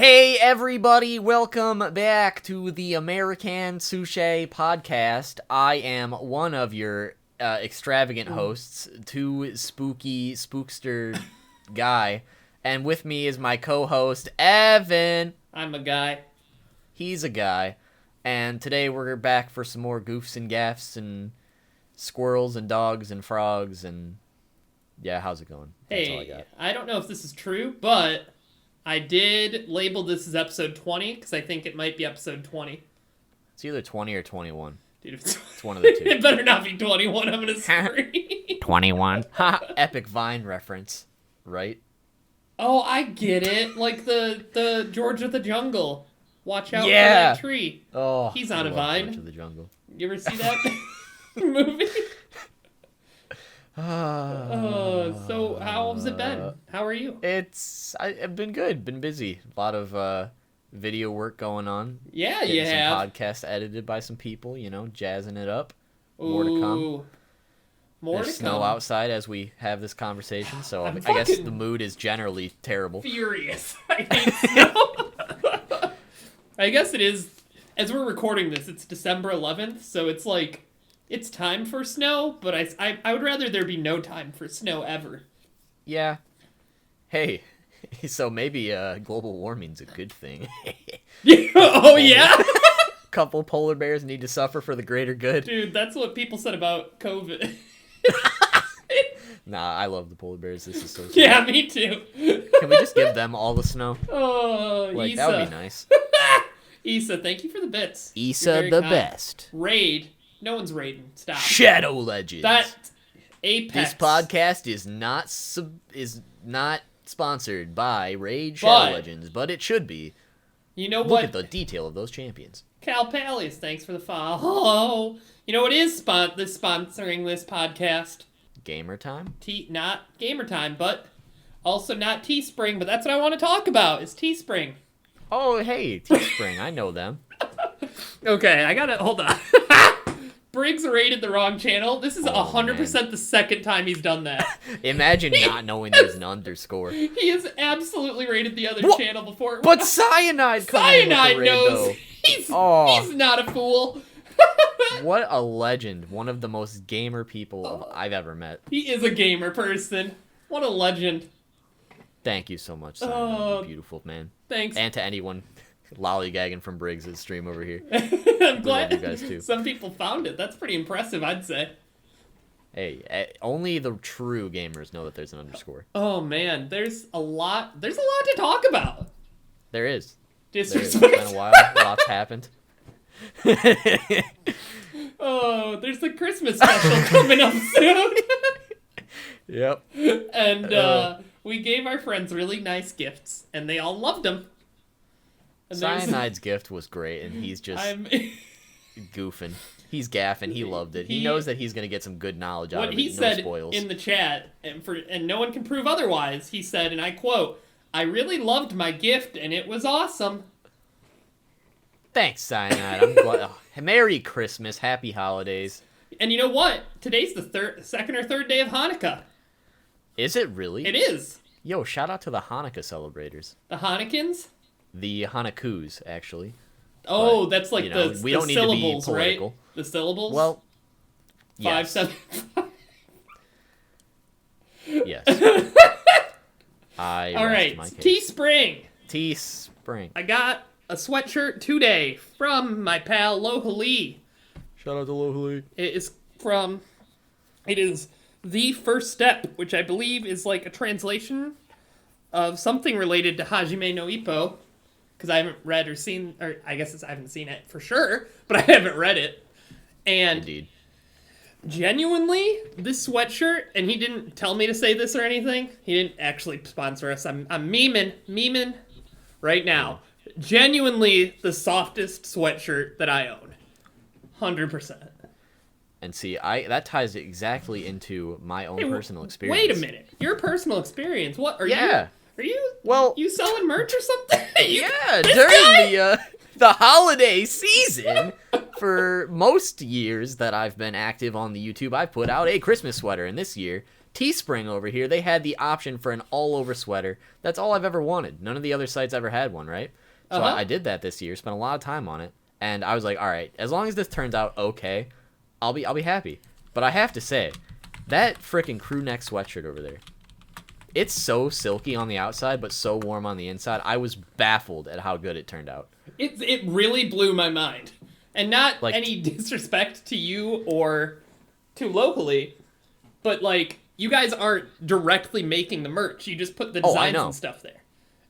Hey everybody, welcome back to the American Sushi Podcast. I am one of your extravagant hosts, too spooky spookster guy, and with me is my co-host Evan. I'm a guy. He's a guy, and today we're back for some more goofs and gaffs and squirrels and dogs and frogs and yeah, how's it going? That's all I got. I don't know if this is true, but I did label this as episode 20 because I think it might be episode 20. It's either 20 or 21. Dude, it's one of the two. It better not be 21. I'm gonna scream. 21. Epic Vine reference, right? Oh, I get it. Like the George of the Jungle. Watch out for that tree. Oh, he's on a Vine. George of the Jungle. You ever see that movie? So how has it been? How are you? I've been good. Been busy. A lot of video work going on. Yeah, you have. Some podcasts edited by some people, jazzing it up. More to come. There's snow outside as we have this conversation, so I guess the mood is generally terrible. Furious. I hate snow. I guess it is. As we're recording this, it's December 11th, so it's like it's time for snow, but I would rather there be no time for snow ever. Yeah. Hey, so maybe global warming's a good thing. Oh, yeah? Couple polar bears need to suffer for the greater good. Dude, that's what people said about COVID. Nah, I love the polar bears. This is so sweet. Yeah, me too. Can we just give them all the snow? Oh, Issa. That would be nice. Issa, thank you for the bits. Issa the best. Raid. No one's raiding. Stop. Shadow Legends. That Apex. This podcast is not sponsored by Raid Shadow Legends, but it should be. You know what? Look at the detail of those champions. Cal Palace, thanks for the follow. You know what is sponsoring this podcast? Gamer Time? Not Gamer Time, but also not TeeSpring, but that's what I want to talk about, is TeeSpring. Oh, hey, TeeSpring, I know them. Okay, I gotta, hold on. Briggs rated the wrong channel. This is 100% the second time he's done that. Imagine not knowing there's an underscore. He has absolutely rated the other channel before. But Cyanide knows. He's not a fool. What a legend. One of the most gamer people I've ever met. He is a gamer person. What a legend. Thank you so much, Cyanide, you beautiful man. Thanks. And to anyone lollygagging from Briggs' stream over here. I'm glad you guys too. Some people found it. That's pretty impressive, I'd say. Hey, only the true gamers know that there's an underscore. Oh man, there's a lot to talk about. There is. Disrespect. It's been a while. Lots happened. Oh, there's the Christmas special coming up soon. Yep. And we gave our friends really nice gifts, and they all loved them. And Cyanide's gift was great, and he's just goofing. He's gaffing. He loved it. He knows that he's going to get some good knowledge out of it. What he said in the chat, and no one can prove otherwise, he said, and I quote, "I really loved my gift, and it was awesome." Thanks, Cyanide. I'm glad. Merry Christmas. Happy holidays. And you know what? Today's the second or third day of Hanukkah. Is it really? It is. Yo, shout out to the Hanukkah celebrators. The Hanukkins? The Hanukkus, actually. Oh, but, that's like we don't syllables, need to be political. Right? The syllables? Well, 5, 7, 5. Yes. All right, TeeSpring. TeeSpring. I got a sweatshirt today from my pal Lohali. Shout out to Lohali. It is The First Step, which I believe is like a translation of something related to Hajime no Ippo, because I haven't read or seen, or I guess I haven't seen it for sure, but I haven't read it. And indeed. Genuinely, this sweatshirt, and he didn't tell me to say this or anything, he didn't actually sponsor us, I'm memeing right now. Genuinely the softest sweatshirt that I own. 100%. And see, that ties exactly into my own personal experience. Wait a minute. Your personal experience? What are you? Are you? Well, you selling merch or something? During the holiday season, for most years that I've been active on the YouTube, I've put out a Christmas sweater, and this year, Teespring over here, they had the option for an all-over sweater. That's all I've ever wanted. None of the other sites ever had one, right? So I did that this year, spent a lot of time on it, and I was like, all right, as long as this turns out okay, I'll be happy. But I have to say, that freaking crew neck sweatshirt over there, it's so silky on the outside, but so warm on the inside. I was baffled at how good it turned out. It really blew my mind. And not like, any disrespect to you or to locally, but like, you guys aren't directly making the merch. You just put the designs and stuff there.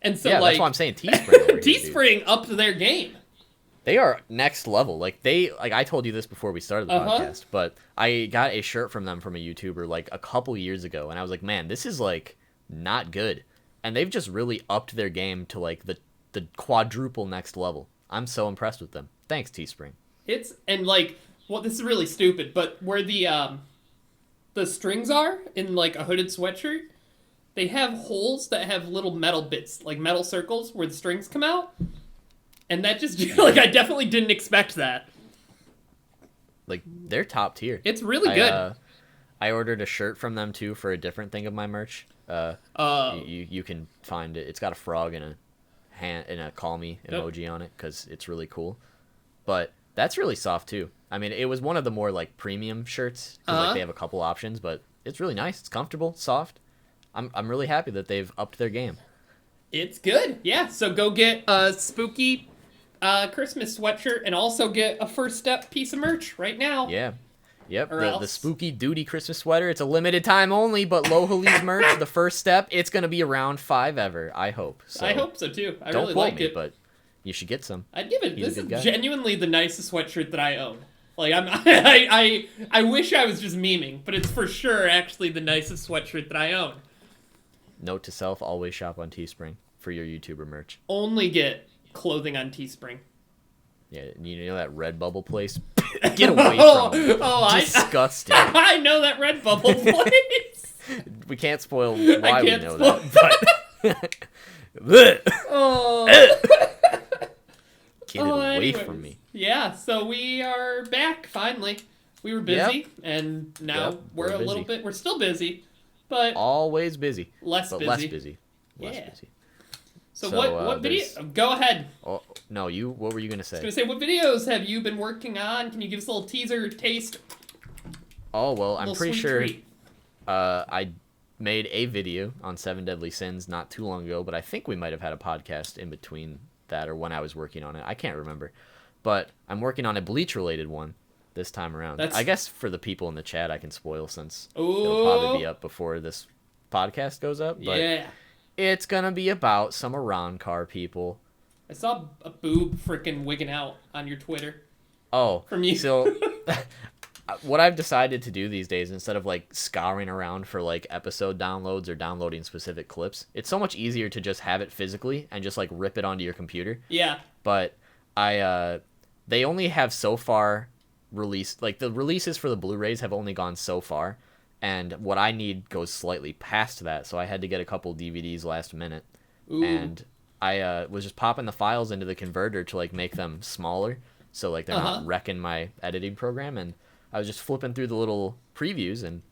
And so, that's why I'm saying Teespring. Teespring upped their game. They are next level. Like I told you this before we started the podcast, but I got a shirt from them from a YouTuber like a couple years ago, and I was like, man, this is like not good. And they've just really upped their game to like the quadruple next level. I'm so impressed with them. Thanks, Teespring. This is really stupid, but where the strings are in like a hooded sweatshirt, they have holes that have little metal bits, like metal circles where the strings come out. And that just, like, I definitely didn't expect that. Like, they're top tier. It's really good. I ordered a shirt from them, too, for a different thing of my merch. You can find it. It's got a frog and a call me emoji on it, because it's really cool. But that's really soft, too. I mean, it was one of the more, like, premium shirts, because like, they have a couple options, but it's really nice. It's comfortable, soft. I'm really happy that they've upped their game. It's good. Yeah, so go get a spooky Christmas sweatshirt and also get a First Step piece of merch right now. Yeah. Yep, the spooky duty Christmas sweater. It's a limited time only, but Lohali's merch, the First Step, it's going to be around 5 ever, I hope. So, I hope so, too. I don't really quote like me, it. But you should get some. I'd give it. This is genuinely the nicest sweatshirt that I own. Like, I wish I was just memeing, but it's for sure actually the nicest sweatshirt that I own. Note to self, always shop on Teespring for your YouTuber merch. Only get clothing on Teespring. Yeah, you know that Redbubble place? Get away from me. Disgusting. I know that Redbubble place. We can't spoil why we know that. But Get it away from me. Yeah, so we are back finally. We were busy, and now we're a little bit. We're still busy, but always busy. Less busy. Less busy. So what video? Go ahead. Oh no, you. What were you gonna say? I was gonna say, what videos have you been working on? Can you give us a little teaser, taste? Oh well, I'm pretty sure. I made a video on 7 Deadly Sins not too long ago, but I think we might have had a podcast in between that or when I was working on it. I can't remember, but I'm working on a Bleach-related one this time around. I guess for the people in the chat, I can spoil since it'll probably be up before this podcast goes up. But yeah. It's gonna be about some Iran-car people. I saw a boob freaking wigging out on your Twitter. Oh. From you. So, what I've decided to do these days, instead of, like, scouring around for, like, episode downloads or downloading specific clips, it's so much easier to just have it physically and just, like, rip it onto your computer. Yeah. But they only have so far released, like, the releases for the Blu-rays have only gone so far. And what I need goes slightly past that, so I had to get a couple DVDs last minute. Ooh. And I was just popping the files into the converter to, like, make them smaller, so, like, they're not wrecking my editing program. And I was just flipping through the little previews, and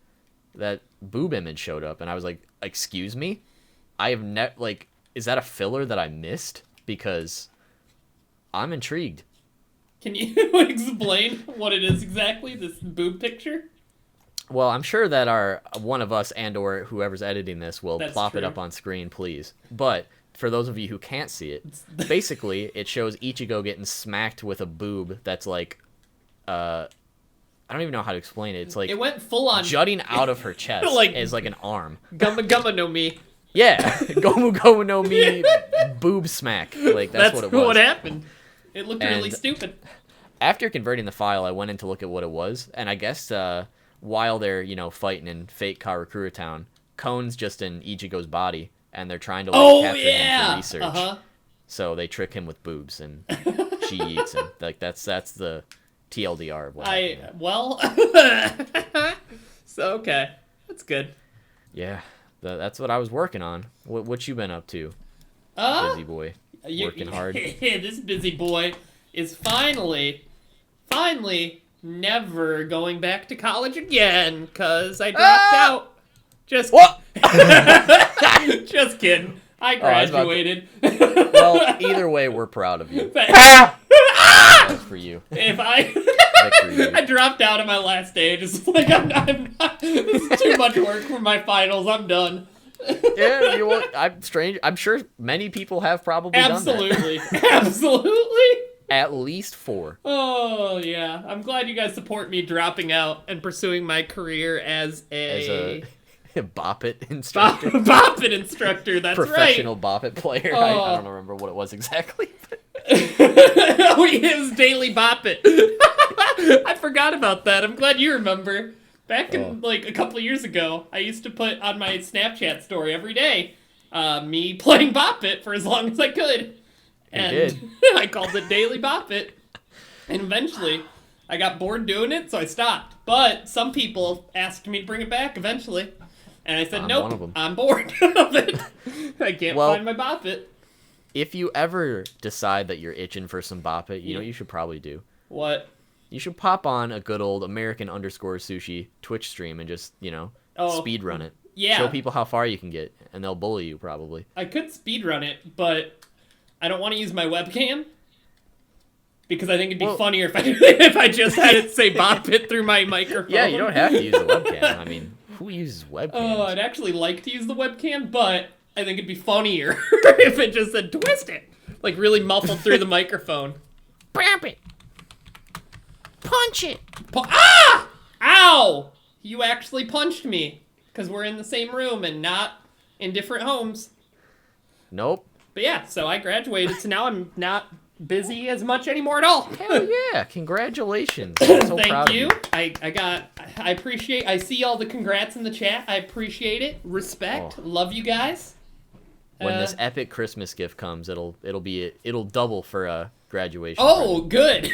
that boob image showed up, and I was like, excuse me? I have is that a filler that I missed? Because I'm intrigued. Can you explain what it is exactly, this boob picture? Well, I'm sure that one of us and or whoever's editing this will plop it up on screen, please. But for those of you who can't see it, basically it shows Ichigo getting smacked with a boob that's like, I don't even know how to explain it. It's like it went full on jutting out of her chest as like an arm. Gumma Gumma no Mi. Yeah, Gomu Gomu no Mi boob smack. Like that's what it was. What happened. It looked really stupid. After converting the file, I went in to look at what it was, and I guess while they're, fighting in fake Karakura Town, Kone's just in Ichigo's body, and they're trying to capture him for research. So they trick him with boobs, and she eats him. Like that's the TLDR of what happened. Well, so okay, that's good. Yeah, that's what I was working on. What you been up to? Busy boy, working hard. This busy boy is finally never going back to college again, because I dropped out Just What? just kidding. I graduated. Well, either way, we're proud of you. That's for you. If I Victory. I dropped out of my last day, just like I'm not. This is too much work for my finals. I'm done. Yeah, you know, I'm strange. I'm sure many people have probably done Absolutely, absolutely. At least 4. Oh yeah, I'm glad you guys support me dropping out and pursuing my career as a Bop It instructor. Bop It instructor. That's Professional right. Bop It player. Oh. I don't remember what it was exactly. Oh, it was Daily Bop It. I forgot about that. I'm glad you remember. Back in like a couple of years ago, I used to put on my Snapchat story every day me playing Bop It for as long as I could. And I called it Daily Bop It. And eventually, I got bored doing it, so I stopped. But some people asked me to bring it back eventually. And I said, nope, I'm bored of it. I can't find my Bop It. If you ever decide that you're itching for some Bop It, you know what you should probably do? What? You should pop on a good old American_sushi Twitch stream and just, speed run it. Yeah. Show people how far you can get, and they'll bully you probably. I could speed run it, but I don't want to use my webcam because I think it'd be funnier if I just had it say Bop It through my microphone. Yeah, you don't have to use a webcam. I mean, who uses webcams? Oh, I'd actually like to use the webcam, but I think it'd be funnier if it just said twist it, like really muffled through the microphone. Bam it. Punch it. Ah! Ow! You actually punched me because we're in the same room and not in different homes. Nope. But yeah, so I graduated, so now I'm not busy as much anymore at all. Hell yeah! Congratulations! I'm so proud Thank you. Of you. I appreciate. I see all the congrats in the chat. I appreciate it. Respect. Love you guys. When this epic Christmas gift comes, it'll double for a graduation. Oh, good.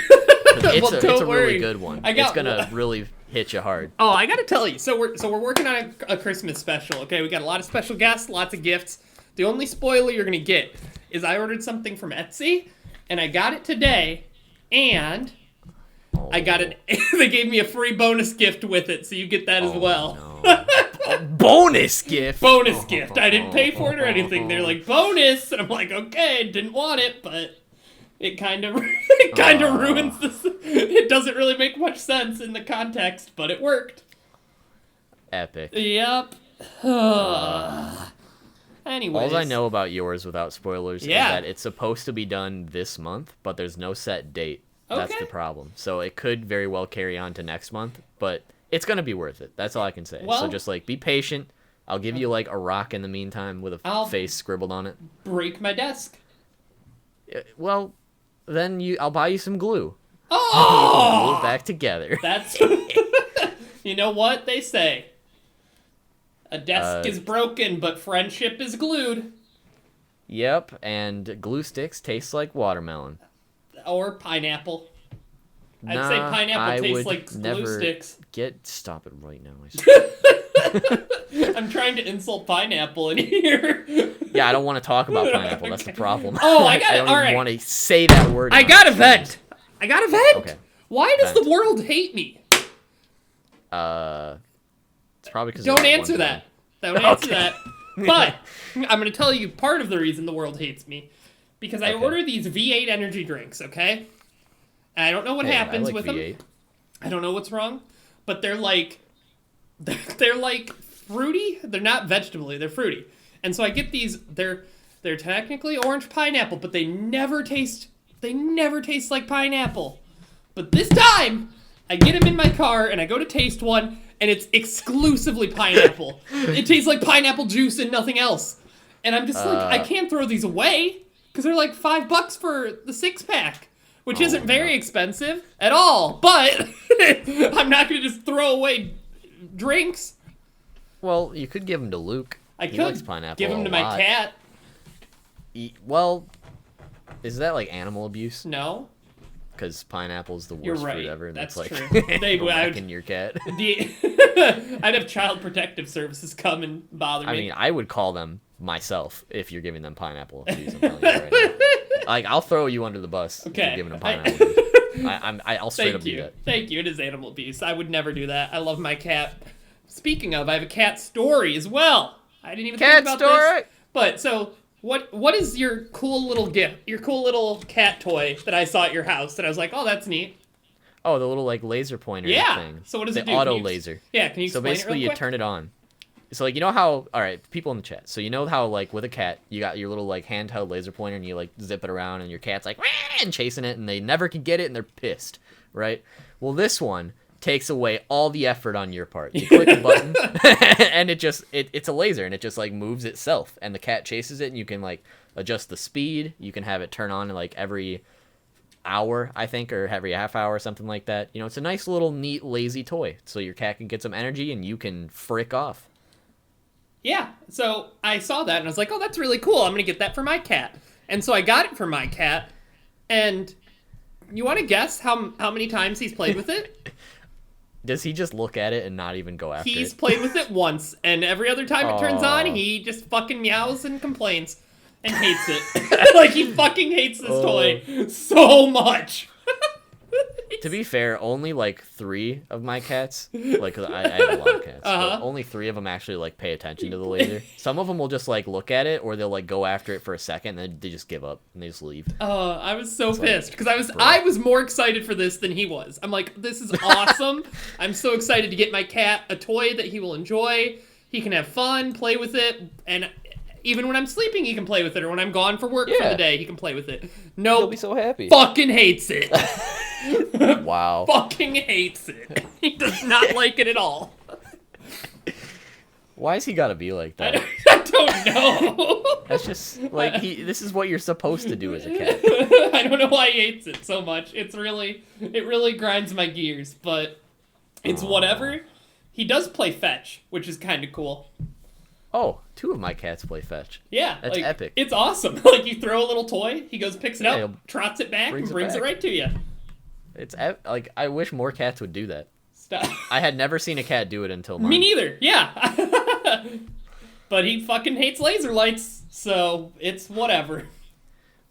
It's a really good one. It's gonna really hit you hard. Oh, I gotta tell you. So we're working on a Christmas special. Okay, we got a lot of special guests, lots of gifts. The only spoiler you're gonna get is I ordered something from Etsy, and I got it today, and I got it. They gave me a free bonus gift with it, so you get that as well. No. Bonus gift. Bonus gift. I didn't pay for it or anything. They're like bonus, and I'm like, okay, didn't want it, but it kind of ruins this. It doesn't really make much sense in the context, but it worked. Epic. Yep. Anyways. All I know about yours without spoilers is that it's supposed to be done this month, but there's no set date. Okay. That's the problem. So it could very well carry on to next month, but it's going to be worth it. That's all I can say. Well, so just be patient. I'll give you a rock in the meantime with a face scribbled on it. Break my desk. Well, then I'll buy you some glue. Oh! Glue it back together. That's You know what they say. A desk is broken, but friendship is glued. Yep, and glue sticks taste like watermelon. Or pineapple. I'd say pineapple tastes like glue sticks. Stop it right now. I swear. I'm trying to insult pineapple in here. Yeah, I don't want to talk about pineapple. That's the problem. Oh, I got it. I don't All even right. want to say that word. I got a vent. Okay. Why does the world hate me? It's probably because Don't answer that. Don't answer that. But I'm going to tell you part of the reason the world hates me. Because I order these V8 energy drinks, okay? And I don't know what happens with V8. Them. I don't know what's wrong. But they're like fruity. They're not vegetable-y. They're fruity. And so I get these. They're technically orange pineapple, but they never taste like pineapple. But this time, I get them in my car and I go to taste one, and it's exclusively pineapple. It tastes like pineapple juice and nothing else. And I'm just I can't throw these away because they're like $5 for the 6-pack, which isn't very expensive at all. But I'm not going to just throw away drinks. Well, you could give them to Luke. He likes pineapple give them to my cat. Well, is that animal abuse? No. Because pineapple's the worst fruit ever. And That's true. They whacking your cat. I'd have Child Protective Services come and bother me. I mean, I would call them myself if you're giving them pineapple abuse. I'm telling you right now. I'll throw you under the bus if you're giving them pineapple abuse. I'll straight up do that. Thank you. It is animal abuse. I would never do that. I love my cat speaking of, I have a cat story as well. I didn't even Cat think about story? this. But so what is your cool little gift? Your cool little cat toy that I saw at your house that I was like, oh, that's neat. Oh, the little like laser pointer thing. So what does the it do? auto laser. Yeah, can you explain So basically, it real you quick? turn it on. So like you know how all right, people in the chat. So you know how like with a cat, you got your little like handheld laser pointer and you like zip it around and your cat's like "Wah!" and chasing it and they never can get it and they're pissed, right? Well, this one takes away all the effort on your part. You click a button and it's a laser and it just like moves itself and the cat chases it and you can like adjust the speed. You can have it turn on like every hour, I think, or every half hour or something like that. You know, it's a nice little neat lazy toy so your cat can get some energy and you can frick off. Yeah, so I saw that and I was like, oh, that's really cool. I'm going to get that for my cat. And so I got it for my cat. And you want to guess how many times he's played with it? Does he just look at it and not even go after He's it? played with it once. And every other time it turns on, he just fucking meows and complains and hates it. Like, he fucking hates this toy so much. To be fair, only like 3 of my cats, like 'cause I have a lot of cats, but only 3 of them actually like pay attention to the laser. Some of them will just like look at it, or they'll like go after it for a second, and then they just give up and they just leave. I was so pissed because I was more excited for this than he was. I'm like, this is awesome. I'm so excited to get my cat a toy that he will enjoy. He can have fun, play with it, and even when I'm sleeping, he can play with it, or when I'm gone for work for the day, he can play with it. No, He'll be so happy. Fucking hates it. Wow. Fucking hates it. He does not like it at all. Why's he gotta be like that? I don't know. That's just like this is what you're supposed to do as a cat. I don't know why he hates it so much. It really grinds my gears, but it's whatever. He does play fetch, which is kind of cool. Oh, 2 of my cats play fetch. Yeah, That's like, epic. It's awesome. Like, you throw a little toy, he goes, picks it up, he'll trots it back, and brings it back. right to you. It's like I wish more cats would do that. Stop. I had never seen a cat do it until mine. Me neither. Yeah. But he fucking hates laser lights, so it's whatever.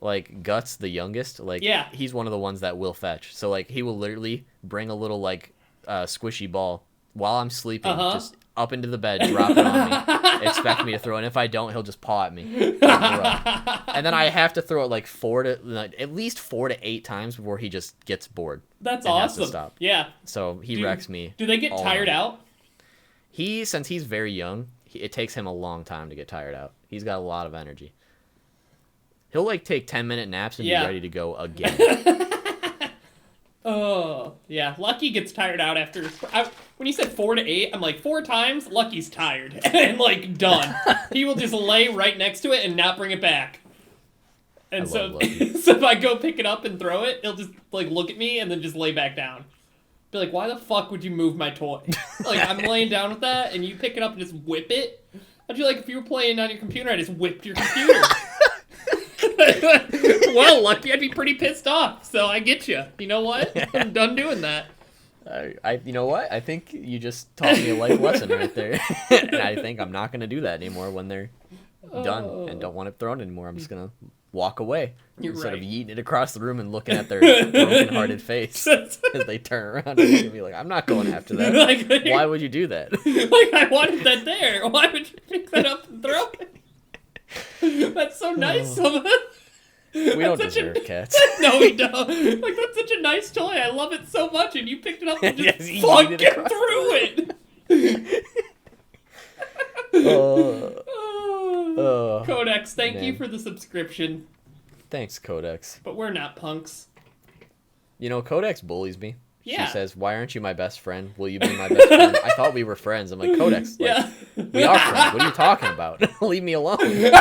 Like Guts, the youngest, like he's one of the ones that will fetch. So like he will literally bring a little like squishy ball while I'm sleeping, just up into the bed, drop it on me, expect me to throw it. And if I don't, he'll just paw at me. And then I have to throw it like at least 4 to 8 times before he just gets bored. That's and awesome. Has to stop. Yeah. So he wrecks me. Do they get tired out? Since he's very young, it takes him a long time to get tired out. He's got a lot of energy. He'll like take 10-minute naps and be ready to go again. Oh, yeah. Lucky gets tired out after... when you said 4 to 8, I'm like, 4 times, Lucky's tired. And, like, done. He will just lay right next to it and not bring it back. And so if I go pick it up and throw it, he'll just, like, look at me and then just lay back down. Be like, why the fuck would you move my toy? Like, I'm laying down with that, and you pick it up and just whip it? How'd you like if you were playing on your computer, I just whipped your computer? Well, Lucky, I'd be pretty pissed off, so I get you. You know what? I'm done doing that. You know what? I think you just taught me a life lesson right there. And I think I'm not going to do that anymore when they're done and don't want it thrown anymore. I'm just going to walk away instead of yeeting it across the room and looking at their broken-hearted face as they turn around and be like, I'm not going after that. Like, why would you do that? Like, I wanted that there. Why would you pick that up and throw it? That's so nice of us. We don't deserve cats. No, we don't. Like, that's such a nice toy. I love it so much, and you picked it up and just fucking threw it. Codex, thank you for the subscription. Thanks, Codex. But we're not punks. You know, Codex bullies me. Yeah. She says, why aren't you my best friend? Will you be my best friend? I thought we were friends. I'm like, Codex, we are friends. What are you talking about? Leave me alone.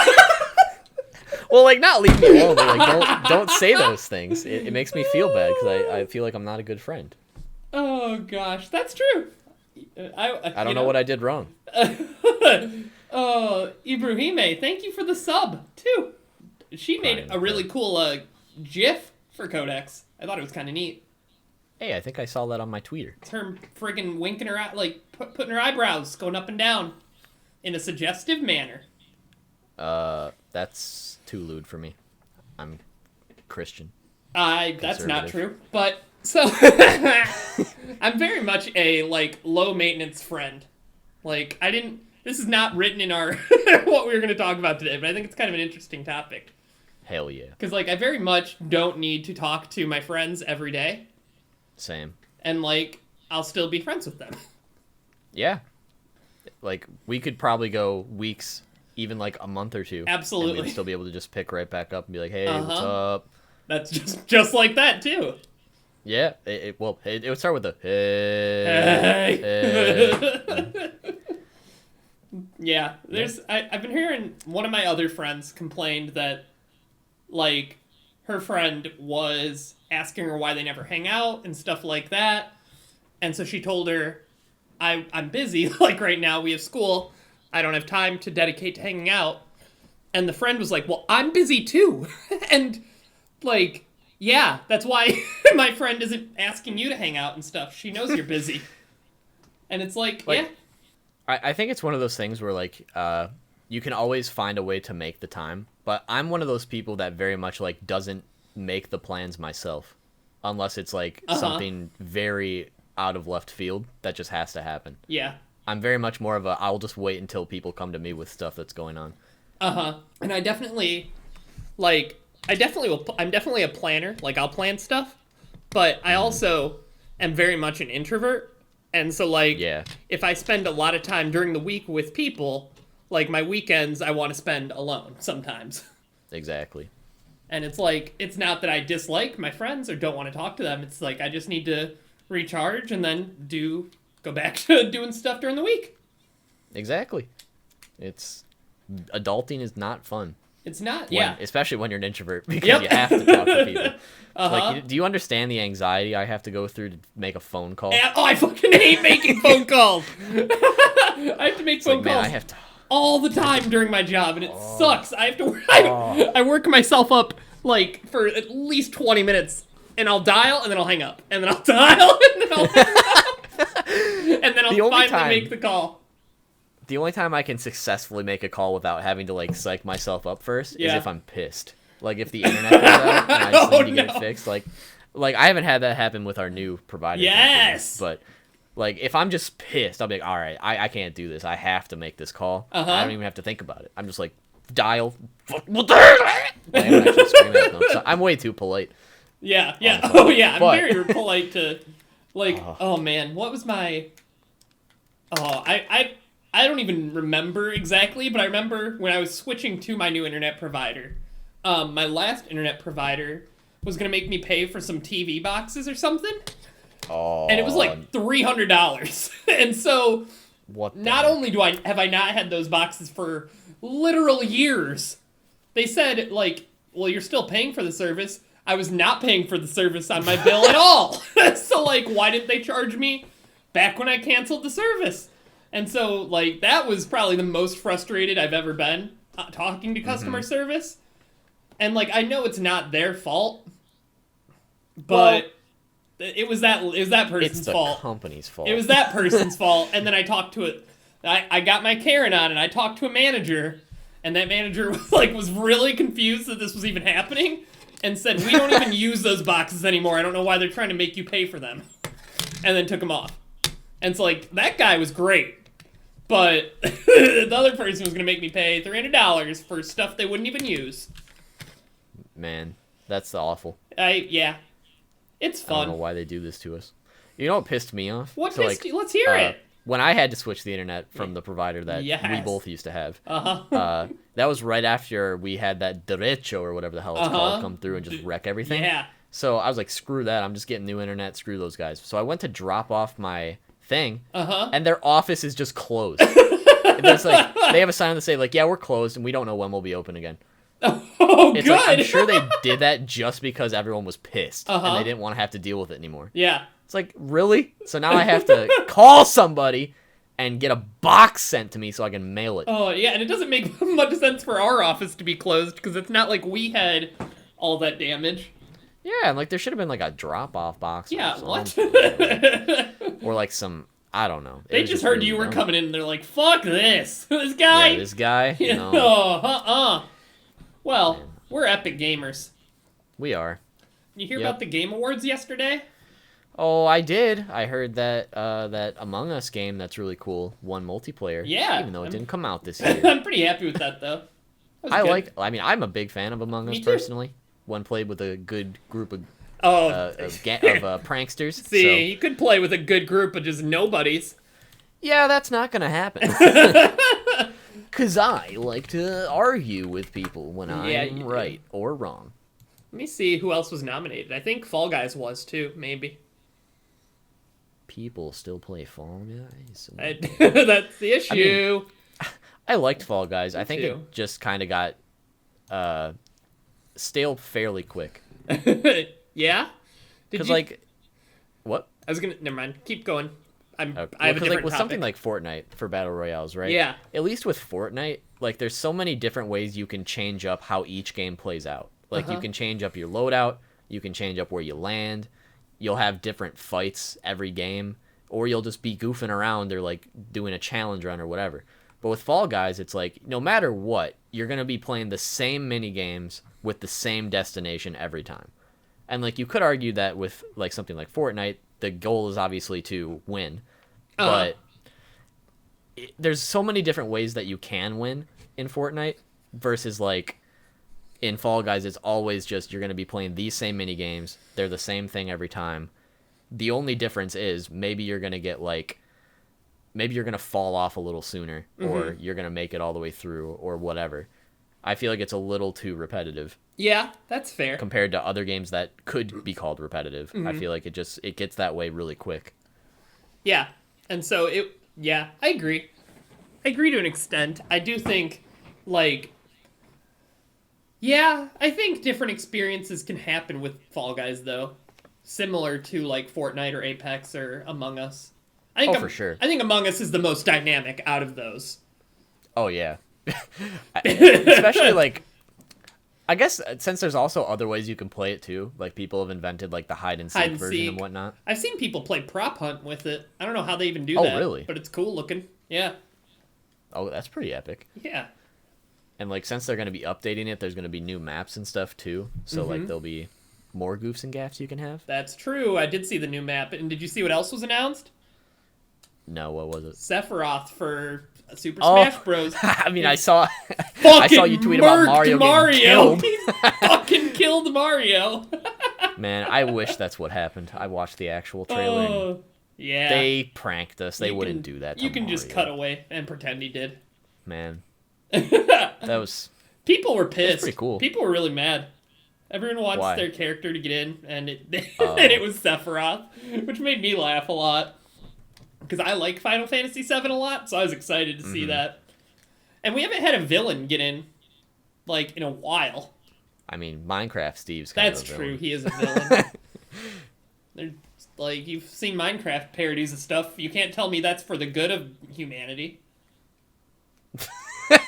Well, like, not leave me alone, but like, don't say those things. It makes me feel bad because I feel like I'm not a good friend. Oh, gosh. That's true. I don't know what I did wrong. Oh, Ibrahime, thank you for the sub, too. She made a really cool GIF for Codex. I thought it was kind of neat. Hey, I think I saw that on my tweeter. It's her friggin' winking her eye, like, putting her eyebrows going up and down in a suggestive manner. That's too lewd for me. I'm Christian. That's not true. But, so, I'm very much a, like, low-maintenance friend. Like, this is not written in our, what we were going to talk about today, but I think it's kind of an interesting topic. Hell yeah. Because, like, I very much don't need to talk to my friends every day. Same. And, like, I'll still be friends with them. Yeah. Like, we could probably go weeks, even like a month or two. Absolutely. And we'd still be able to just pick right back up and be like, hey, what's up? That's just like that, too. Yeah. It would start with a hey. Yeah. I've been hearing one of my other friends complained that, like, her friend was asking her why they never hang out and stuff like that. And so she told her, I'm busy. Like, right now we have school. I don't have time to dedicate to hanging out. And the friend was like, well, I'm busy too. And, like, yeah, that's why my friend isn't asking you to hang out and stuff. She knows you're busy. And it's like yeah. I think it's one of those things where, like, you can always find a way to make the time. But I'm one of those people that very much, like, doesn't make the plans myself. Unless it's, like, something very out of left field that just has to happen. Yeah. I'm very much more of I'll just wait until people come to me with stuff that's going on. And I definitely, like, I'm definitely a planner. Like, I'll plan stuff. But I also am very much an introvert. And so, like, if I spend a lot of time during the week with people, like, my weekends I want to spend alone sometimes. Exactly. And it's like, it's not that I dislike my friends or don't want to talk to them. It's like, I just need to recharge and then go back to doing stuff during the week. Exactly. Adulting is not fun. It's not, especially when you're an introvert, because you have to talk to people. Like, do you understand the anxiety I have to go through to make a phone call? I fucking hate making phone calls. I have to make phone calls. Man, I have to all the time during my job, and it sucks. I have to. I work myself up, like, for at least 20 minutes, and I'll dial, and then I'll hang up, and then I'll dial, and then I'll hang up, and then I'll finally make the call. The only time I can successfully make a call without having to, like, psych myself up first is if I'm pissed. Like, if the internet goes out and I just need to get it fixed. Like I haven't had that happen with our new provider. Yes! But, like, if I'm just pissed, I'll be like, all right, I can't do this. I have to make this call. I don't even have to think about it. I'm just like, dial. What the heck? Like, I'm actually screaming at them. So I'm way too polite. Yeah. Oh, yeah. I'm very polite to, like, oh, man. What was my... Oh, I don't even remember exactly, but I remember when I was switching to my new internet provider, my last internet provider was going to make me pay for some TV boxes or something. Oh. And it was like $300. And so not only have I not had those boxes for literal years, they said, like, well, you're still paying for the service. I was not paying for the service on my bill at all. So, like, why didn't they charge me back when I canceled the service? And so, like, that was probably the most frustrated I've ever been talking to customer service. And, like, I know it's not their fault, but it was that person's fault. It's the company's fault. It was that person's fault. And then I talked to it. I got my Karen on, and I talked to a manager, and that manager was really confused that this was even happening, and said, we don't even use those boxes anymore. I don't know why they're trying to make you pay for them. And then took them off. And so, like, that guy was great. But the other person was going to make me pay $300 for stuff they wouldn't even use. Man, that's awful. It's fun. I don't know why they do this to us. You know what pissed me off? What pissed you? Let's hear it. When I had to switch the internet from the provider that we both used to have, that was right after we had that derecho or whatever the hell it's called come through and just wreck everything. Yeah. So I was like, screw that. I'm just getting new internet. Screw those guys. So I went to drop off my thing, and their office is just closed. It's like, they have a sign that say, like, yeah, we're closed, and we don't know when we'll be open again. It's good. Like, I'm sure they did that just because everyone was pissed, and they didn't want to have to deal with it anymore. Yeah. It's like, really? So now I have to call somebody and get a box sent to me so I can mail it. Oh, yeah, and it doesn't make much sense for our office to be closed, because it's not like we had all that damage. Yeah, and, like, there should have been, like, a drop-off box. Yeah, what? Or, like, some, I don't know. They just heard you were coming in, and they're like, fuck this. This guy. Yeah, this guy? No. Well, we're epic gamers. We are. You hear about the Game Awards yesterday? Oh, I did. I heard that that Among Us game that's really cool won multiplayer. Yeah, even though it didn't come out this year. I'm pretty happy with that though. I mean, I'm a big fan of Among Us personally. When played with a good group of pranksters. See, so. you could play with a good group of just nobodies. Yeah, that's not gonna happen. Cause I like to argue with people when I'm right or wrong. Let me see who else was nominated. I think Fall Guys was too, maybe. People still play Fall Guys. That's the issue. I liked Fall Guys. I think it just kind of got stale fairly quick. Yeah? Because, what? I was gonna... Never mind. Keep going. I have a different with topic. something like Fortnite for Battle Royales, right? Yeah. At least with Fortnite, there's so many different ways you can change up how each game plays out. You can change up your loadout. You can change up where you land. You'll have different fights every game. Or you'll just be goofing around or, doing a challenge run or whatever. But with Fall Guys, it's no matter what, you're going to be playing the same mini games with the same destination every time. And, you could argue that with, something like Fortnite, the goal is obviously to win. But there's so many different ways that you can win in Fortnite versus, in Fall Guys, it's always just you're going to be playing these same mini games. They're the same thing every time. The only difference is maybe you're going to get, maybe you're going to fall off a little sooner, or you're going to make it all the way through, or whatever. I feel like it's a little too repetitive. Yeah, that's fair. Compared to other games that could be called repetitive. I feel like it gets that way really quick. Yeah, and so I agree. I agree to an extent. I do think, I think different experiences can happen with Fall Guys, though. Similar to, Fortnite or Apex or Among Us. I think for sure. I think Among Us is the most dynamic out of those. Oh, yeah. Especially, I guess since there's also other ways you can play it, too. People have invented, the hide-and-seek version and whatnot. I've seen people play prop hunt with it. I don't know how they even do that. Oh, really? But it's cool looking. Yeah. Oh, that's pretty epic. Yeah. And, since they're going to be updating it, there's going to be new maps and stuff, too. So, there'll be more goofs and gaffs you can have. That's true. I did see the new map. And did you see what else was announced? No, what was it? Sephiroth for Super Smash Bros. I mean, I saw you tweet about Mario getting killed. He fucking killed Mario. Man, I wish that's what happened. I watched the actual trailer. Yeah. They pranked us. They wouldn't do that to You can Mario. Just cut away and pretend he did. Man. That was... People were pissed. Pretty cool. People were really mad. Everyone wants their character to get in, and it was Sephiroth, which made me laugh a lot. Because I like Final Fantasy VII a lot, so I was excited to see that. And we haven't had a villain get in, in a while. I mean, Minecraft Steve's kind of a villain. That's true, he is a villain. You've seen Minecraft parodies and stuff. You can't tell me that's for the good of humanity. Well,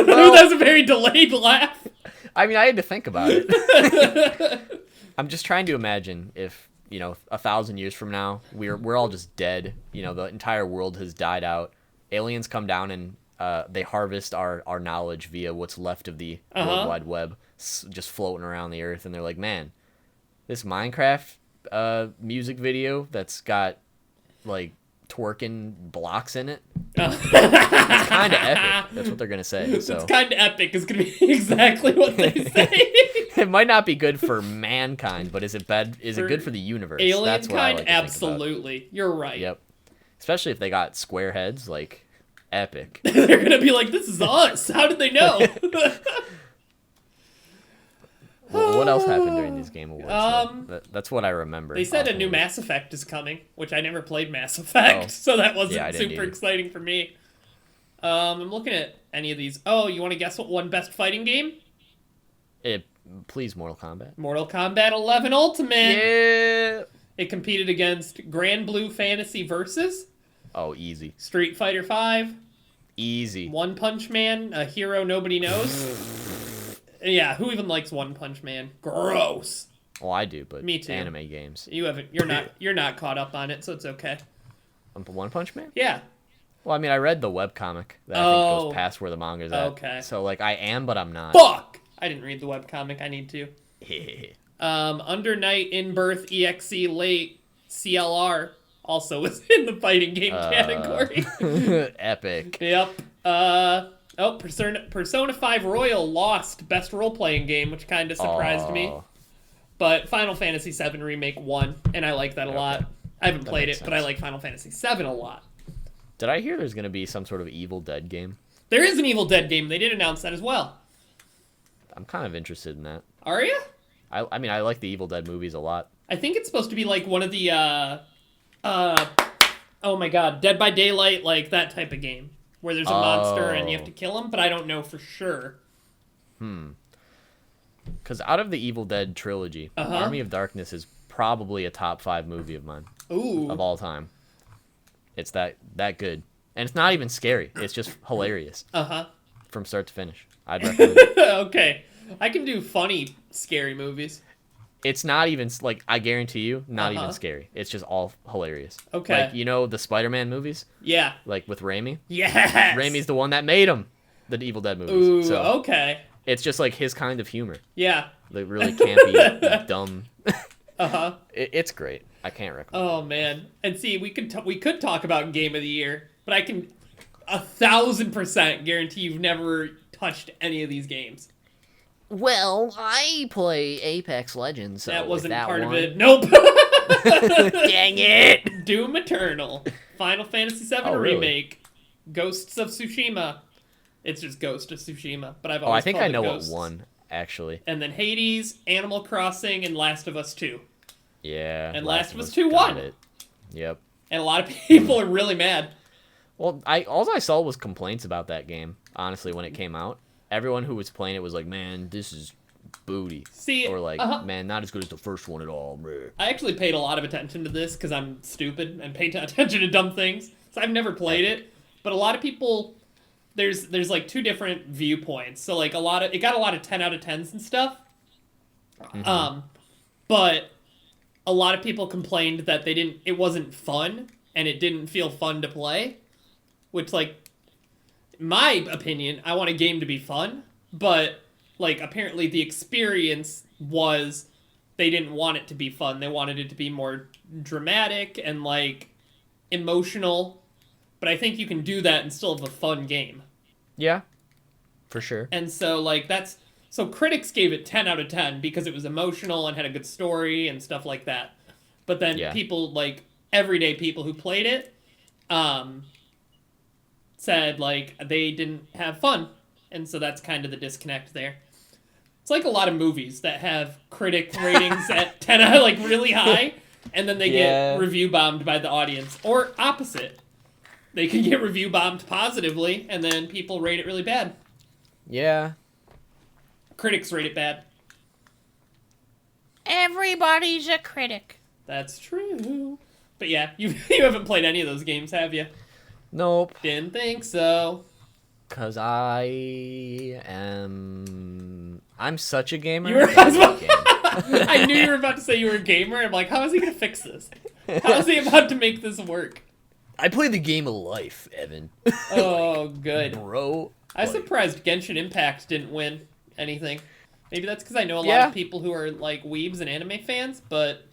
that was a very delayed laugh. I mean, I had to think about it. I'm just trying to imagine if, 1,000 years from now, we're all just dead. The entire world has died out. Aliens come down and they harvest our knowledge via what's left of the World Wide Web, just floating around the earth. And they're like, man, this Minecraft music video that's got, twerking blocks in it. It's kind of epic. That's what they're going to say. So. It's kind of epic is going to be exactly what they say. It might not be good for mankind, but is it good for the universe? Alien That's what kind, I like to absolutely. Think about. You're right. Yep. Especially if they got square heads, epic. They're going to be like, this is us. How did they know? Well, what else happened during these Game Awards? That's what I remember. They said a new Mass Effect is coming, which I never played Mass Effect, so that wasn't super exciting for me. I'm looking at any of these. Oh, you want to guess what won Best Fighting Game? Please, Mortal Kombat. Mortal Kombat 11 Ultimate. Yeah. It competed against Grand Blue Fantasy Versus. Oh, easy. Street Fighter 5. Easy. One Punch Man, a hero nobody knows. Yeah, who even likes One Punch Man? Gross. Well, I do, but me too. Anime games. You're not caught up on it, so it's okay. One Punch Man? Yeah. Well, I mean, I read the webcomic that I think goes past where the manga's at. Okay. So, I am, but I'm not. Fuck! I didn't read the webcomic. I need to. Under Night, In Birth, EXE, Late, CLR also was in the fighting game category. Epic. Yep. Persona 5 Royal lost Best Role-Playing Game, which kind of surprised me. But Final Fantasy VII Remake won, and I like that a lot. I haven't played it, but I like Final Fantasy VII a lot. Did I hear there's going to be some sort of Evil Dead game? There is an Evil Dead game. They did announce that as well. I'm kind of interested in that. Are you? I mean, I like the Evil Dead movies a lot. I think it's supposed to be like one of the, oh my god, Dead by Daylight, like that type of game. Where there's a monster and you have to kill him, but I don't know for sure. Because out of the Evil Dead trilogy, Army of Darkness is probably a top 5 movie of mine. Ooh. Of all time. It's that good. And it's not even scary. It's just hilarious. From start to finish. I'd recommend it. Okay. I can do funny, scary movies. It's not even, like, I guarantee you, not even scary. It's just all hilarious. Okay. Like, you know the Spider-Man movies? Yeah. Like, with Raimi? Yes! Raimi's the one that made them, the Evil Dead movies. Ooh, so okay. It's just, like, his kind of humor. Yeah. Like, really campy, dumb. It's great. I can't recommend Oh, man. And see, we could talk about Game of the Year, but I can 1,000% guarantee you've never touched any of these games. Well, I play Apex Legends, so that wasn't that part one... of it. Nope. Dang it! Doom Eternal, Final Fantasy VII Remake, Ghosts of Tsushima. It's just Ghost of Tsushima, but I've always I think called I know it what Ghosts. won, actually. And then Hades, Animal Crossing, and Last of Us 2. Yeah. And Last of Us 2 won. It. Yep. And a lot of people are really mad. Well, all I saw was complaints about that game, honestly, when it came out. Everyone who was playing it was like, man, this is booty. See, or like, man, not as good as the first one at all. I actually paid a lot of attention to this because I'm stupid and pay attention to dumb things. So I've never played it, but a lot of people, there's like 2 different viewpoints. So like it got a lot of 10 out of 10s and stuff. But a lot of people complained that it wasn't fun and it didn't feel fun to play, which like, my opinion, I want a game to be fun, but like apparently the experience was they didn't want it to be fun. They wanted it to be more dramatic and like emotional. But I think you can do that and still have a fun game. Yeah, for sure. And so like so critics gave it 10 out of 10 because it was emotional and had a good story and stuff like that. But then people like everyday people who played it, said like they didn't have fun, and so that's kind of the disconnect there. It's like a lot of movies that have critic ratings at 10 out, like really high, and then they get review bombed by the audience, or opposite. They can get review bombed positively, and then people rate it really bad. Yeah. Critics rate it bad. Everybody's a critic. That's true. But yeah, you haven't played any of those games, have you? Nope. Didn't think so. Because I'm such a gamer. I knew you were about to say you were a gamer. I'm like, how is he going to fix this? How is he about to make this work? I play the game of life, Evan. Oh, good. Bro. I was surprised Genshin Impact didn't win anything. Maybe that's because I know a lot of people who are like weebs and anime fans, but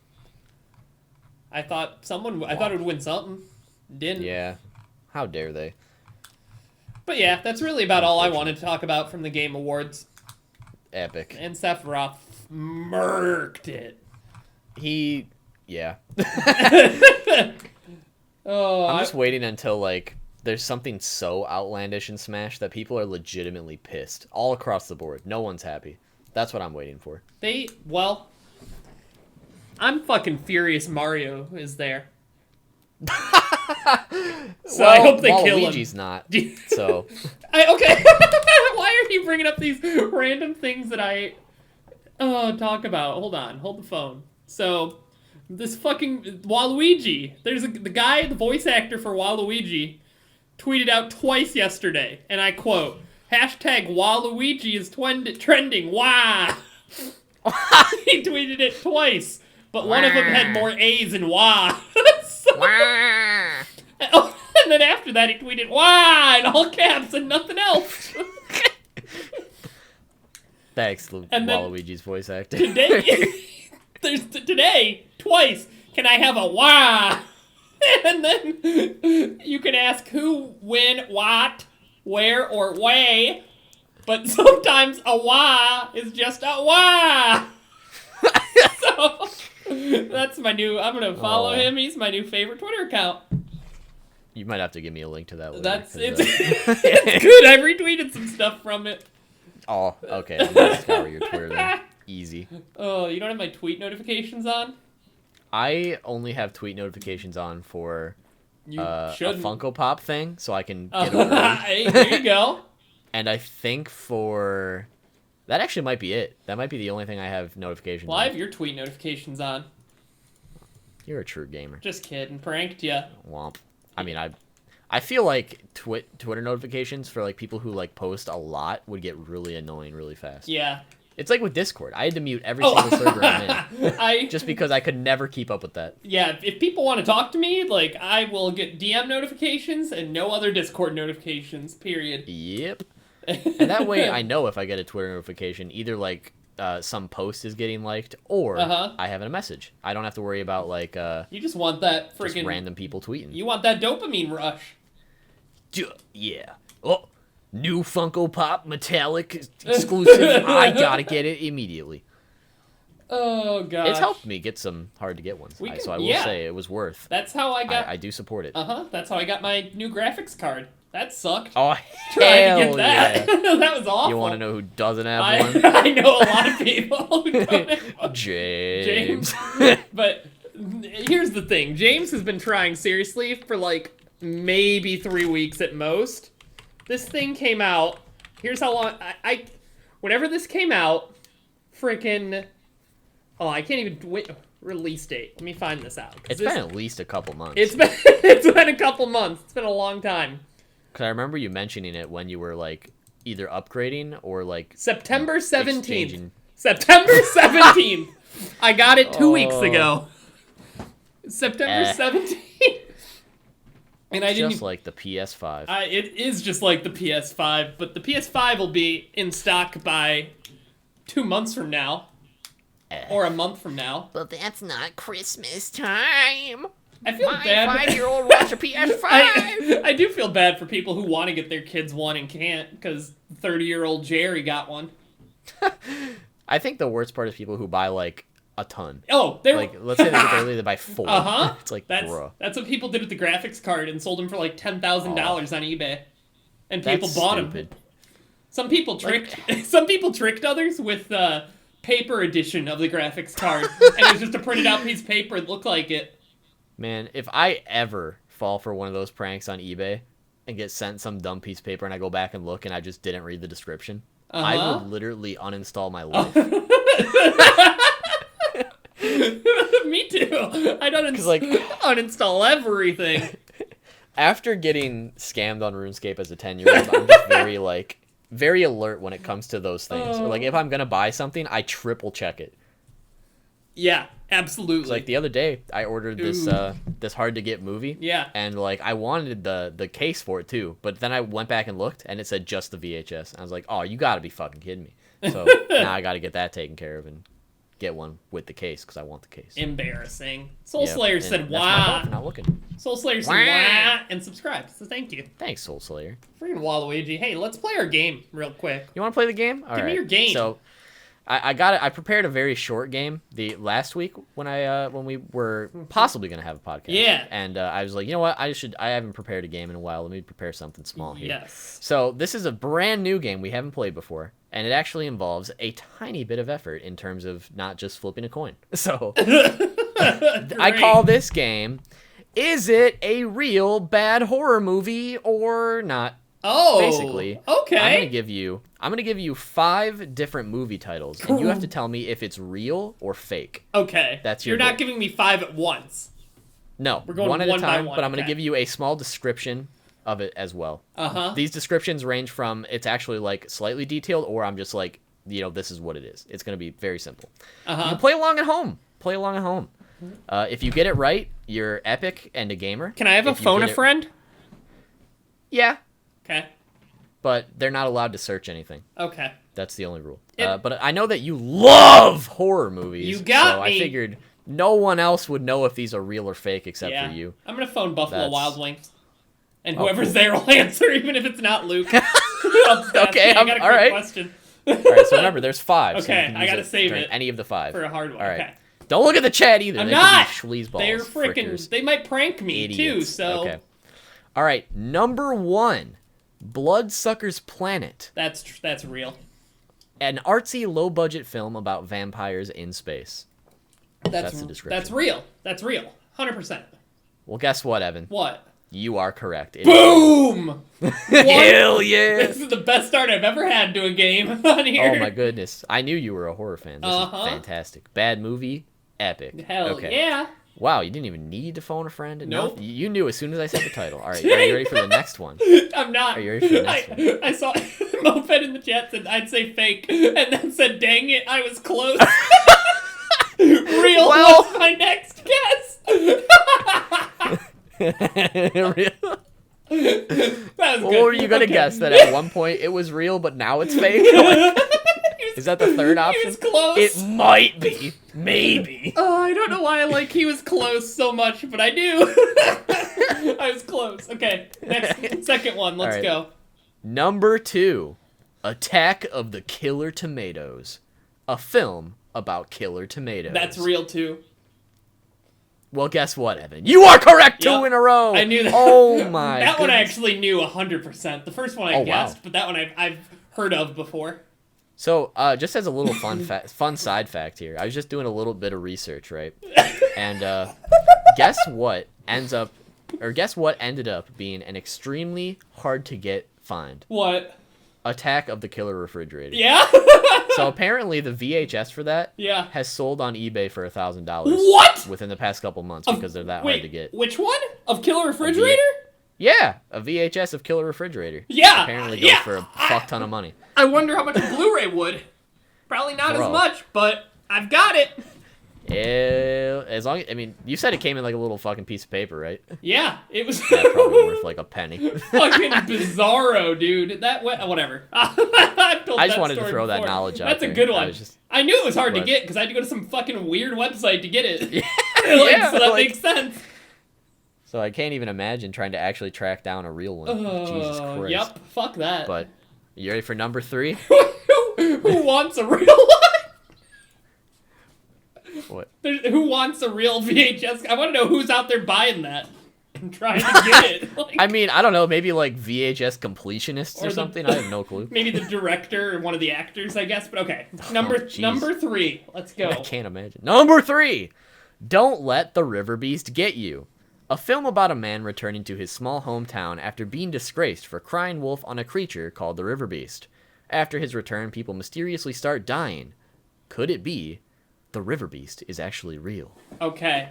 I thought it would win something. Didn't. Yeah. How dare they? But yeah, that's really about all I wanted to talk about from the Game Awards. Epic. And Sephiroth murked it. Yeah. Oh, I'm just waiting until, like, there's something so outlandish in Smash that people are legitimately pissed. All across the board. No one's happy. That's what I'm waiting for. I'm fucking furious Mario is there. So well, I hope they kill him. Luigi's not. So okay. Why are you bringing up these random things that I talk about? Hold on, hold the phone. So this fucking Waluigi. The voice actor for Waluigi, tweeted out twice yesterday, and I quote: #Waluigi is trending. Wah. He tweeted it twice, but one of them had more A's than wah. And then after that, he tweeted "wah" in all caps and nothing else. Thanks, Waluigi's voice actor. Today, There's today, twice. Can I have a wah? And then you can ask who, when, what, where, or way. But sometimes a wah is just a wah. So that's my new. I'm gonna follow him. He's my new favorite Twitter account. You might have to give me a link to that later. It's good. I retweeted some stuff from it. Oh, okay. I'm gonna scour your Twitter then. Easy. Oh, you don't have my tweet notifications on? I only have tweet notifications on for a Funko Pop thing, so I can get over it. Hey, there you go. And I think for... That actually might be it. That might be the only thing I have notifications Well, on. I have your tweet notifications on. You're a true gamer. Just kidding. Pranked ya. Womp. I mean, I feel like Twitter notifications for like people who like post a lot would get really annoying really fast. Yeah. It's like with Discord. I had to mute every single server I'm in. I Just because I could never keep up with that. Yeah, if people want to talk to me, like, I will get DM notifications and no other Discord notifications, period. Yep. And that way I know if I get a Twitter notification, either like some post is getting liked or I have a message. I don't have to worry about like you just want that just freaking random people tweeting. You want that dopamine rush. Yeah. Oh, new Funko Pop metallic exclusive. I gotta get it immediately. Oh gosh. It's helped me get some hard to get ones. So I will say it was worth. That's how I got I do support it. That's how I got my new graphics card. That sucked. Oh, Trying to hell get that. yeah. That was awful. You want to know who doesn't have one? I know a lot of people who don't have one. James. But here's the thing. James has been trying seriously for like maybe 3 weeks at most. This thing came out. Here's how long whenever this came out, freaking I can't even wait. Release date. Let me find this out. It's been at least a couple months. It's been a couple months. It's been a long time. Because I remember you mentioning it when you were like either upgrading or like September 17th. exchanging. September 17th. I got it 2 weeks ago. September 17th. And I didn't just like the PS5. It is just like the PS5, but the PS5 will be in stock by 2 months from now. Or a month from now. But that's not Christmas time. I feel bad. My 5-year-old wants a PS5. I do feel bad for people who want to get their kids one and can't because 30-year-old Jerry got one. I think the worst part is people who buy like a ton. Oh, they're like let's say they get early, they buy 4. It's like bro. That's what people did with the graphics card and sold them for like $10,000 on eBay, and people bought them. Some people tricked others with paper edition of the graphics card, and it was just a printed out piece of paper that looked like it. Man, if I ever fall for one of those pranks on eBay and get sent some dumb piece of paper and I go back and look and I just didn't read the description, I would literally uninstall my life. Me too. I don't uninstall everything. After getting scammed on RuneScape as a 10-year-old, I'm just very alert when it comes to those things. Or, like if I'm gonna buy something, I triple check it. Yeah, absolutely. Like the other day, I ordered this hard to get movie. Yeah. And like I wanted the case for it too, but then I went back and looked, and it said just the VHS. And I was like, oh, you gotta be fucking kidding me. So now I gotta get that taken care of and get one with the case because I want the case. Embarrassing. Soul Slayer said wow. wow. That's my fault for not looking. Soul Slayer said wow and subscribe. So thank you. Thanks, Soul Slayer. Freaking Waluigi. Hey, let's play our game real quick. You want to play the game? All Give me your game. So I got it. I prepared a very short game the last week when we were possibly gonna have a podcast. Yeah. And I was like, you know what? I haven't prepared a game in a while. Let me prepare something small here. Yes. So this is a brand new game we haven't played before, and it actually involves a tiny bit of effort in terms of not just flipping a coin. So I call this game, Is It a Real Bad Horror Movie or Not? Oh, basically. Okay. I'm gonna give you 5 different movie titles, and you have to tell me if it's real or fake. Okay. You're not giving me 5 at once. No, we're going one at a time. one, but I'm gonna give you a small description of it as well. These descriptions range from it's actually like slightly detailed, or I'm just like, this is what it is. It's gonna be very simple. You can play along at home. If you get it right, you're epic and a gamer. Can I have a phone a friend? Yeah. Okay. But they're not allowed to search anything. Okay. That's the only rule. But I know that you love horror movies. You got me. I figured no one else would know if these are real or fake except for you. I'm going to phone Buffalo Wild Wings. And whoever's there will answer, even if it's not Luke. Okay, I got a all right. question. All right, so remember, there's 5. Okay, so I got to save it. Any of the 5. For a hard one. All right. Okay. Don't look at the chat either. I'm they not. Could be sleazeballs, They're freaking. frickers, They might prank me idiots. too. So. Okay. All right, number 1, Bloodsucker's Planet. That's real. An artsy, low-budget film about vampires in space. That's the description. That's real. That's real. 100%. Well, guess what, Evan? What? You are correct. Boom! Hell yeah! This is the best start I've ever had to a game on here. Oh my goodness. I knew you were a horror fan. This is fantastic. Bad movie, epic. Hell yeah. Wow, you didn't even need to phone a friend? Nope. No, you knew as soon as I said the title. All right, are you ready for the next one? I'm not. Are you ready for the next one? I saw Moped in the chat said I'd say fake, and then said, dang it, I was close. Real was my next guess. Real? What were you gonna guess? That at one point it was real, but now it's fake? Is that the third option? He was close. It might be. Maybe. Oh, I don't know why I like he was close so much, but I do. I was close. Okay, second one. Let's go. Number 2, Attack of the Killer Tomatoes. A film about killer tomatoes. That's real too. Well, guess what, Evan? You are correct 2 in a row. I knew that. Oh my. That one I actually knew 100%. The first one I guessed, but that one I've heard of before. So, just as a little fun side fact here, I was just doing a little bit of research, right? And guess what ended up being an extremely hard to get find? What? Attack of the Killer Refrigerator. Yeah. So apparently the VHS for that has sold on eBay for $1,000. What? Within the past couple months because they're that hard to get. Which one? Of Killer Refrigerator? Yeah, a VHS of Killer Refrigerator. Yeah. Apparently goes for a fuck ton of money. I wonder how much a Blu-ray would. Probably not as much, but I've got it. As long as, I mean, you said it came in like a little fucking piece of paper, right? Yeah, it was. That's probably worth like a penny. Fucking bizarro, dude. Whatever. I just wanted to throw that knowledge out there. That's a good one. I knew it was hard to get because I had to go to some fucking weird website to get it. So that makes sense. So I can't even imagine trying to actually track down a real one. Jesus Christ. Yep, fuck that. But you ready for number 3? Who wants a real one? What? Who wants a real VHS? I want to know who's out there buying that and trying to get it. Like, I mean, I don't know. Maybe like VHS completionists or something. I have no clue. Maybe the director or one of the actors, I guess. But okay, number 3. Let's go. I can't imagine. Number 3. Don't Let the River Beast Get You. A film about a man returning to his small hometown after being disgraced for crying wolf on a creature called the River Beast. After his return, people mysteriously start dying. Could it be the River Beast is actually real? Okay.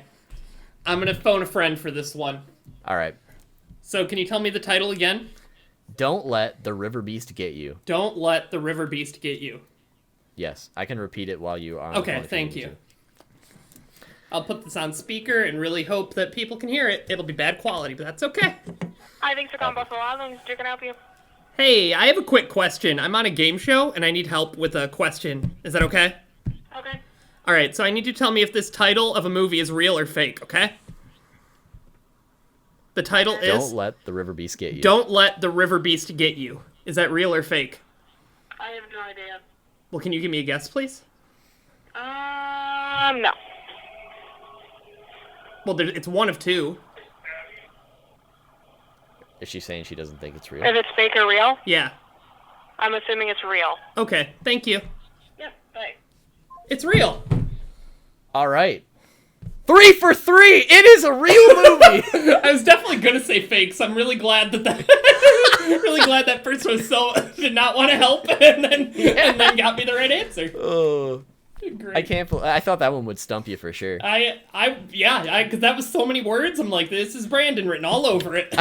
I'm going to phone a friend for this one. All right. So can you tell me the title again? Don't Let the River Beast Get You. Don't Let the River Beast Get You. Yes, I can repeat it while you are on Okay, thank you. I'll put this on speaker and really hope that people can hear it. It'll be bad quality, but that's okay. Hi, thanks for calling Buffalo Wild Wings. Can I help you? Hey, I have a quick question. I'm on a game show, and I need help with a question. Is that okay? Okay. All right, so I need you to tell me if this title of a movie is real or fake, okay? The title is... Don't Let the River Beast Get You. Don't Let the River Beast Get You. Is that real or fake? I have no idea. Well, can you give me a guess, please? No. Well, it's one of two. Is she saying she doesn't think it's real? If it's fake or real, Yeah. I'm assuming it's real. Okay, thank you. Yeah, bye. It's real. All right. 3 for 3! It is a real movie! I was definitely gonna say fake, so I'm really glad that really glad that person was did not want to help and then got me the right answer. Oh. Great. I can't. I thought that one would stump you for sure. Because that was so many words. I'm like, this is Brandon written all over it.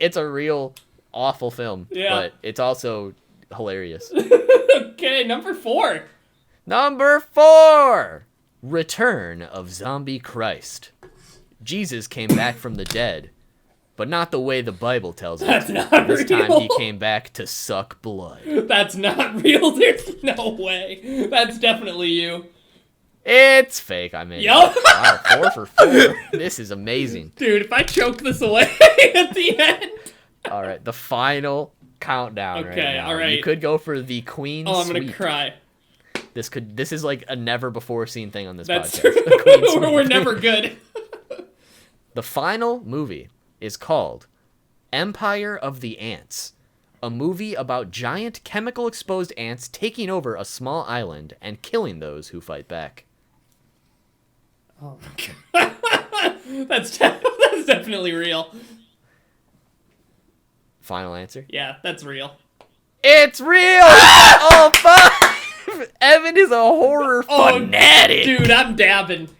It's a real awful film. Yeah. But it's also hilarious. Okay, number 4. Number 4. Return of Zombie Christ. Jesus came back from the dead. but not the way the Bible tells it. That's not This real. time he came back to suck blood. That's not real. There's no way. That's definitely you. It's fake, I mean. Yup. Wow, 4 for 4. This is amazing. Dude, if I choke this away at the end. All right, the final countdown right Okay, now. all right. You could go for the Queen Oh, I'm gonna Sweep. cry. This is like a never before seen thing on this That's podcast. true. The Queen Sweep. We're never good. The final movie is called Empire of the Ants, a movie about giant chemical exposed ants taking over a small island and killing those who fight back. Oh my god. That's definitely real. Final answer? Yeah, that's real. It's real! Oh, fuck! Evan is a horror fanatic! Dude, I'm dabbing.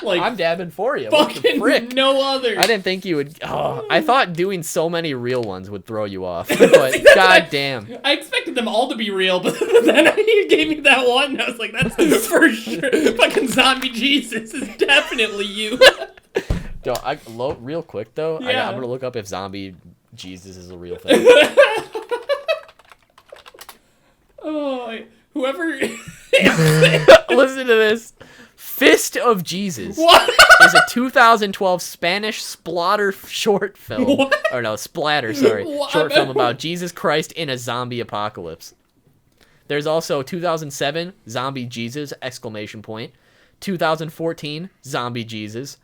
Like, I'm dabbing for you. What the fucking frick? no other. I didn't think you would. Oh, I thought doing so many real ones would throw you off. But See, that's goddamn. I expected them all to be real, but then you gave me that one, and I was like, that's for sure. Fucking zombie Jesus is definitely you. Real quick though, Yeah. I'm gonna look up if zombie Jesus is a real thing. Oh, whoever. Listen to this. Fist of Jesus What? is a 2012 Spanish splatter short film. What? Or no, splatter, sorry. What? Short film about Jesus Christ in a zombie apocalypse. There's also 2007 Zombie Jesus exclamation point. 2014 Zombie Jesus.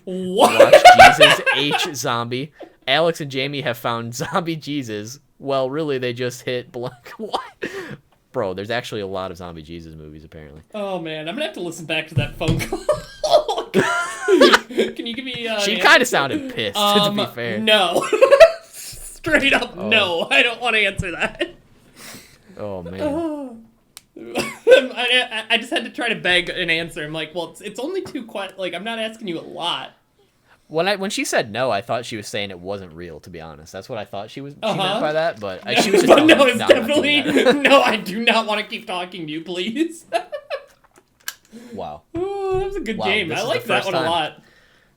What? Watch Jesus H Zombie. Alex and Jamie have found Zombie Jesus. Well, really, they just hit blank. What? Bro, there's actually a lot of Zombie Jesus movies, apparently. Oh man, I'm gonna have to listen back to that phone call. Can you give me? She an kind answer? of sounded pissed, to be fair. No. Straight up, no. I don't want to answer that. Oh, man. I just had to try to beg an answer. I'm like, well, it's only two like, I'm not asking you a lot. When she said no, I thought she was saying it wasn't real, to be honest. That's what I thought she meant Uh-huh. by that, but she was just But telling no, me, it's "No, I'm not doing definitely that." no. I do not want to keep talking to you, please. Wow. Oh, that was a good Wow, game. this I is like the that first one a time. lot.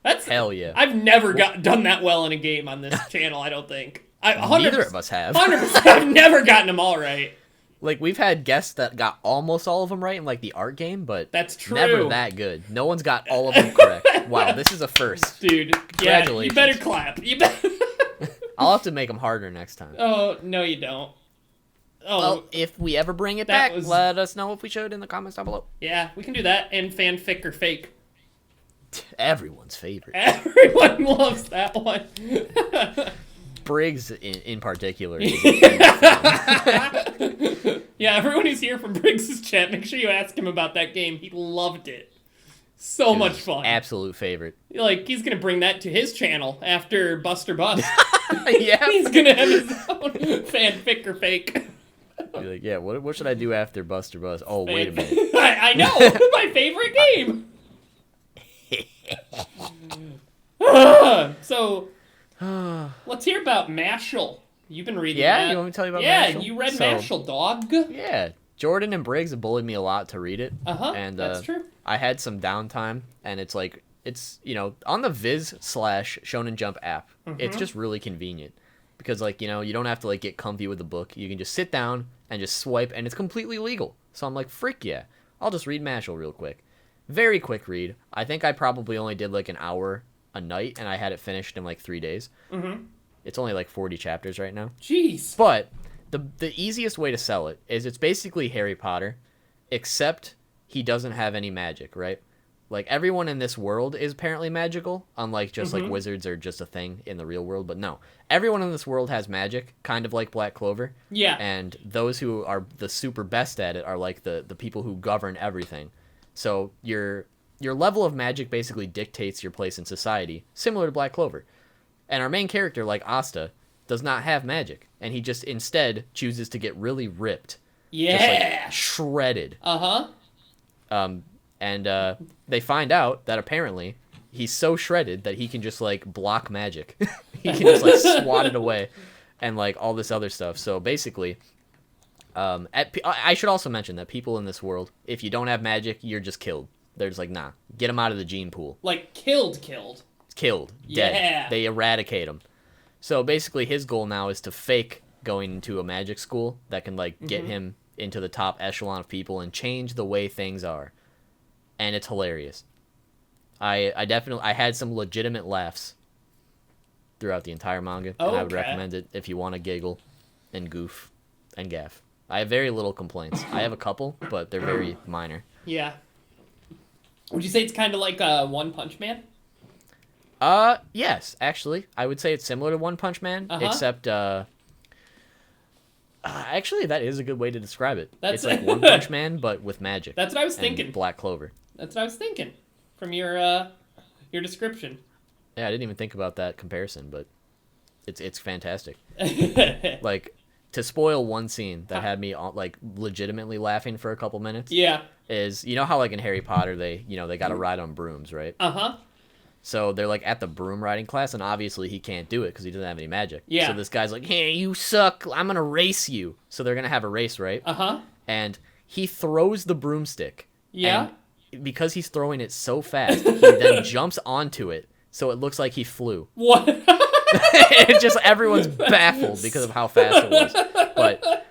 That's Hell yeah. I've never done that well in a game on this channel. I don't think. Neither of us have. 100%. I've never gotten them all right. Like, we've had guests that got almost all of them right in, like, the art game, but That's true. never that good. No one's got all of them correct. Wow, this is a first. Dude, yeah, you Congratulations. better clap. You better. I'll have to make them harder next time. Oh no, you don't. Oh Well, if we ever bring it That back, was- let us know if we should in the comments down below. yeah, we can do that. And fanfic or fake. Everyone's favorite. Everyone loves that one. Briggs, in particular. Is a huge fan. Yeah, everyone who's here from Briggs' chat, make sure you ask him about that game. He loved it. So much fun. Absolute favorite. Like, he's gonna bring that to his channel after Buster Bust. Yeah. He's gonna have his own fanfic or fake. Be like, yeah, what should I do after Buster Buzz? Oh, wait a minute. I know, my favorite game. So, let's hear about Mashle. You've been reading Yeah? that. You want me to tell you about Yeah, Mashle? you read So- Mashle, dog. Yeah. Jordan and Briggs have bullied me a lot to read it. Uh-huh, And that's true. I had some downtime, and it's like, it's, on the Viz/Shonen Jump app, it's Mm-hmm. just really convenient. Because, like, you don't have to, like, get comfy with the book. You can just sit down and just swipe, and it's completely legal. So I'm like, frick yeah. I'll just read Mashle real quick. Very quick read. I think I probably only did, like, an hour a night, and I had it finished in, like, 3 days. Mm-hmm. It's only, like, 40 chapters right now. Jeez. But the easiest way to sell it is it's basically Harry Potter, except he doesn't have any magic, right? Like, everyone in this world is apparently magical, unlike just, like, wizards are just a thing in the real world. But no, everyone in this world has magic, kind of like Black Clover. Yeah. And those who are the super best at it are, like, the people who govern everything. So your level of magic basically dictates your place in society, similar to Black Clover. And our main character, like Asta, does not have magic, and he just instead chooses to get really ripped. Yeah. Just, like, shredded. Uh-huh. And they find out that apparently he's so shredded that he can just, like, block magic. He can just, like, swat it away and, like, all this other stuff. So basically, I should also mention that people in this world, if you don't have magic, you're just killed. They're just like, nah, get them out of the gene pool. Like, killed. killed, dead. Yeah. They eradicate him. So basically his goal now is to fake going into a magic school that can like get him into the top echelon of people and change the way things are. And it's hilarious. I had some legitimate laughs throughout the entire manga, and I would recommend it if you want to giggle and goof and gaff. I have very little complaints. I have a couple, but they're very minor. Yeah. Would you say it's kind of like One Punch Man? Yes, actually. I would say it's similar to One Punch Man, except, actually, that is a good way to describe it. It's like One Punch Man, but with magic. That's what I was thinking. Black Clover. That's what I was thinking from your description. Yeah, I didn't even think about that comparison, but it's fantastic. Like, to spoil one scene that had me, like, legitimately laughing for a couple minutes. Yeah. Is, you know how, like, in Harry Potter, they got to ride on brooms, right? So they're, like, at the broom riding class, and obviously he can't do it because he doesn't have any magic. Yeah. So this guy's like, hey, you suck. I'm going to race you. So they're going to have a race, right? And he throws the broomstick. Yeah. And because he's throwing it so fast, he then jumps onto it, so it looks like he flew. What? It just, everyone's baffled because of how fast it was. But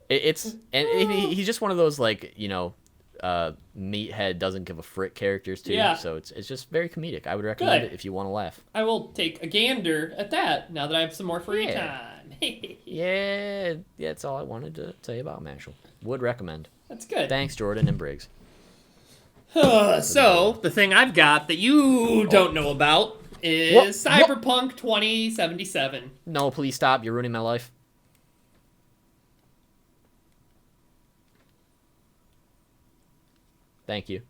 he's just one of those, like, meathead doesn't give a frick characters too. Yeah. So it's just very comedic. I would recommend it if you want to laugh. I will take a gander at that now that I have some more free time. Yeah, that's all I wanted to say about Mashle. Would recommend. That's good. Thanks, Jordan and Briggs. So, the thing I've got that you don't know about is Cyberpunked 2077. No, please stop. You're ruining my life. Thank you.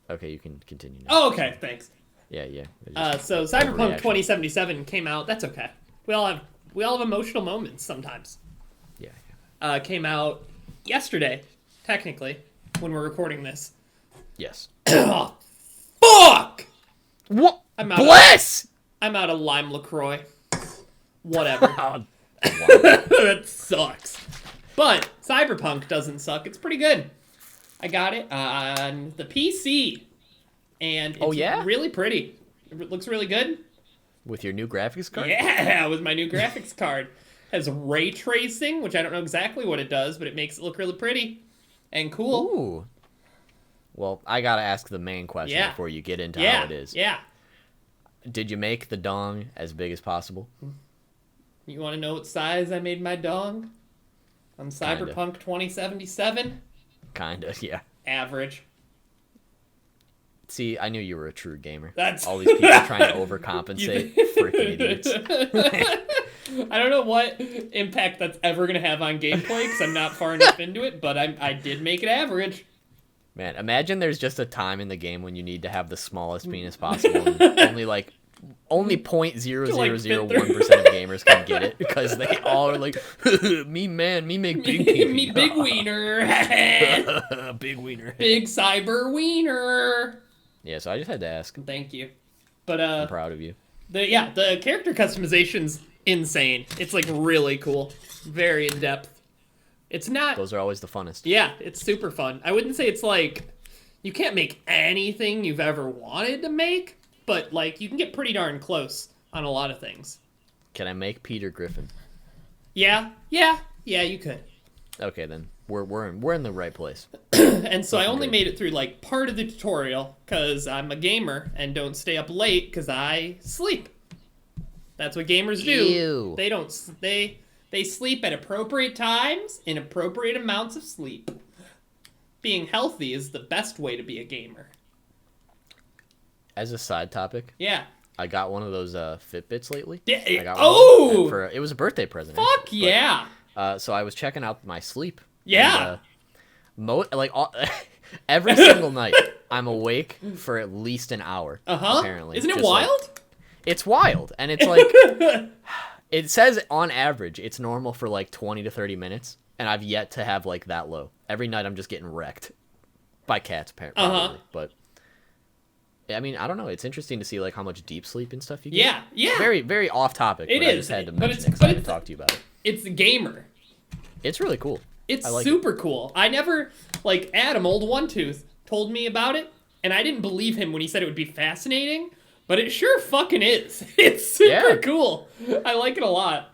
Okay, you can continue now. Oh, okay, thanks. Yeah. So Cyberpunk 2077 came out. That's okay. We all have emotional moments sometimes. Yeah. Came out yesterday, technically, when we're recording this. Yes. Oh, fuck! What? Bless! I'm out of Lime LaCroix. Whatever. Wow. That sucks. But Cyberpunk doesn't suck. It's pretty good. I got it on the PC. And it's really pretty. It looks really good. With your new graphics card? Yeah, with my new graphics card. Has ray tracing, which I don't know exactly what it does, but it makes it look really pretty and cool. Ooh. Well, I gotta ask the main question before you get into how it is. Yeah. Did you make the dong as big as possible? You want to know what size I made my dong? On Cyberpunk 2077? Kinda, yeah. Average. See, I knew you were a true gamer. That's all these people trying to overcompensate. Freaking idiots. I don't know what impact that's ever going to have on gameplay because I'm not far enough into it, but I did make it average. Man, imagine there's just a time in the game when you need to have the smallest penis possible and only 0.0001% of gamers can get it because they all are like, me make big penis. Me big wiener. Big wiener. Big cyber wiener. Yeah, so I just had to ask. Thank you. But I'm proud of you. The character customization's insane. It's like really cool. Very in depth. It's not. Those are always the funnest. Yeah, it's super fun. I wouldn't say it's like you can't make anything you've ever wanted to make, but like you can get pretty darn close on a lot of things. Can I make Peter Griffin? Yeah, you could. Okay, then we're in the right place. And so I only made it through like part of the tutorial because I'm a gamer and don't stay up late because I sleep. That's what gamers do. Ew. They sleep at appropriate times in appropriate amounts of sleep. Being healthy is the best way to be a gamer. As a side topic, I got one of those Fitbits lately. I got one it was a birthday present. Fuck actually, yeah! So I was checking out my sleep. Yeah. And, every single night, I'm awake for at least an hour. Apparently, isn't it wild? It's wild, and it's like it says on average it's normal for like 20 to 30 minutes, and I've yet to have like that low. Every night I'm just getting wrecked by cats, apparently. But I mean, I don't know. It's interesting to see like how much deep sleep and stuff you get. Yeah. Very, very off topic. It but is. I just had to mention it because I had to talk to you about it. It's a gamer. It's really cool. It's super cool. I never Adam, old One Tooth, told me about it, and I didn't believe him when he said it would be fascinating, but it sure fucking is. It's super cool. I like it a lot.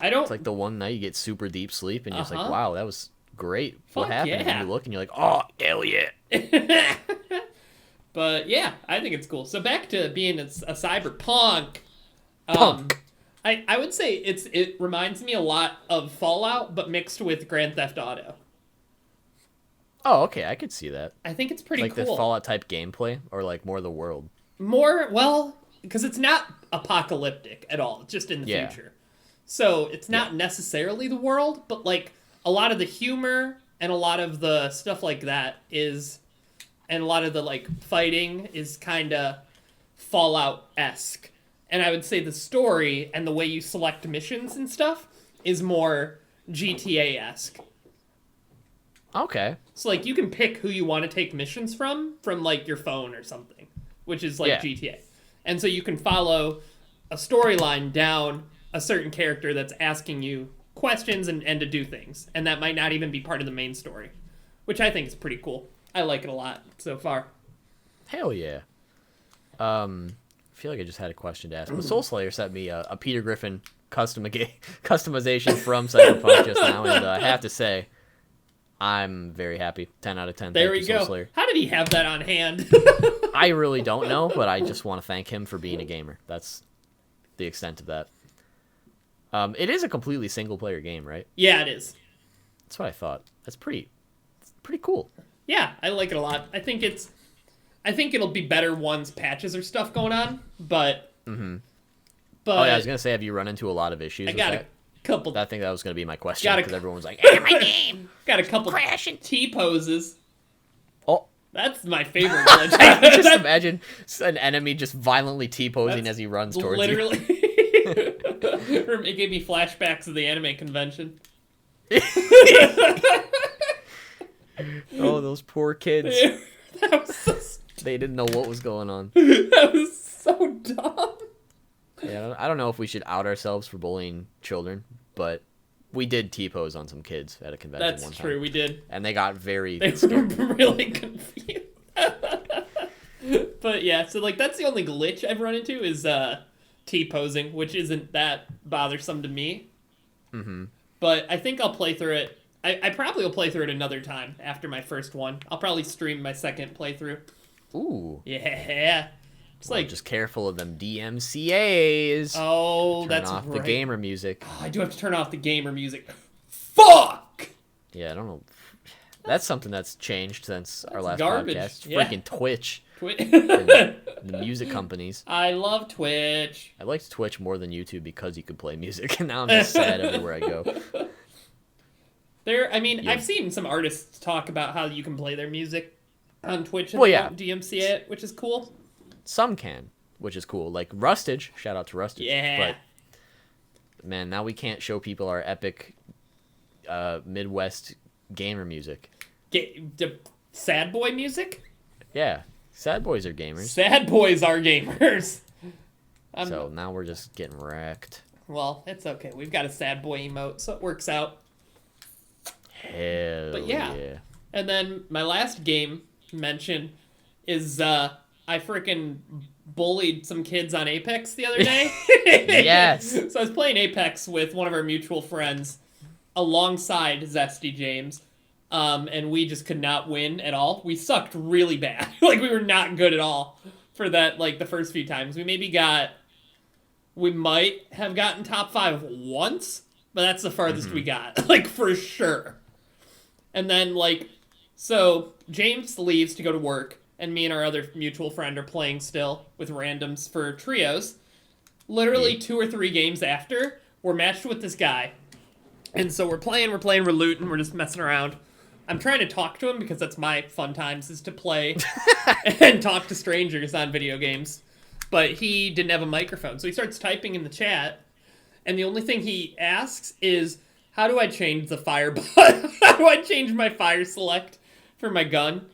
It's like the one night you get super deep sleep and you're just like, wow, that was great. What happened? Yeah. And you look and you're like, oh, hell yeah. But yeah, I think it's cool. So back to being a cyberpunk. I would say it reminds me a lot of Fallout, but mixed with Grand Theft Auto. Oh, okay, I could see that. I think it's pretty like cool. Like the Fallout type gameplay, or like more the world? Well, because it's not apocalyptic at all. It's just in the future. So it's not necessarily the world, but like a lot of the humor and a lot of the stuff like that is, and a lot of the like fighting is kind of Fallout-esque. And I would say the story and the way you select missions and stuff is more GTA-esque. Okay. So like you can pick who you want to take missions from like your phone or something, which is like GTA. And so you can follow a storyline down a certain character that's asking you questions and to do things. And that might not even be part of the main story, which I think is pretty cool. I like it a lot so far. Hell yeah. I feel like I just had a question to ask. But Soul Slayer sent me a Peter Griffin customization from Cyberpunk just now, and I have to say, I'm very happy. 10 out of 10. There Thank we you, go. Soul Slayer. How did he have that on hand? I really don't know, but I just want to thank him for being a gamer. That's the extent of that. It is a completely single-player game, right? Yeah, it is. That's what I thought. That's pretty cool. Yeah, I like it a lot. I think it'll be better once patches or stuff going on, but... Mm-hmm. But oh, yeah, I was going to say, have you run into a lot of issues I got a couple... I think that was going to be my question, because everyone was like, My game. got a couple Crashing. T-poses. oh. That's my favorite glitch. Just imagine an enemy just violently T-posing as he runs towards you. Literally. It gave me flashbacks of the anime convention. Oh, those poor kids. That was so They didn't know what was going on. That was so dumb. Yeah, I don't know if we should out ourselves for bullying children, but we did T-pose on some kids at a convention one time. That's true, we did. And they got very They scared. were really confused. But yeah, so like that's the only glitch I've run into is T-posing, which isn't that bothersome to me. Mm-hmm. But I think I'll play through it. I probably will play through it another time after my first one. I'll probably stream my second playthrough. Ooh. Yeah. It's like just careful of them DMCAs. Oh, Turn that's off right. the gamer music. Oh, I do have to turn off the gamer music. Fuck! Yeah, I don't know. That's something that's changed since our last garbage. podcast. Yeah. Freaking Twitch. The The music companies. I love Twitch. I liked Twitch more than YouTube because you could play music, and now I'm just sad everywhere I go. I've seen some artists talk about how you can play their music on Twitch and DMCA it, which is cool. Some can, which is cool. Like Rustage. Shout out to Rustage. Yeah. But, man, now we can't show people our epic Midwest gamer music. The sad boy music? Yeah. Sad boys are gamers. Sad boys are gamers. So now we're just getting wrecked. Well, it's okay. We've got a sad boy emote, so it works out. Hell But yeah. And then my last game mention is I freaking bullied some kids on Apex the other day. Yes. So I was playing Apex with one of our mutual friends alongside Zesty James. And we just could not win at all. We sucked really bad. Like, we were not good at all for that, like, the first few times. We might have gotten top 5 once, but that's the farthest we got. Like, for sure. And then, like, so James leaves to go to work, and me and our other mutual friend are playing still with randoms for trios. Literally 2 or 3 games after, we're matched with this guy. And so we're looting, we're just messing around. I'm trying to talk to him because that's my fun times is to play and talk to strangers on video games. But he didn't have a microphone, so he starts typing in the chat, and the only thing he asks is, how do I change the fire button? How do I change my fire select for my gun?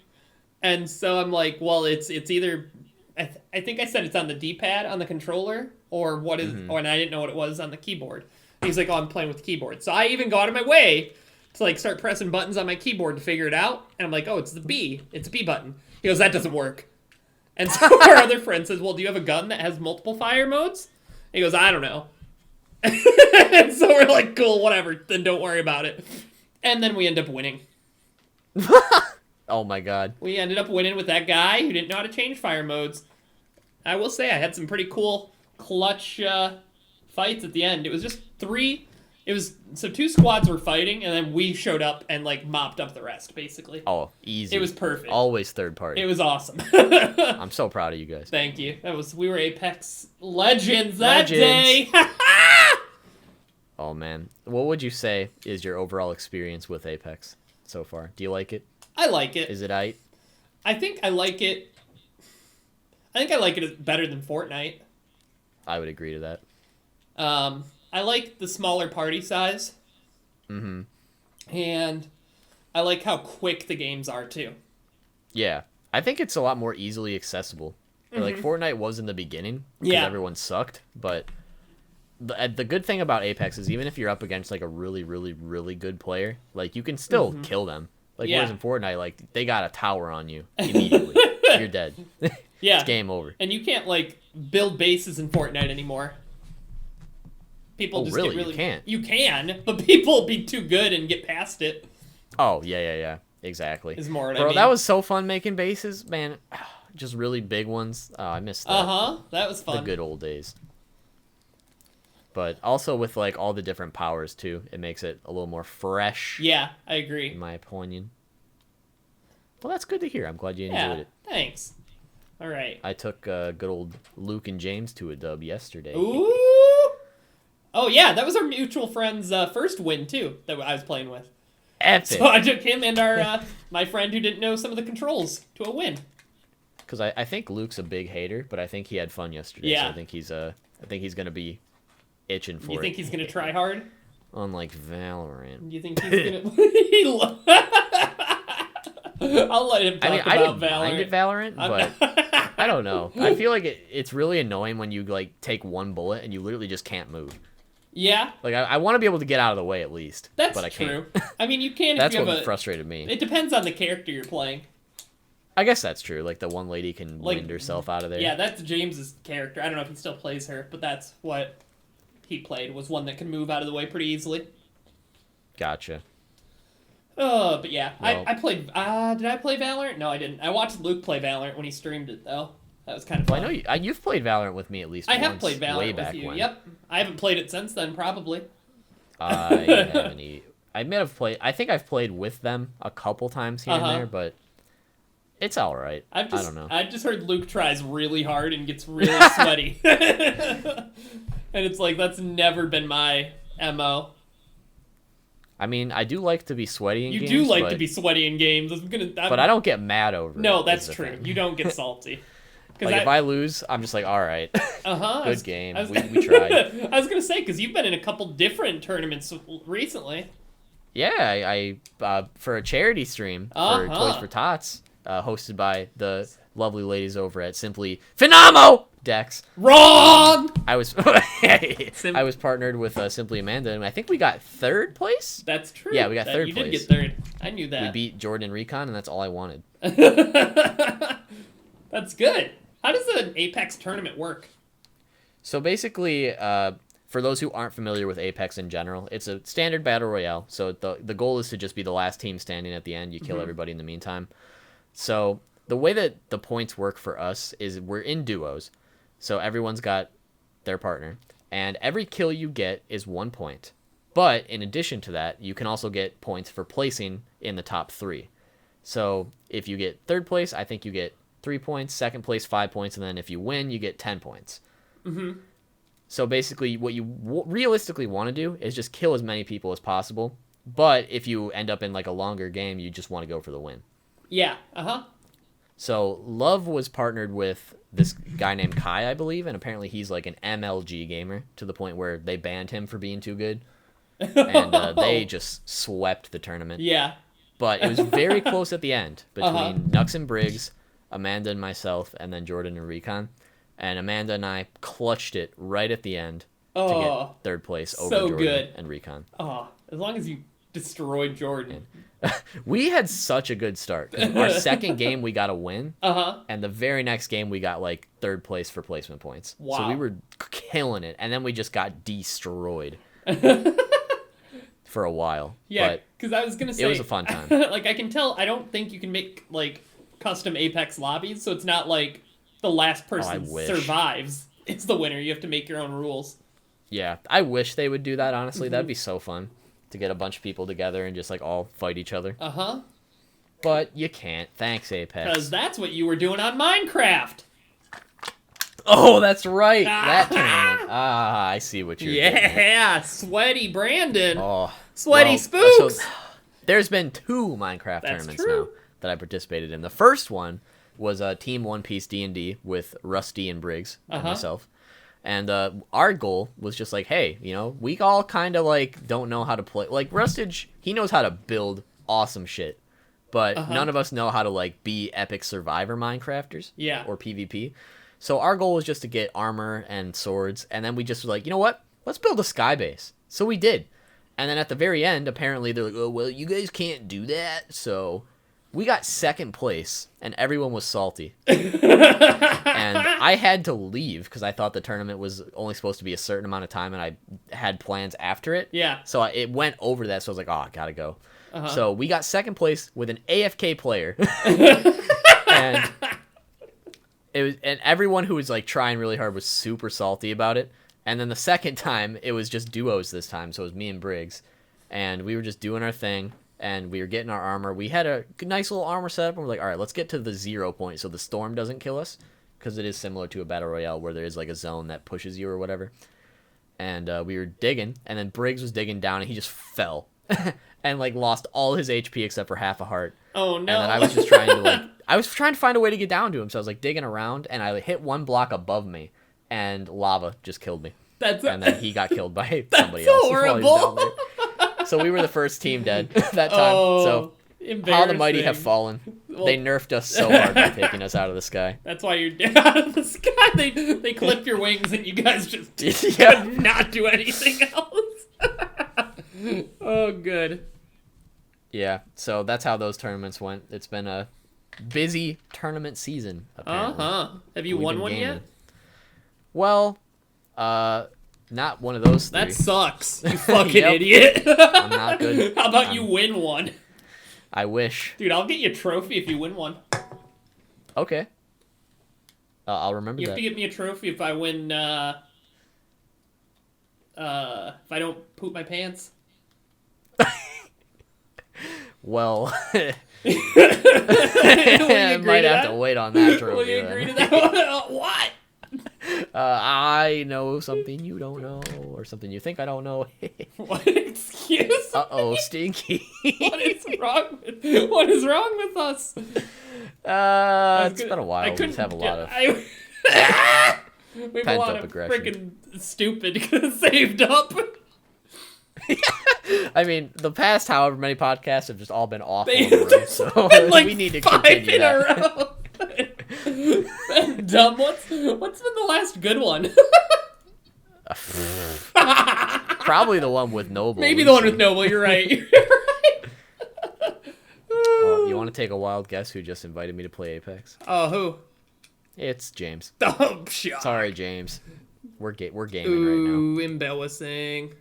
And so I'm like, well, it's either, I think I said it's on the D-pad on the controller, or what is, and I didn't know what it was on the keyboard. And he's like, oh, I'm playing with the keyboard. So I even go out of my way to like start pressing buttons on my keyboard to figure it out. And I'm like, oh, it's the B. It's a B button. He goes, that doesn't work. And so our other friend says, well, do you have a gun that has multiple fire modes? And he goes, I don't know. And so we're like, cool, whatever. Then don't worry about it. And then we end up winning. Oh my god. We ended up winning with that guy who didn't know how to change fire modes. I will say I had some pretty cool clutch fights at the end. It was just so 2 squads were fighting, and then we showed up and like mopped up the rest, basically. Oh, easy. It was perfect. Always third party. It was awesome. I'm so proud of you guys. Thank you. We were Apex Legends that day. Oh man, what would you say is your overall experience with Apex so far? Do you like it? I like it. Is it aight? I think I like it. I think I like it better than Fortnite. I would agree to that. I like the smaller party size. Mm-hmm. And I like how quick the games are, too. Yeah. I think it's a lot more easily accessible. Mm-hmm. Like, Fortnite was in the beginning, because everyone sucked, but the good thing about Apex is even if you're up against, like, a really, really, really good player, like, you can still kill them. Like, whereas in Fortnite, like, they got a tower on you immediately. You're dead. Yeah. It's game over. And you can't, like, build bases in Fortnite anymore. People just really? get really... You can't? You can, but people be too good and get past it. Oh, yeah. Exactly. Is more what I Bro, mean. that was so fun making bases, man. Just really big ones. Oh, I missed that. Uh-huh. That was fun. The good old days. But also with, like, all the different powers, too, it makes it a little more fresh. Yeah, I agree. In my opinion. Well, that's good to hear. I'm glad you enjoyed it. Thanks. All right. I took good old Luke and James to a dub yesterday. Ooh! Oh, yeah, that was our mutual friend's first win, too, that I was playing with. Epic! So I took him and our my friend who didn't know some of the controls to a win. Because I think Luke's a big hater, but I think he had fun yesterday. Yeah. So I think he's going to be itching for it. You think he's going to try hard? Unlike Valorant. You think he's going to... I'll let him talk about Valorant. I didn't mind at Valorant, but I don't know. I feel like it's really annoying when you like take one bullet and you literally just can't move. Yeah. Like I want to be able to get out of the way at least. That's but I true. Can't. I mean, you can. That's if you what have frustrated me. It depends on the character you're playing. I guess that's true. Like the one lady can Like, wind herself out of there. Yeah, that's James's character. I don't know if he still plays her, but that's what he played, was one that can move out of the way pretty easily. Gotcha. But yeah, Well, I played. Did I play Valorant? No, I didn't. I watched Luke play Valorant when he streamed it, though. That was kind of fun. Well, I know you've played Valorant with me at least. I once, have played Valorant way with back you. when. Yep. I haven't played it since then, probably. I haven't. I may have played. I think I've played with them a couple times here and there, but it's all right. I don't know. I've just heard Luke tries really hard and gets really sweaty, and it's like that's never been my MO. I mean, I do like to be sweaty in games. You do like to be sweaty in games. But I don't get mad over it. No, that's true. You don't get salty. Like, if I lose, I'm just like, all right. Good game. We tried. I was going to say, because you've been in a couple different tournaments recently. Yeah, I for a charity stream for Toys for Tots, hosted by the lovely ladies over at Simply Phenamo Dex. Wrong! I was I was partnered with Simply Amanda, and I think we got third place. That's true. Yeah, we got third You place. did get third. I knew that. We beat Jordan and Recon, and that's all I wanted. That's good. How does an Apex tournament work? So basically, for those who aren't familiar with Apex in general, it's a standard battle royale. So the goal is to just be the last team standing at the end. You kill everybody in the meantime. So the way that the points work for us is we're in duos. So everyone's got their partner. And every kill you get is 1 point. But in addition to that, you can also get points for placing in the top 3. So if you get third place, I think you get 3 points. Second place, 5 points. And then if you win, you get 10 points. Mm-hmm. So basically, what you realistically want to do is just kill as many people as possible. But if you end up in like a longer game, you just want to go for the win. Yeah. So Love was partnered with this guy named Kai, I believe, and apparently he's like an MLG gamer to the point where they banned him for being too good. And they just swept the tournament. Yeah. But it was very close at the end between Nux and Briggs, Amanda and myself, and then Jordan and Recon. And Amanda and I clutched it right at the end to get third place over Jordan and Recon. Oh, as long as you destroyed Jordan. We had such a good start. Our second game, we got a win. Uh-huh. And the very next game, we got, like, third place for placement points. Wow. So we were killing it. And then we just got destroyed for a while. Yeah, because I was going to say... It was a fun time. Like, I can tell, I don't think you can make, like, custom Apex lobbies, so it's not like the last person survives. It's the winner. You have to make your own rules. Yeah, I wish they would do that, honestly. That'd be so fun to get a bunch of people together and just, like, all fight each other. Uh-huh. But you can't. Thanks, Apex. Because that's what you were doing on Minecraft. Oh, that's right. That tournament. Ah, I see what you're doing. Yeah, Sweaty Brandon. Oh, Sweaty Spooks. So, there's been 2 Minecraft That's tournaments true. now that I participated in. The first one was Team One Piece D&D with Rusty and Briggs and myself. And our goal was just like, hey, you know, we all kind of, like, don't know how to play. Like, Rustage, he knows how to build awesome shit. But none of us know how to, like, be epic survivor Minecrafters. Yeah. Or PvP. So our goal was just to get armor and swords. And then we just were like, you know what? Let's build a sky base. So we did. And then at the very end, apparently, they're like, oh, well, you guys can't do that. So we got second place, and everyone was salty. And I had to leave because I thought the tournament was only supposed to be a certain amount of time, and I had plans after it. Yeah. So it went over that, so I was like, oh, I gotta go. So we got second place with an AFK player. And everyone who was, like, trying really hard was super salty about it. And then the second time, it was just duos this time, so it was me and Briggs. And we were just doing our thing. And we were getting our armor. We had a nice little armor setup, and we're like, all right, let's get to the 0 point so the storm doesn't kill us, because it is similar to a battle royale where there is, like, a zone that pushes you or whatever. And we were digging, and then Briggs was digging down, and he just fell and, like, lost all his HP except for half a heart. Oh, no. And then I was just trying to, like, I was trying to find a way to get down to him, so I was, like, digging around, and I hit one block above me, and lava just killed me. And then he got killed by somebody else. Horrible. While he was down there. So we were the first team dead that time. So how the mighty have fallen. Well, they nerfed us so hard by taking us out of the sky. That's why you're dead out of the sky. They clipped your wings and you guys just could not do anything else. Oh, good. Yeah, so that's how those tournaments went. It's been a busy tournament season, apparently. Have you won one yet? Well, not one of those 3. That sucks, you fucking idiot. I'm not good. How about you win one? I wish. Dude, I'll get you a trophy if you win one. Okay. I'll remember You that. have to get me a trophy if I win, if I don't poop my pants. Well, Will you I agree might to have that? to wait on that trophy. Will you then. agree to that? What? I know something you don't know, or something you think I don't know. What? Excuse me? Uh-oh, Stinky. What is wrong with us? It's been a while. We just have a lot of we have a pent lot up of aggression. freaking stupid saved up. I mean, the past however many podcasts have just all been awful They- in a row, there's so been like we need to 5 continue in that. a row. Dumb. What's been the last good one? Probably the one with Noble. Maybe the one with Noble. You're right. You're right. Well, you want to take a wild guess who just invited me to play Apex? Oh, who? It's James. Oh, shit. Sorry, James. We're gaming right now. Ooh, embarrassing.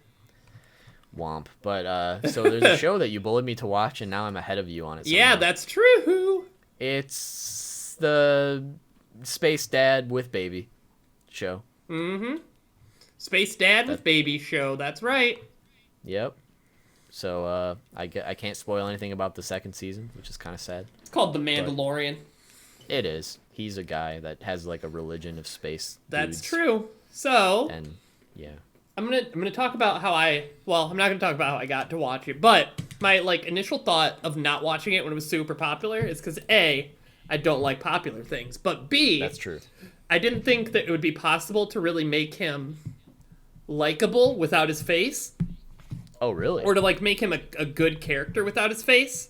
Womp. But so there's a show that you bullied me to watch, and now I'm ahead of you on it. Yeah, somehow. that's true. It's the Space Dad with Baby show. Mm-hmm. Space Dad with Baby show. That's right. Yep. So I can't spoil anything about the second season, which is kind of sad. It's called The Mandalorian. It is. He's a guy that has like a religion of space. That's dudes. true. So And yeah. I'm gonna talk about how I'm not gonna talk about how I got to watch it, but my like initial thought of not watching it when it was super popular is because A, I don't like popular things, but B, That's true. I didn't think that it would be possible to really make him likable without his face, Oh, really? or to like make him a good character without his face,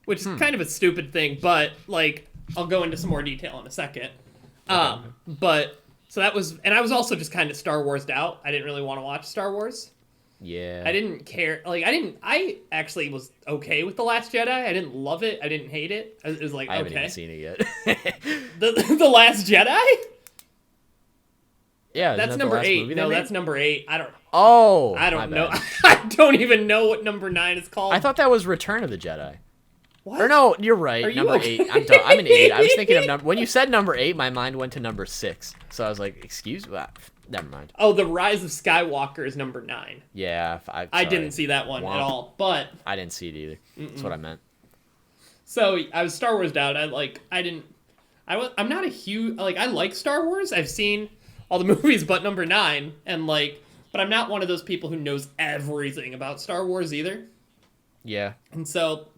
which is kind of a stupid thing, but like I'll go into some more detail in a second. But so that was, and I was also just kind of Star Wars'd out. I didn't really want to watch Star Wars. Yeah. I didn't care. Like, I actually was okay with The Last Jedi. I didn't love it. I didn't hate it. It was like, I haven't okay. even seen it yet. The Last Jedi? Yeah, That's number 8. No, that's number 8. I don't know. bad. I don't even know what number 9 is called. I thought that was Return of the Jedi. What? Or no, you're right. Are you Number okay? 8. I'm done. I'm an idiot. I was thinking of number. When you said number 8, my mind went to number 6. So I was like, excuse me. Never mind. Oh, The Rise of Skywalker is number 9. Yeah, I didn't see that one at all, but I didn't see it either. That's what I meant. so I was Star Wars out. I'm not a huge I like Star Wars. I've seen all the movies but number 9, and but I'm not one of those people who knows everything about Star Wars either. Yeah. And so,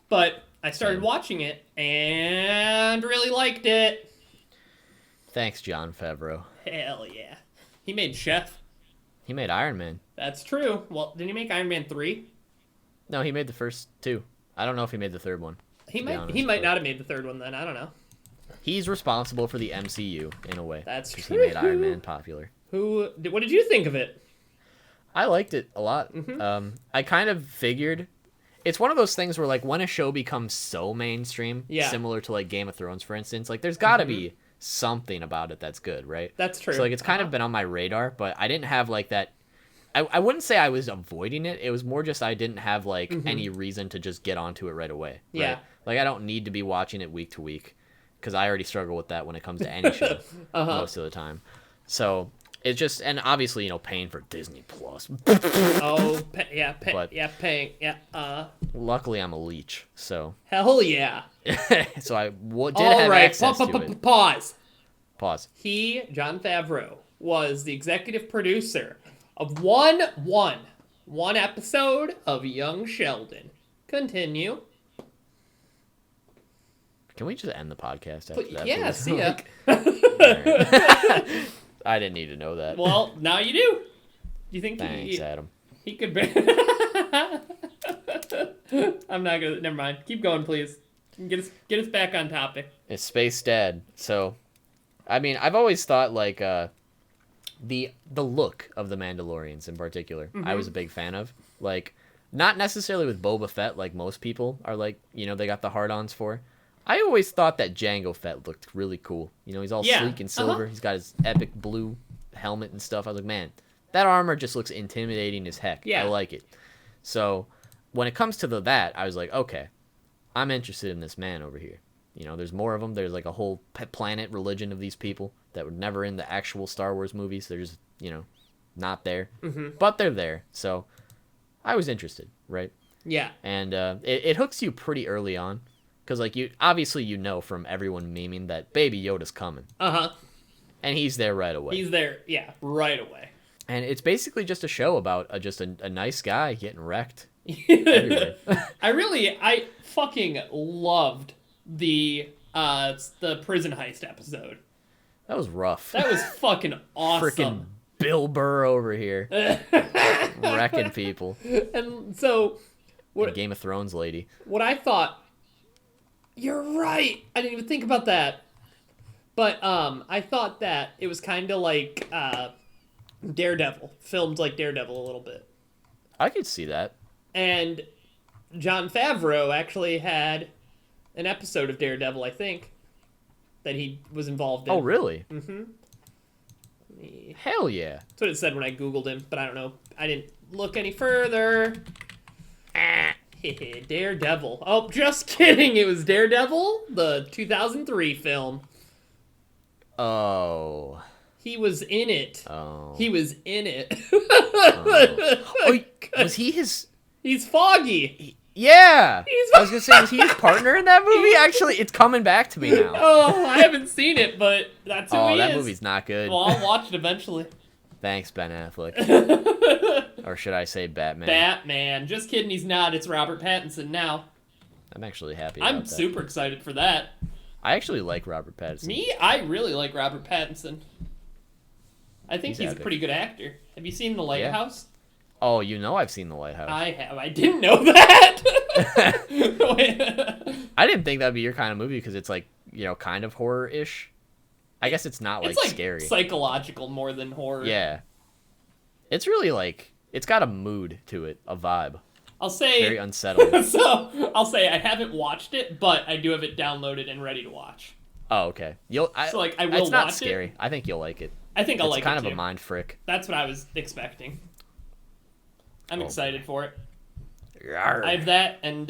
but I started watching it and really liked it. Thanks, Jon Favreau. Hell yeah. He made Chef. He made Iron Man. That's true. Well, didn't he make Iron Man 3? No, he made the first 2. I don't know if he made the third one. He might not have made the third one then. I don't know. He's responsible for the MCU in a way. That's 'cause true. He made Iron Man popular. What did you think of it? I liked it a lot. I kind of figured it's one of those things where when a show becomes so mainstream, similar to Game of Thrones, for instance, there's got to be something about it that's good, right? That's true. So it's kind of been on my radar, but I didn't have that. I wouldn't say I was avoiding it. It was more just I didn't have any reason to just get onto it right away. Yeah. Right? I don't need to be watching it week to week because I already struggle with that when it comes to any show most of the time. So it's just, and obviously, paying for Disney Plus. Paying. Yeah. Luckily, I'm a leech, so. Hell yeah. So I did All have right. access to it. Pause. Jon Favreau, was the executive producer of one episode of Young Sheldon. Continue. Can we just end the podcast after that? Yeah, please? see ya. I didn't need to know that. Well, now you do. You think Thanks, Adam. he could be... I'm not gonna... Never mind. Keep going, please. Get us back on topic. It's Space Dad. So, I mean, I've always thought the look of the Mandalorians in particular, I was a big fan of. Not necessarily with Boba Fett, like most people are they got the hard-ons for. I always thought that Jango Fett looked really cool. He's all sleek and silver. He's got his epic blue helmet and stuff. I was like, man, that armor just looks intimidating as heck. Yeah. I like it. So when it comes to that, I was like, okay, I'm interested in this man over here. There's more of them. There's a whole planet religion of these people that were never in the actual Star Wars movies. They're just, not there. But they're there. So I was interested, right? Yeah. And it hooks you pretty early on. Because, obviously from everyone memeing that Baby Yoda's coming. And he's there right away. He's there, yeah, right away. And it's basically just a show about just a nice guy getting wrecked everywhere. I fucking loved the prison heist episode. That was rough. That was fucking awesome. Freaking Bill Burr over here. Wrecking people. And so... The Game of Thrones lady. What I thought... You're right! I didn't even think about that. But I thought that it was kind of like Daredevil. Filmed like Daredevil a little bit. I could see that. And Jon Favreau actually had an episode of Daredevil, I think, that he was involved in. Oh, really? Mm-hmm. Hell yeah. That's what it said when I Googled him, but I don't know. I didn't look any further. Daredevil. Oh, just kidding. It was Daredevil, the 2003 film. Oh. He was in it. Oh. He was in it. Oh, was he his... He's Foggy. Yeah. I was going to say, was he his partner in that movie? Actually, it's coming back to me now. Oh, I haven't seen it, but that's who he is. Oh, that movie's not good. Well, I'll watch it eventually. Thanks, Ben Affleck. Or should I say Batman? Batman. Just kidding, he's not. It's Robert Pattinson now. I'm actually happy about that. I'm super excited for that. I actually like Robert Pattinson. Me? I really like Robert Pattinson. I think he's a epic. pretty good actor. Have you seen The Lighthouse? Oh, I've seen The Lighthouse. I have. I didn't know that. I didn't think that'd be your kind of movie because it's kind of horror-ish. I guess it's not it's scary. Psychological more than horror. Yeah. It's really It's got a mood to it, a vibe. I'll say Very unsettling. So I'll say I haven't watched it, but I do have it downloaded and ready to watch. Oh, okay. I will It's watch not it. scary. I think you'll like it. I think I'll like it It's kind of too. a mind frick. That's what I was expecting. I'm excited for it. Yarr. I have that, and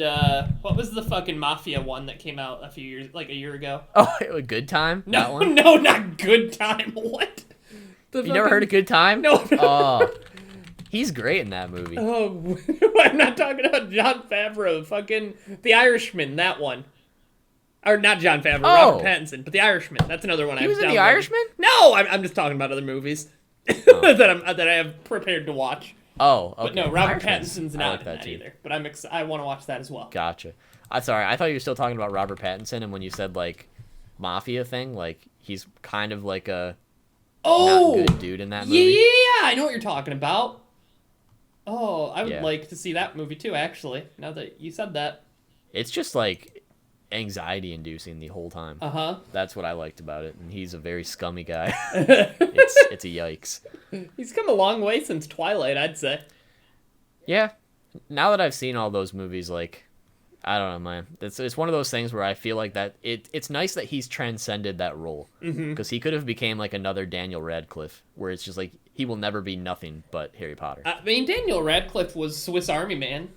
what was the fucking Mafia one that came out a year ago? Oh, a Good Time? No, That one? no, not Good Time. What? You never heard of Good Time? No. Oh, he's great in that movie. Oh, I'm not talking about Jon Favreau. Fucking The Irishman, that one. Or not Jon Favreau, Robert Pattinson, but The Irishman. That's another one. He was in The Irishman? No, I'm just talking about other movies that I have prepared to watch. Oh, okay. But no, Robert Irishman's- Pattinson's I not like in that that too. either. But I want to watch that as well. Gotcha. I'm sorry. I thought you were still talking about Robert Pattinson, and when you said like mafia thing, like he's kind of like a not good dude in that movie. Yeah, I know what you're talking about. Oh, I would Yeah. like to see that movie too, actually, now that you said that. It's just like anxiety inducing the whole time. Uh-huh. That's what I liked about it, and he's a very scummy guy. it's a yikes. He's come a long way since Twilight, I'd say. Yeah. Now that I've seen all those movies, like, I don't know, man. It's one of those things where I feel like that it's nice that he's transcended that role. Because he could have became like another Daniel Radcliffe, where it's just like he will never be nothing but Harry Potter. I mean, Daniel Radcliffe was Swiss Army Man.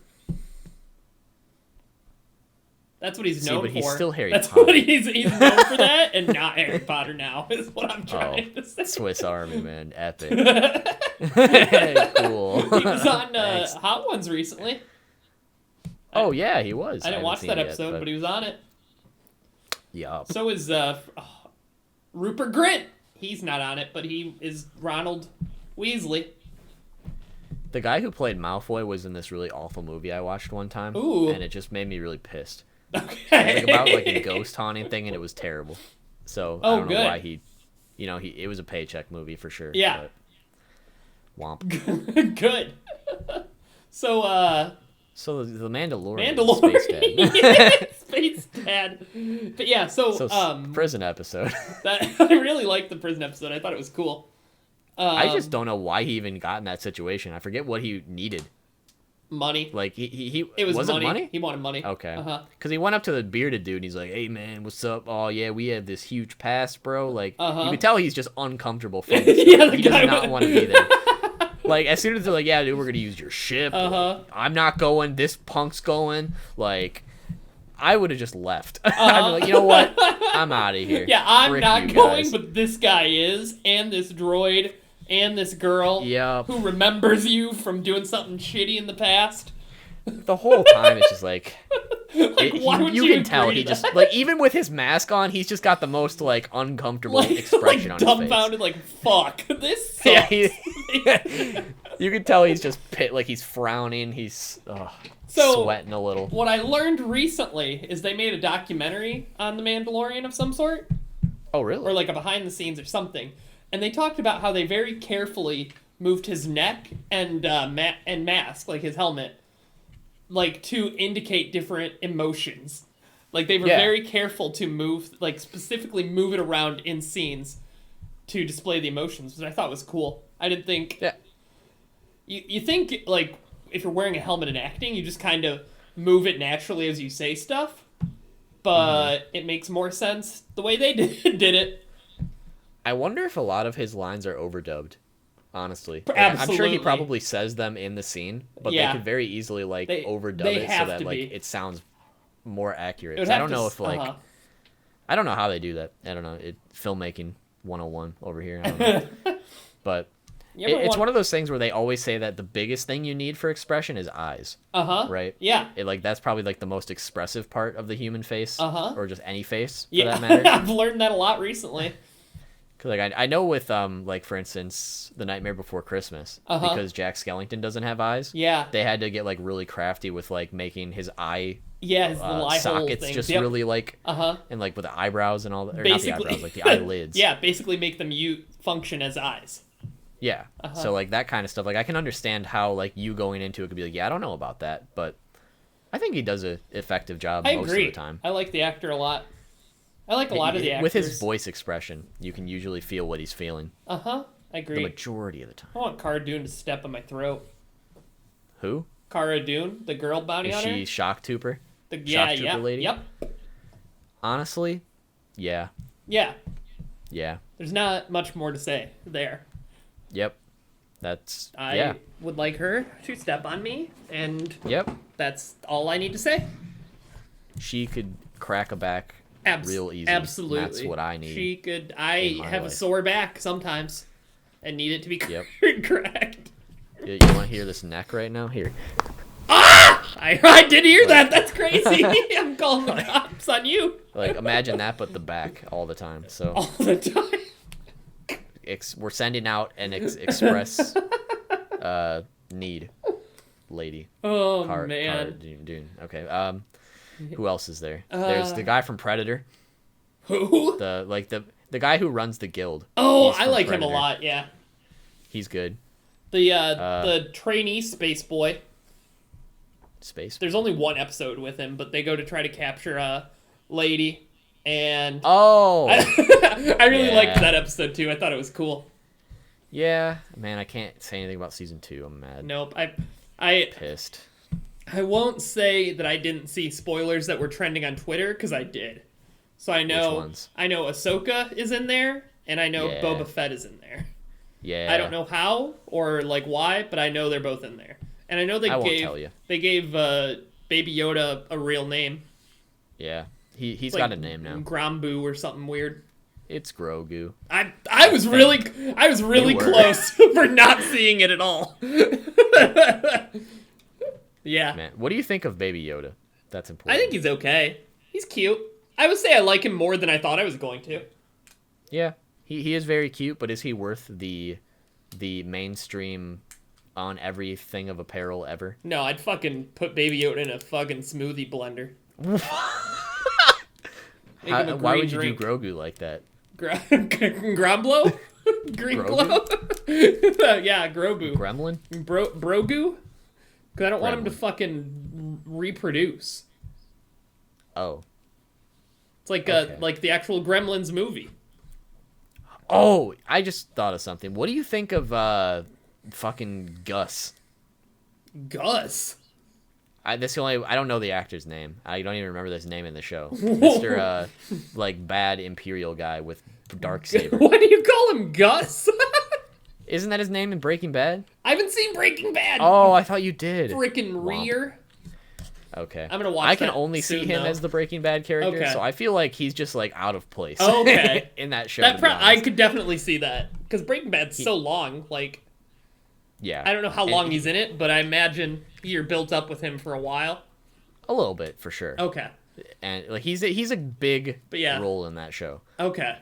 That's what he's known but for. he's still Harry That's Potter. what he's known for that, and not Harry Potter now, is what I'm trying to say. Swiss Army Man, epic. Cool. He was on Thanks. Hot Ones recently. Oh yeah, he was. I didn't haven't watch seen that it yet, episode, but he was on it. Yeah. So is Rupert Grint. He's not on it, but he is Ronald Weasley. The guy who played Malfoy was in this really awful movie I watched one time. Ooh. And it just made me really pissed. Okay. It was about like a ghost haunting thing, and it was terrible. So I don't know good. why it was a paycheck movie for sure. Yeah. But womp. Good. So So the Mandalorian. Mandalorian. Space Dad. Space Dad. But yeah, so prison episode. I really liked the prison episode. I thought it was cool. I just don't know why he even got in that situation. I forget what he needed. Money. Like he It was it money. money? He wanted money. Okay. Uh-huh. Because he went up to the bearded dude and he's like, "Hey man, what's up? Oh yeah, we have this huge past, bro." Like you could tell he's just uncomfortable from this. Yeah, the he guy does not went- want to be there. Like as soon as they're like, "Yeah, dude, we're gonna use your ship." Uh-huh. I'm not going. This punk's going. Like, I would have just left. I'd be like, you know what? I'm out of here. Yeah, I'm Frick not you going, guys. but this guy is, and this droid, and this girl Yep. who remembers you from doing something shitty in the past. The whole time it's just like, Why would you you can tell agree he to just that? like even with his mask on, he's just got the most like uncomfortable expression on his face. dumbfounded, like, fuck, this sucks. Yeah, you can tell he's just like he's frowning. He's So, sweating a little. What I learned recently is they made a documentary on The Mandalorian of some sort, Oh really? or like a behind the scenes or something, and they talked about how they very carefully moved his neck and mask, like his helmet, like to indicate different emotions. Like they were Yeah. very careful to move, like specifically move it around in scenes to display the emotions, which I thought was cool. I didn't think. Yeah. You think like if you're wearing a helmet and acting, you just kind of move it naturally as you say stuff, but it makes more sense the way they did it. I wonder if a lot of his lines are overdubbed. Honestly, Like, I'm sure Absolutely. he probably says them in the scene, but Yeah. they could very easily like They- overdub they it so have that to like be. it sounds more accurate. It would 'Cause I have don't to know s- if like uh-huh. I don't know how they do that. I don't know. Filmmaking 101 over here. I don't know. But it's one of those things where they always say that the biggest thing you need for expression is eyes, right? Yeah. Like that's probably like the most expressive part of the human face, or just any face for Yeah. that matter. I've learned that a lot recently. Cause like I know with like for instance The Nightmare Before Christmas, because Jack Skellington doesn't have eyes. Yeah. They had to get like really crafty with like making his eye Yeah, his little eye hole sockets things. just Yep. really like and like with the eyebrows and all that, or not the eyebrows, like the eyelids. Yeah, basically make them function as eyes. Yeah. So like that kind of stuff. Like I can understand how like you going into it could be like, yeah, I don't know about that, but I think he does an effective job I most agree. of the time. I like the actor a lot. I like a lot of the actors. With his voice expression, you can usually feel what he's feeling I the agree. majority of the time. I want Cara Dune to step on my throat. Who? Cara Dune, the girl bounty Is hunter. she Shock Trooper? Yeah, Shock Trooper yeah, lady? yep, Honestly, yeah. yeah. Yeah. There's not much more to say there. Yep. That's I would like her to step on me, and Yep. that's all I need to say. She could crack a back real easy. Absolutely. That's what I need. She could. in I my have a life. sore back sometimes, and need it to be Yep. cracked. You want to hear this neck right now? Here. I did hear that. That's crazy. I'm calling the cops on you Like, imagine that, but the back all the time. So all the time. we're sending out an express need lady. Oh Cara man. Dune. Okay. Who else is there? There's the guy from Predator. Who? The guy who runs the guild. Oh, He's I from like him a Predator. lot. Yeah. He's good. The trainee space boy. Space. There's only one episode with him, but they go to try to capture a lady, and Oh. I really Yeah. liked that episode too. I thought it was cool. Yeah. Man, I can't say anything about season 2. I'm mad. Nope. I Pissed. won't say that I didn't see spoilers that were trending on Twitter, because I did. So I know Which ones? I know Ahsoka is in there, and I know Yeah. Boba Fett is in there. Yeah. I don't know how or like why, but I know they're both in there. And I know I won't tell you. they gave Baby Yoda a real name. Yeah. He's It's got like a name now. Grombu or something weird. It's Grogu. I was really You were. close for not seeing it at all. Yeah. Man, what do you think of Baby Yoda? That's important. I think he's okay. He's cute. I would say I like him more than I thought I was going to. Yeah. He is very cute, but is he worth the mainstream on everything of apparel ever? No, I'd fucking put Baby Yoda in a fucking smoothie blender. Make him a Why green would you drink. do Grogu like that? Gromblo? Green glow? Yeah, Grobu. Gremlin? Brogu? Because I don't want him to Gremlin. fucking reproduce. Oh. It's like Okay. like the actual Gremlins movie. Oh, I just thought of something. What do you think of fucking Gus? Gus. I don't know the actor's name. I don't even remember his name in the show. Mr. Like bad Imperial guy with dark saber. Why do you call him Gus? Isn't that his name in Breaking Bad? I haven't seen Breaking Bad. Oh, I thought you did. Frickin' Womp. Rear. Okay. I'm gonna watch I can that only see soon, him though. as the Breaking Bad character, Okay. so I feel like he's just like out of place. Okay. in that show. That to be I honest. could definitely see that because Breaking Bad's so long. Like Yeah. I don't know how And long he's in it, but I imagine you're built up with him for a while. a little bit for sure. Okay. And like he's a big But yeah. role in that show. Okay.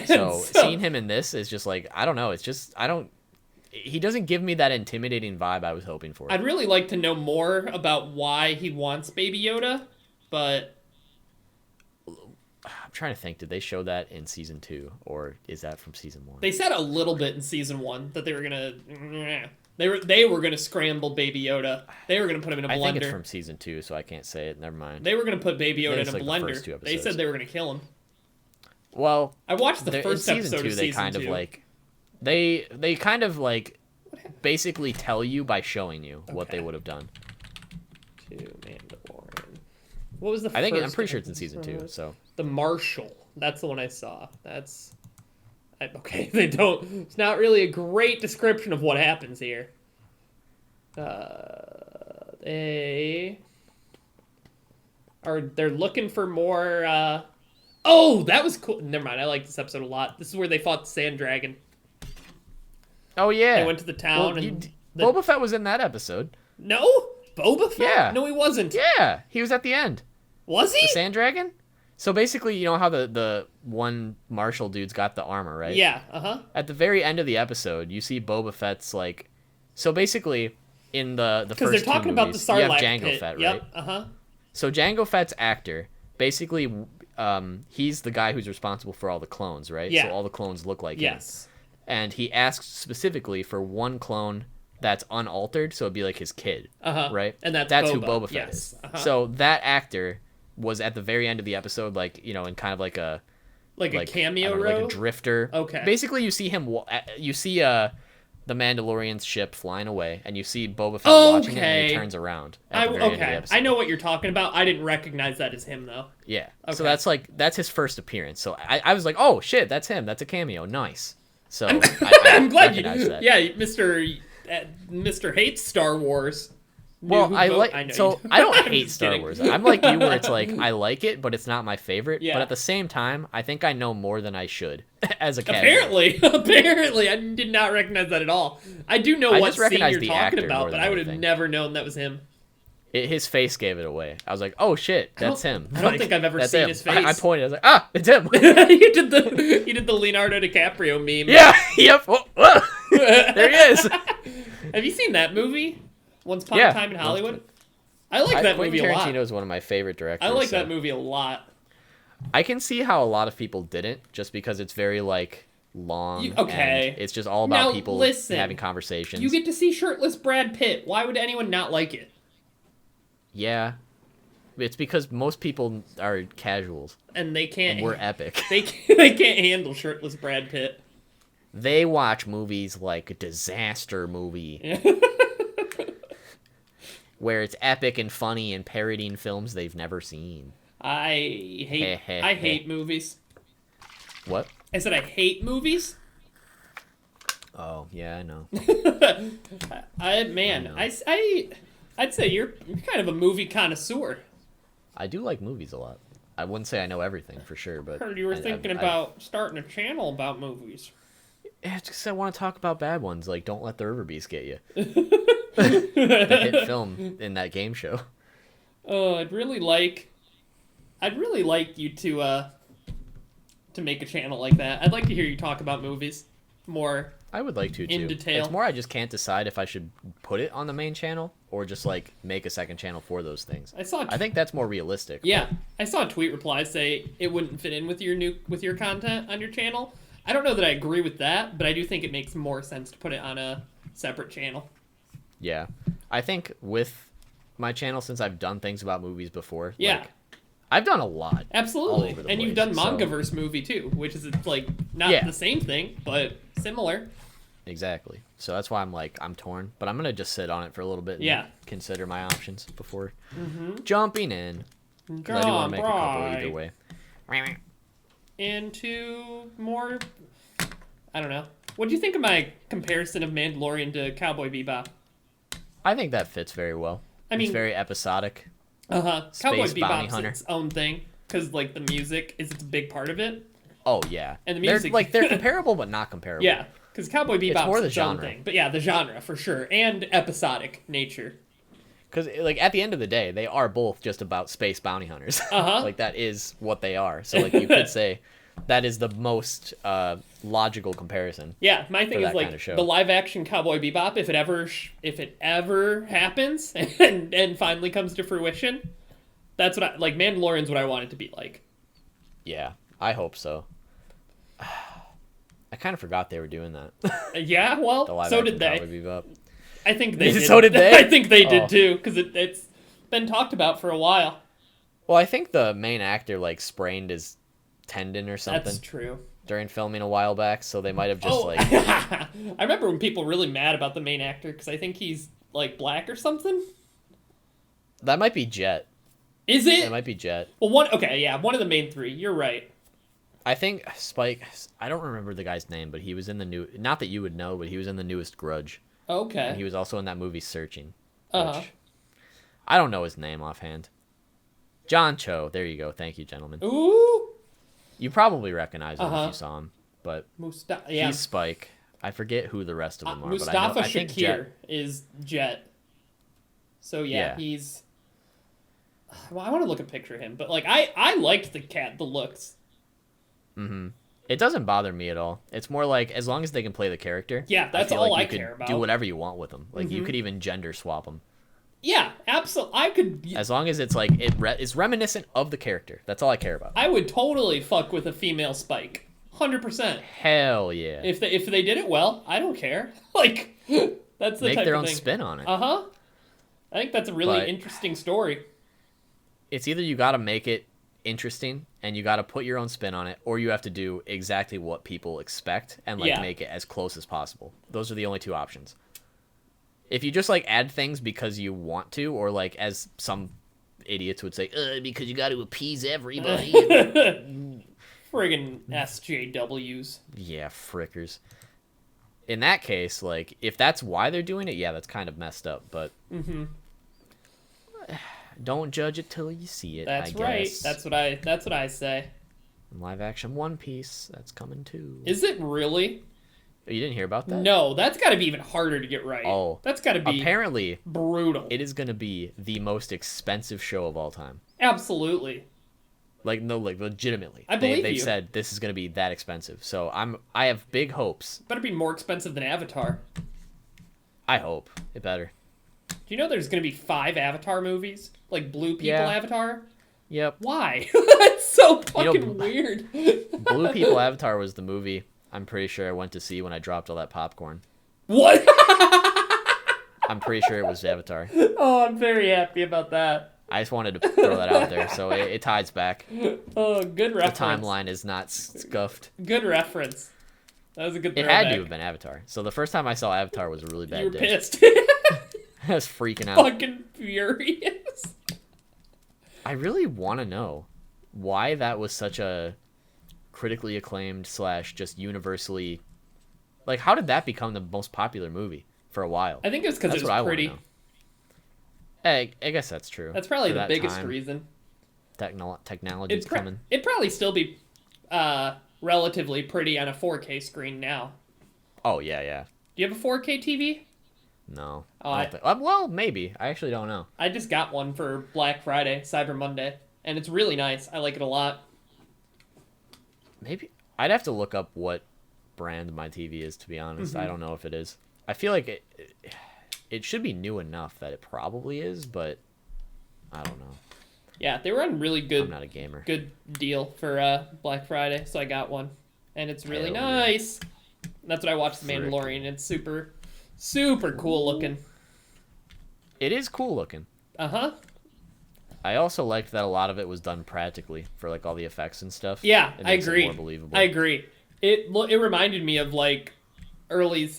So seeing him in this is just like I don't know. It's just he doesn't give me that intimidating vibe I was hoping for. I'd really like to know more about why he wants Baby Yoda, but I'm trying to think. Did they show that in season 2 or is that from season 1? they said a little bit in season 1 that they were gonna they were gonna scramble Baby Yoda. They were gonna put him in a blender. I think it's from season 2, so I can't say it. Never mind. They were gonna put Baby Yoda in it's a like the blender. first 2 They said episodes. they were gonna kill him. Well, I watched the in first season episode 2, of they season kind 2. of like they kind of like basically tell you by showing you what they Okay. would have done. To Mandalorian. What was the I'm first pretty sure it's in season 2. episode? So The Marshal. That's the one I saw. Okay, they don't. It's not really a great description of what happens here. They're looking for more. Oh, that was cool. Never mind. I like this episode a lot. This is where they fought the Sand Dragon. oh yeah, They went to the town Well, and Boba Fett was in that episode. no, Boba Fett. Yeah. No, he wasn't. Yeah, he was at the end. Was he? The Sand Dragon? So basically, you know how the one Marshall dude's got the armor, right? Yeah. At the very end of the episode, you see Boba Fett's like... So basically, in the first Because they're talking about the movies, you have Sarlacc Jango pit. Fett, Yep. right? So Jango Fett's actor, basically, he's the guy who's responsible for all the clones, right? Yeah. So all the clones look like him. Yes. And he asks specifically for one clone that's unaltered, so it'd be like his kid, right? And that's who Boba, Boba Fett yes. is. So that actor was at the very end of the episode, like, you know, in kind of like a like a cameo I don't know, role. like a drifter. Okay. Basically, you see him. You see the Mandalorian's ship flying away, and you see Boba Fett watching it, and he turns around at the very end of the episode. I know what you're talking about. I didn't recognize that as him, though. Yeah. Okay. So that's his first appearance. So I was like, oh shit, that's him. That's a cameo. Nice. So I'm glad you recognized that. Yeah, Mr. Hates Star Wars. Well, I don't I'm hate just Star kidding. Wars. I'm like you, where it's like I like it, but it's not my favorite. Yeah. But at the same time, I think I know more than I should as a casual. Apparently, I did not recognize that at all. I do know I what just scene recognize you're the talking actor about, more but than I would have anything. never known that was him. His face gave it away. I was like, oh shit, that's him. I don't think I've ever that's seen him. his face. I pointed. I was like, ah, it's him. You did the Leonardo DiCaprio meme. Yeah. Yep. Whoa. There he is. Have you seen that movie? Once Upon a Time in Hollywood. I like that movie a lot. Quentin Tarantino is one of my favorite directors. I like that movie a lot. I can see how a lot of people didn't, just because it's very like long. Okay. And it's just all about Now, people listen, having conversations. You get to see shirtless Brad Pitt. Why would anyone not like it? Yeah. It's because most people are casuals. And they can't. And we're epic. They can't handle shirtless Brad Pitt. They watch movies like a disaster movie. Where it's epic and funny and parodying films they've never seen. I hate movies. What? I said I hate movies. Oh, yeah, I know. I'd say you're kind of a movie connoisseur. I do like movies a lot. I wouldn't say I know everything for sure, but Heard you were thinking about starting a channel about movies. Yeah, it's because I want to talk about bad ones, like Don't Let the River Beast Get You. The hit film in that game show. Oh, I'd really like you to make a channel like that. I'd like to hear you talk about movies more. I would like to, too. In detail. It's more I just can't decide if I should put it on the main channel or just, like, make a second channel for those things. I think that's more realistic. Yeah, I saw a tweet reply say it wouldn't fit in with your content on your channel. I don't know that I agree with that, but I do think it makes more sense to put it on a separate channel. Yeah. I think with my channel, since I've done things about movies before, yeah. Like, I've done a lot. Absolutely. And place, you've done Mangaverse movie too, which is like not the same thing, but similar. Exactly. So that's why I'm torn, but I'm going to just sit on it for a little bit and consider my options before jumping in. Because I do want to make a couple either way. Into more, I don't know. What do you think of my comparison of Mandalorian to Cowboy Bebop? I think that fits very well. It's very episodic. Cowboy bounty Bebop's hunter. its own thing, because like the music is a big part of it. Oh yeah, and the music they're comparable but not comparable. Yeah, because Cowboy Bebop's more the its own genre. thing, but yeah, the genre for sure, and episodic nature. Because like at the end of the day, they are both just about space bounty hunters. Like that is what they are. So like you could say that is the most logical comparison. Yeah, my thing is like kind of the live action Cowboy Bebop, if it ever happens and finally comes to fruition, that's what Mandalorian's what I want it to be like. Yeah, I hope so. I kind of forgot they were doing that. Yeah, well, so did they. Cowboy Bebop. I think they did. So did they? I think they did too, because it's been talked about for a while. Well, I think the main actor like sprained his tendon or something. That's true. During filming a while back, so they might have just I remember when people were really mad about the main actor because I think he's like black or something. That might be Jet. Is it? It might be Jet. Well, one of the main three. You're right. I think Spike. I don't remember the guy's name, but he was in the new. Not that you would know, but he was in the newest Grudge. Okay. And he was also in that movie Searching. Which I don't know his name offhand. John Cho. There you go. Thank you, gentlemen. Ooh. You probably recognize him if you saw him, but he's Spike. I forget who the rest of them are. Mustafa but I think Shakir is Jet. So he's. Well, I want to look a picture of him, but like I liked the looks. Mm-hmm. It doesn't bother me at all. It's more like as long as they can play the character. Yeah, that's all I care about. Do whatever you want with them. Like you could even gender swap them. Yeah, absolutely. I could. As long as it's like it's reminiscent of the character. That's all I care about. I would totally fuck with a female Spike. 100%. Hell yeah. If they did it well, I don't care. Like that's the make type their of own thing. spin on it. I think that's a really interesting story. It's either you got to make it interesting and you got to put your own spin on it, or you have to do exactly what people expect and like make it as close as possible. Those are the only two options. If you just like add things because you want to, or like as some idiots would say, because you got to appease everybody. Friggin' SJWs. Yeah, frickers. In that case, like, if that's why they're doing it, yeah, that's kind of messed up, but don't judge it till you see it. That's I right. guess. That's what I say. Live action One Piece, that's coming too. Is it really? Oh, you didn't hear about that? No, that's got to be even harder to get right. Oh, that's got to be apparently brutal. it is going to be the most expensive show of all time. Absolutely. Like, no, like, legitimately. I believe They've you. said this is going to be that expensive. So I have big hopes. Better be more expensive than Avatar. I hope. It better. Do you know there's going to be 5 Avatar movies? Like Blue People Yeah. Avatar? Yep. Why? That's so fucking weird. Blue People Avatar was the movie I'm pretty sure I went to see when I dropped all that popcorn. What? I'm pretty sure it was Avatar. Oh, I'm very happy about that. I just wanted to throw that out there, so it ties back. Oh, good The reference. timeline is not scuffed. Good reference. That was a good It throwback. had to have been Avatar. So the first time I saw Avatar was a really You bad were day. pissed. I was freaking out. Fucking furious. I really want to know why that was such a critically acclaimed / just universally... Like, how did that become the most popular movie for a while? I think it was because it That's what I was wanna pretty. know. I guess that's true. That's probably For the that biggest time, reason. Technology's coming. It'd probably still be relatively pretty on a 4K screen now. Oh, yeah. Do you have a 4K TV? No. Oh, I don't think, well, maybe. I actually don't know. I just got one for Black Friday, Cyber Monday, and it's really nice. I like it a lot. Maybe. I'd have to look up what brand my TV is, to be honest. I don't know if it is. I feel like it should be new enough that it probably is, but I don't know. Yeah, they were on really I'm good not a gamer. deal for Black Friday, so I got one, and it's really Hell yeah. nice. That's what I watched, The Mandalorian. It's super, super cool looking. It is cool looking. Uh-huh. I also liked that a lot of it was done practically for like all the effects and stuff. Yeah, It I makes it agree. more believable. I agree. It reminded me of like early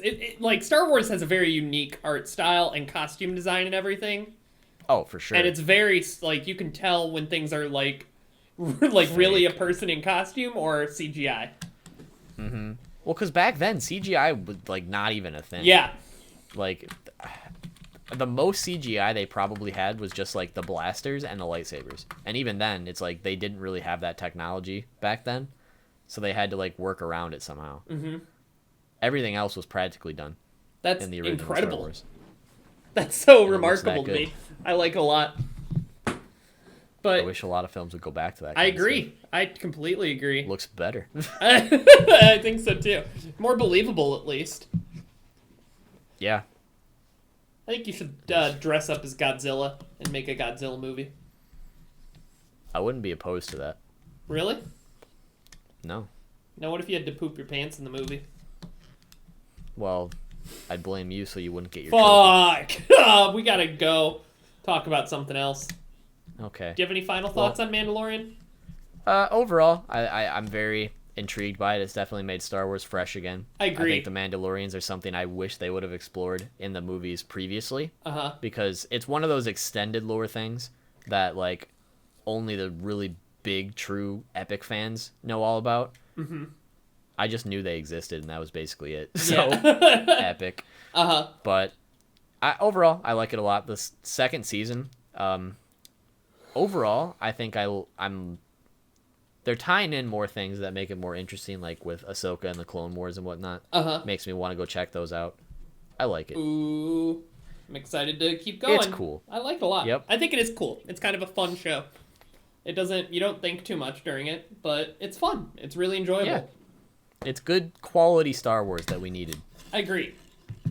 like Star Wars has a very unique art style and costume design and everything, Oh, for sure. and it's very like you can tell when things are like like really a person in costume or CGI. Well, because back then CGI was like not even a thing. Yeah, Like the most CGI they probably had was just like the blasters and the lightsabers, and even then, it's like they didn't really have that technology back then, so they had to like work around it somehow. Everything else was practically done that's in the original Star incredible. Wars. That's so And it looks remarkable that to good. me. I like it a lot. I But wish a lot of films would go back to that. I kind of agree. I completely agree. stuff. Looks better. I think so too. More believable, at least. Yeah. I think you should dress up as Godzilla and make a Godzilla movie. I wouldn't be opposed to that. Really? No. Now, what if you had to poop your pants in the movie? Well, I'd blame you so you wouldn't get your trophy. Fuck! We gotta go talk about something else. Okay. Do you have any final thoughts on Mandalorian? Overall, I'm very intrigued by it. It's definitely made Star Wars fresh again. I agree. I think the Mandalorians are something I wish they would have explored in the movies previously, Uh-huh. because it's one of those extended lore things that like only the really big, true, epic fans know all about. Mm-hmm. I just knew they existed, and that was basically it. So epic. Uh-huh. But overall, I like it a lot. The second season, overall, I think I'm. They're tying in more things that make it more interesting, like with Ahsoka and the Clone Wars and whatnot. Uh-huh. Makes me want to go check those out. I like it. Ooh. I'm excited to keep going. It's cool. I like it a lot. Yep. I think it is cool. It's kind of a fun show. You don't think too much during it, but it's fun. It's really enjoyable. Yeah. It's good quality Star Wars that we needed. I agree.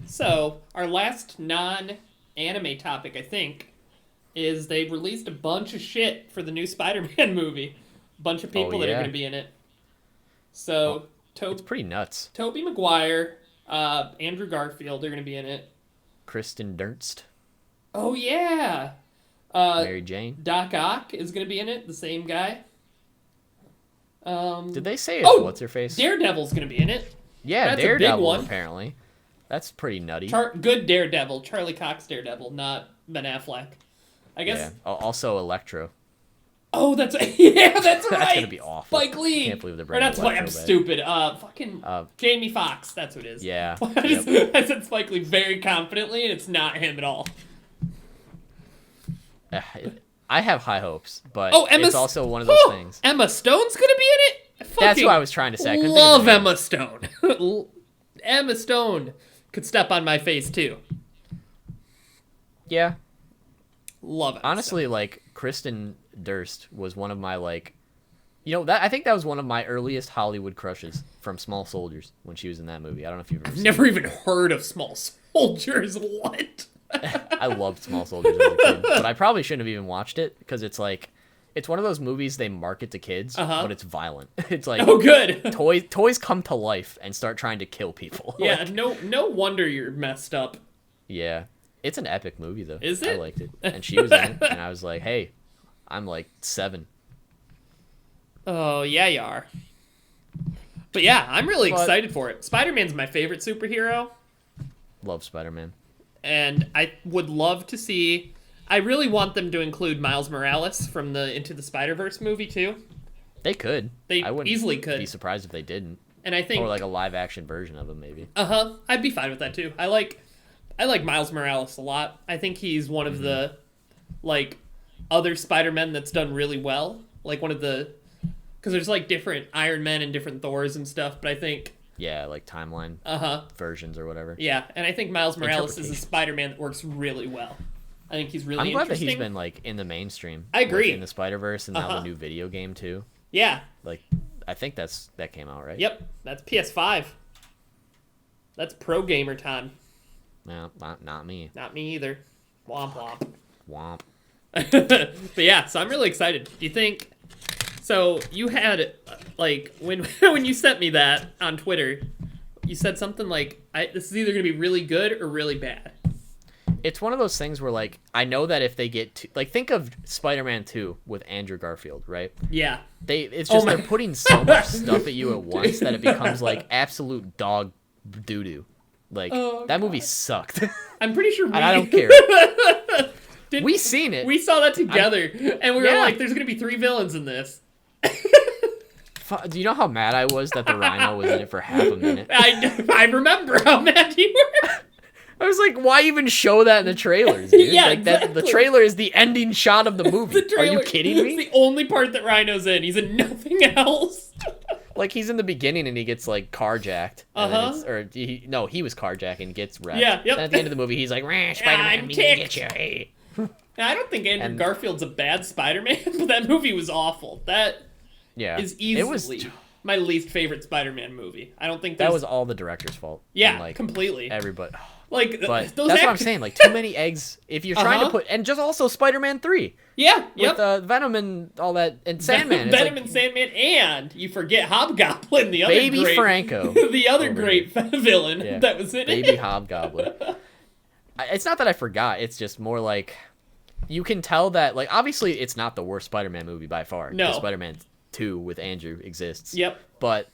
So, our last non-anime topic, I think, is they released a bunch of shit for the new Spider-Man movie. A bunch of people that are yeah. going to be in it. So, It's pretty nuts. Tobey Maguire, Andrew Garfield are going to be in it. Kristen Dunst, Oh, yeah! Mary Jane. Doc Ock is going to be in it, the same guy. Did they say it's what's her face? Daredevil's gonna be in it. Yeah, That's a big Daredevil one. apparently. That's pretty nutty. Good Daredevil, Charlie Cox Daredevil, not Ben Affleck. I guess. Yeah. Also Electro. Oh, that's yeah, that's right. That's gonna be awful. Spike Lee. Can't believe they're Or bringing that's why I'm Electro back. stupid. Fucking Jamie Foxx. That's what it is. Yeah. I said Spike Lee very confidently, and it's not him at all. I have high hopes, but Emma it's also one of those things. Emma Stone's gonna be in it. That's what I was trying to say. I couldn't think of Love the name. Emma Stone. Emma Stone could step on my face too. Yeah. Love it. Honestly, like Kristen Durst was one of my that I think that was one of my earliest Hollywood crushes from Small Soldiers when she was in that movie. I don't know if you've ever seen Never even heard of Small Soldiers. What? I loved Small Soldiers as a kid, but I probably shouldn't have even watched it because it's one of those movies they market to kids, but it's violent. It's like Oh, good. toys come to life and start trying to kill people. Yeah, no wonder you're messed up. Yeah. It's an epic movie though. Is it? I liked it. And she was in it, and I was like, hey, I'm like 7. Oh, yeah, you are. But yeah, I'm really excited for it. Spider-Man's my favorite superhero, Love Spider-Man. and I would love to see... I really want them to include Miles Morales from the Into the Spider-Verse movie, too. They could. They I wouldn't easily could. be surprised if they didn't. And I think... Or like a live action version of him, maybe. I'd be fine with that, too. I like Miles Morales a lot. I think he's one of the, like, other Spider-Men that's done really well. Like, one of the... Because there's, like, different Iron Men and different Thors and stuff, but I think... Yeah, like timeline versions or whatever. Yeah, and I think Miles Morales is a Spider-Man that works really well. I think he's really I'm glad that interesting. he's been, like, in the mainstream. I agree. Like, in the Spider-Verse and now the new video game, too. Yeah. Like, I think that came out, right? Yep, that's PS5. That's pro gamer time. No, not me. Not me either. Womp womp. Womp. But yeah, so I'm really excited. Do you think... So you had, like, when you sent me that on Twitter, you said something like, this is either going to be really good or really bad. It's one of those things where, like, I know that if they get to... Like, think of Spider-Man 2 with Andrew Garfield, right? Yeah. It's just they're putting so much stuff at you at once that it becomes, like, absolute dog doo-doo. Like, that movie sucked. I'm pretty sure and I don't care. We seen it. We saw that together, and we were Yeah. like, there's going to be 3 villains in this. Do you know how mad I was that the Rhino was in it for half a minute? I remember how mad you were. I was like, why even show that in the trailers, dude? Yeah, like exactly. The trailer is the ending shot of the movie. The trailer, Are you kidding me? It's the only part that Rhino's in. He's in nothing else. Like, he's in the beginning and he gets, like, carjacked. He was carjacked and gets wrecked. Yeah, yep. And at the end of the movie, he's like, Spider-Man, I'm I'm gonna get ticked. you. I don't think Andrew Garfield's a bad Spider-Man, but that movie was awful. That Yeah. is easily my least favorite Spider-Man movie. I don't think that was all the director's fault. Yeah, And, like, completely. Everybody. Like, But those that's what I'm saying. Like, too many eggs. If you're trying to put... And just also Spider-Man 3. Yeah, yep. With Venom and all that. And Sandman. Venom and Sandman, and you forget Hobgoblin, the other Baby great... Franco. the other great villain that was in Baby it. Hobgoblin. It's not that I forgot. It's just more like... You can tell that... Like, obviously, it's not the worst Spider-Man movie by far. No. Spider-Man 2 with Andrew exists. Yep. But...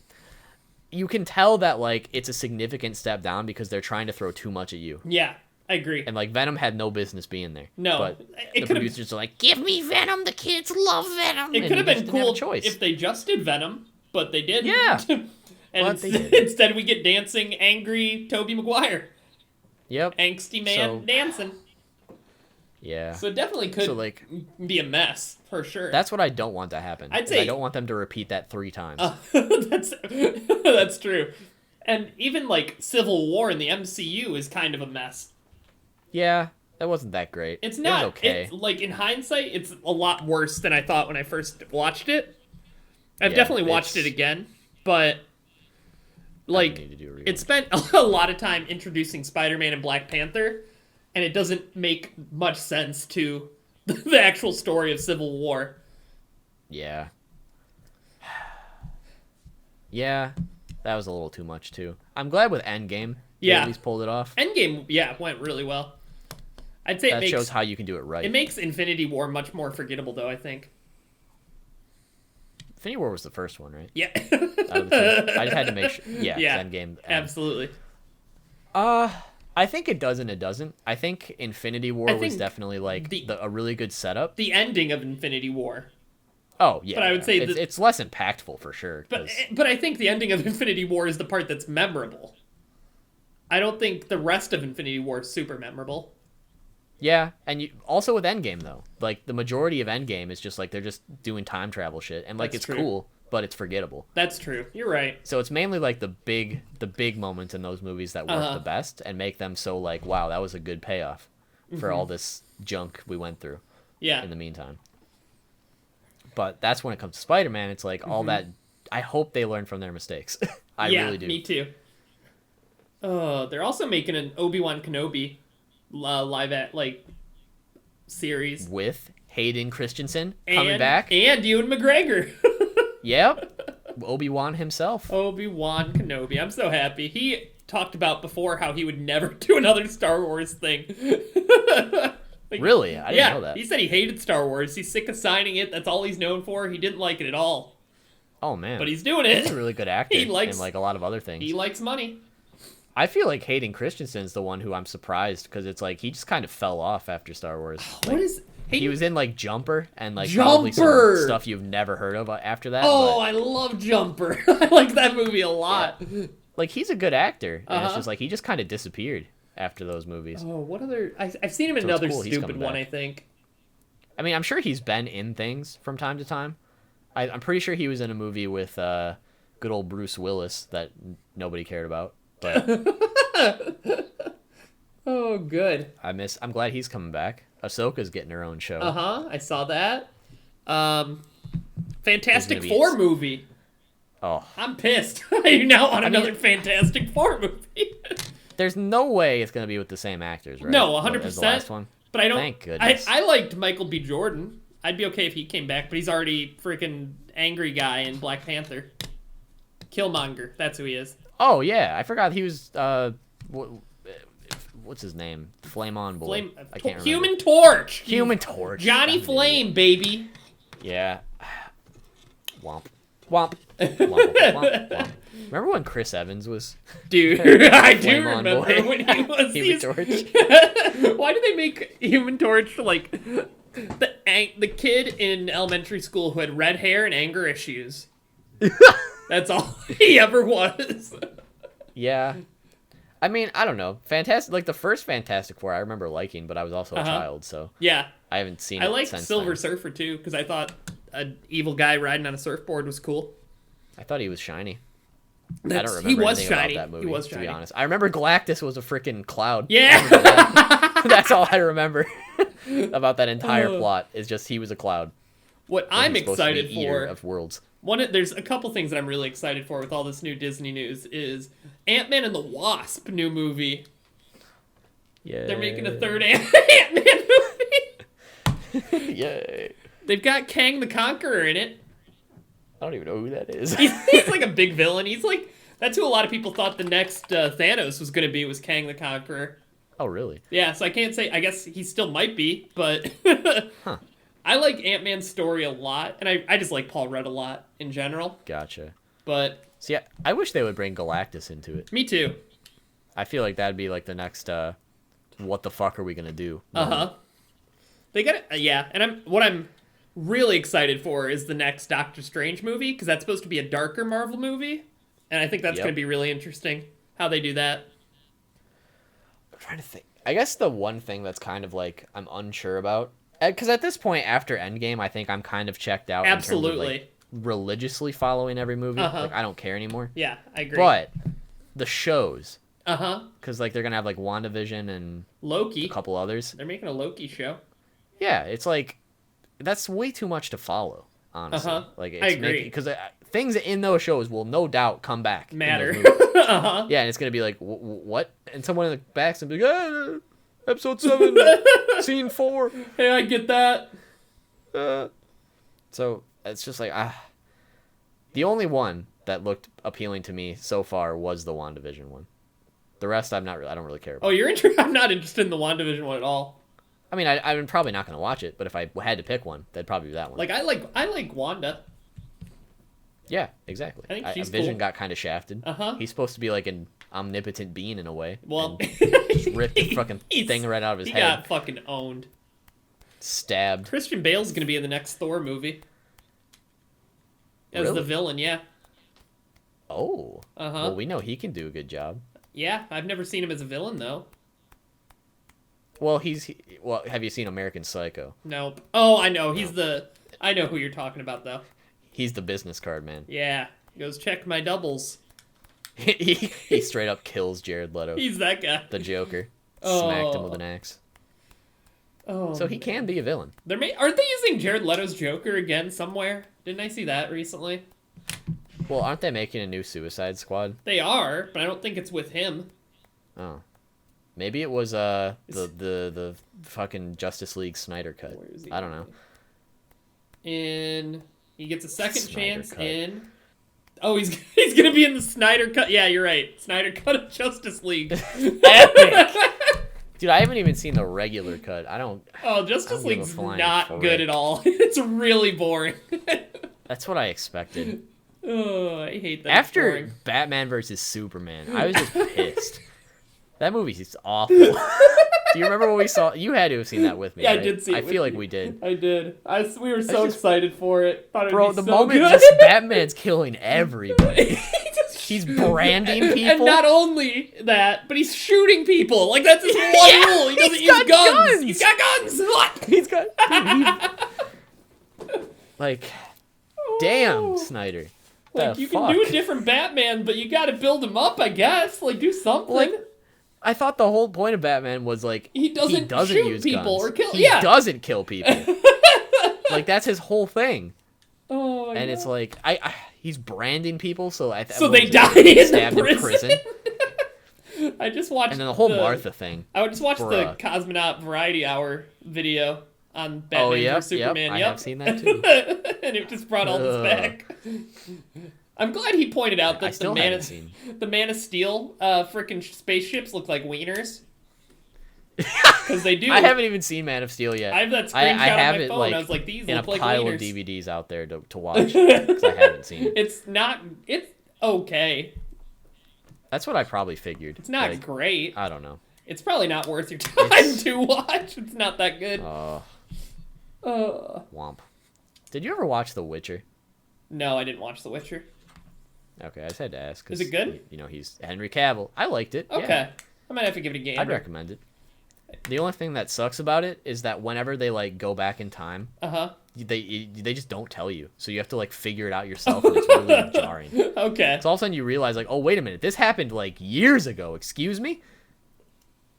You can tell that, like, it's a significant step down because they're trying to throw too much at you. Yeah, I agree. And, like, Venom had no business being there. No. But the producers are like, Give me Venom. The kids love Venom. It and could have you been just didn't have cool a choice. if they just did Venom, but they didn't. Yeah. And But they didn't. instead we get dancing, angry Tobey Maguire. Yep. Angsty man So- dancing. Yeah. So it definitely could So, like, be a mess, for sure. that's what I don't want to happen. I'd is say- I don't want them to repeat that 3 times. That's true. And even, like, Civil War in the MCU is kind of a mess. Yeah, that wasn't that great. It's It not. was okay. It's, like, in hindsight, it's a lot worse than I thought when I first watched it. I've Yeah, definitely watched it's- it again, but, like, need to do a rewatch. it spent a lot of time introducing Spider-Man and Black Panther, and it doesn't make much sense to the actual story of Civil War. Yeah. Yeah, that was a little too much, too. I'm glad with Endgame, they Yeah. at least pulled it off. Endgame, yeah, went really well. I'd say That shows how you can do it right. it makes Infinity War much more forgettable, though, I think. Infinity War was the first one, right? Yeah. Out of the two. I just had to make sure. Yeah, Yeah, Endgame. absolutely. I think it does and it doesn't. I think Infinity War was think definitely like a really good setup. The ending of Infinity War. Oh yeah, But I would say it's less impactful for sure. But I think the ending of Infinity War is the part that's memorable. I don't think the rest of Infinity War is super memorable. Yeah, and also with Endgame though, like the majority of Endgame is just like they're just doing time travel shit, and like That's it's true. cool, but it's forgettable. That's true. You're right. So it's mainly like the big moments in those movies that work the best and make them so like, wow, that was a good payoff for all this junk we went through. Yeah. In the meantime. But that's when it comes to Spider-Man, it's like all that. I hope they learn from their mistakes. I really do. Me too. Oh, they're also making an Obi-Wan Kenobi series With Hayden Christensen coming back. and Ewan McGregor. Yep. Obi-Wan himself. Obi-Wan Kenobi. I'm so happy. He talked about before how he would never do another Star Wars thing. Really? I didn't know that. He said he hated Star Wars. He's sick of signing it. That's all he's known for. He didn't like it at all. Oh man. But he's doing it. He's a really good actor He likes- and like a lot of other things. He likes money. I feel like Hayden Christensen's the one who I'm surprised because it's like he just kind of fell off after Star Wars. What is... He was in like Jumper and like probably Jumper! some stuff you've never heard of after that. Oh, but, I love Jumper. I like that movie a lot. like he's a good actor, and it's just like he just kind of disappeared after those movies. Oh, what other... I've seen him in So it's another cool he's stupid coming one, back. I think. I mean, I'm sure he's been in things from time to time. I'm pretty sure he was in a movie with good old Bruce Willis that nobody cared about. But Oh, good. I'm glad he's coming back. Ahsoka's getting her own show. I saw that. Fantastic There's gonna be- Four movie. Oh, I'm pissed. I now want mean- another Fantastic Four movie. there's no way it's gonna be with the same actors, right? No, What, 100%. as the last one. But I don't... Thank goodness. I liked Michael B. Jordan. I'd be okay if he came back, but he's already freaking angry guy in Black Panther. Killmonger. That's who he is. Oh yeah, I forgot he was. What's his name? Flame on boy. I can't remember. Human Torch. Human Torch. Johnny I'm an Flame, baby. idiot. Yeah. Womp. Womp. Womp, womp, womp, womp. Remember when Chris Evans was Dude, I do Flame on remember boy. when he was Human Torch? Why did they make Human Torch like the kid in elementary school who had red hair and anger issues? That's all he ever was. Yeah. I mean, I don't know. Fantastic, like the first Fantastic Four, I remember liking, but I was also a child, so Yeah, I haven't seen I it liked since Silver then. Surfer too because I thought an evil guy riding on a surfboard was cool. I thought he was shiny. I That's- don't remember he was anything shiny. about that movie, He was to shiny. be honest. I remember Galactus was a freaking cloud. Yeah. That's all I remember about that entire plot. Is just he was a cloud. What And I'm he's supposed to be excited an eater for. of worlds. There's a couple things that I'm really excited for with all this new Disney news is Ant-Man and the Wasp new movie. Yeah. They're making a third Ant-Man movie. Yay. They've got Kang the Conqueror in it. I don't even know who that is. He's like a big villain. He's like, that's who a lot of people thought the next Thanos was going to be, was Kang the Conqueror. Oh, really? Yeah, so I can't say, I guess he still might be, but I like Ant-Man's story a lot, and I just like Paul Rudd a lot in general, Gotcha. but See, I wish they would bring Galactus into it. me too. I feel like that'd be like the next, what the fuck are we gonna do? They got it, yeah, and what I'm really excited for is the next Doctor Strange movie, because that's supposed to be a darker Marvel movie, and I think that's Yep. going to be really interesting, how they do that. I'm trying to think. I guess the one thing that's kind of like I'm unsure about, because at this point after Endgame, I think I'm kind of checked out. Absolutely. In terms of, like, religiously following every movie. Uh-huh. Like I don't care anymore. Yeah, I agree. But the shows, Uh-huh. because like they're gonna have like WandaVision and Loki. a couple others. They're making a Loki show. Yeah, it's like that's way too much to follow. Honestly, like it's I agree. because things in those shows will no doubt come back. in those Matter. movies. Uh-huh. Yeah, and it's gonna be like what? And someone in the back's gonna be like, episode 7, scene 4. Hey, I get that. So it's just like the only one that looked appealing to me so far was the WandaVision one. The rest I don't really care about. Oh, I'm not interested in the WandaVision one at all. I mean, I'm probably not gonna watch it, but if I had to pick one, that'd probably be that one. Like I like Wanda. Yeah, exactly. I think she's Vision cool. got kind of shafted. Uh-huh. He's supposed to be like an omnipotent being in a way. Well, and just ripped the fucking thing right out of his he head. got fucking owned. Stabbed. Christian Bale's gonna be in the next Thor movie. As Really? the villain, yeah. Oh. Uh-huh. Well, we know he can do a good job. Yeah, I've never seen him as a villain, though. Well, well, have you seen American Psycho? Nope. Oh, I know. I know who you're talking about, though. He's the business card man. Yeah. He goes, check my doubles. he straight up kills Jared Leto. He's that guy. The Joker. Oh. Smacked him with an axe. Oh, So he can be a villain. Aren't they using Jared Leto's Joker again somewhere? Didn't I see that recently? Well, aren't they making a new Suicide Squad? They are, but I don't think it's with him. Oh. Maybe it was the fucking Justice League Snyder cut. Where is he? I don't know. He gets a second Snyder chance cut. in. Oh, he's gonna be in the Snyder cut. Yeah, you're right. Snyder cut of Justice League. Epic. Dude, I haven't even seen the regular cut. Oh, Justice I don't give a League's flying not frick. good at all. It's really boring. That's what I expected. Oh, I hate that. After It's boring. Batman versus Superman, I was just pissed. That movie's awful. Do you remember what we saw? You had to have seen that with me. Yeah, I right? did see it I with feel like you. we did. I did. We were so just- excited for it. Thought it'd Bro, be the so moment good. just Batman's killing everybody. He's branding people. And not only that, but he's shooting people. Like, that's his one Yeah, rule. He doesn't he's use got guns. guns. He's got guns. What? He's got... Like, damn, Snyder. Like, The you can do a fuck? different Batman, but you gotta build him up, I guess. Like, do something. Like, I thought the whole point of Batman was, like, He doesn't shoot use people guns. or kill- He yeah. doesn't kill people. Like, that's his whole thing. oh my And God. it's like, he's branding people, so So what they was it? die in Stabbed the in prison. I just watched And then the whole Martha thing. I would just watch the Bruh. Cosmonaut Variety Hour video on Batman Oh, yep, vs Superman. I Yep. have seen that too. And it just brought all this Ugh. back. I'm glad he pointed out I that still haven't seen. the Man of Steel frickin' spaceships look like wieners. Because they do. I haven't even seen Man of Steel yet. I have that screenshot I have on my it, phone. like, I was like, these in a look like pile wieners. of DVDs out there to watch because I haven't seen it. It's okay. That's what I probably figured. It's not Like, great. I don't know. It's probably not worth your time to watch. It's not that good. Womp. Did you ever watch The Witcher? No, I didn't watch The Witcher. Okay, I just had to ask. 'cause, Is it good? You know, he's Henry Cavill. I liked it. Okay. Yeah. I might have to give it a game. I'd recommend it. The only thing that sucks about it is that whenever they like go back in time, Uh-huh. they just don't tell you, so you have to like figure it out yourself, and it's really jarring. Okay. So all of a sudden you realize like, oh wait a minute, this happened like years ago. Excuse me.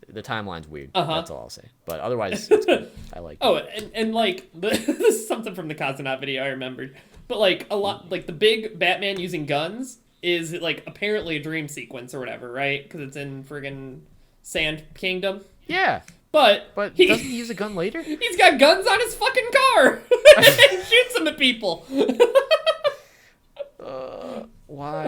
The timeline's weird. Uh-huh. That's all I'll say. But otherwise, it's good. I like Oh, it. and like this is something from the Cosmonaut video I remembered. But like a lot, like the big Batman using guns is like apparently a dream sequence or whatever, right? Because it's in friggin' Sand Kingdom. Yeah, But but doesn't he use a gun later? he's got guns on his fucking car and shoots them at people. Why?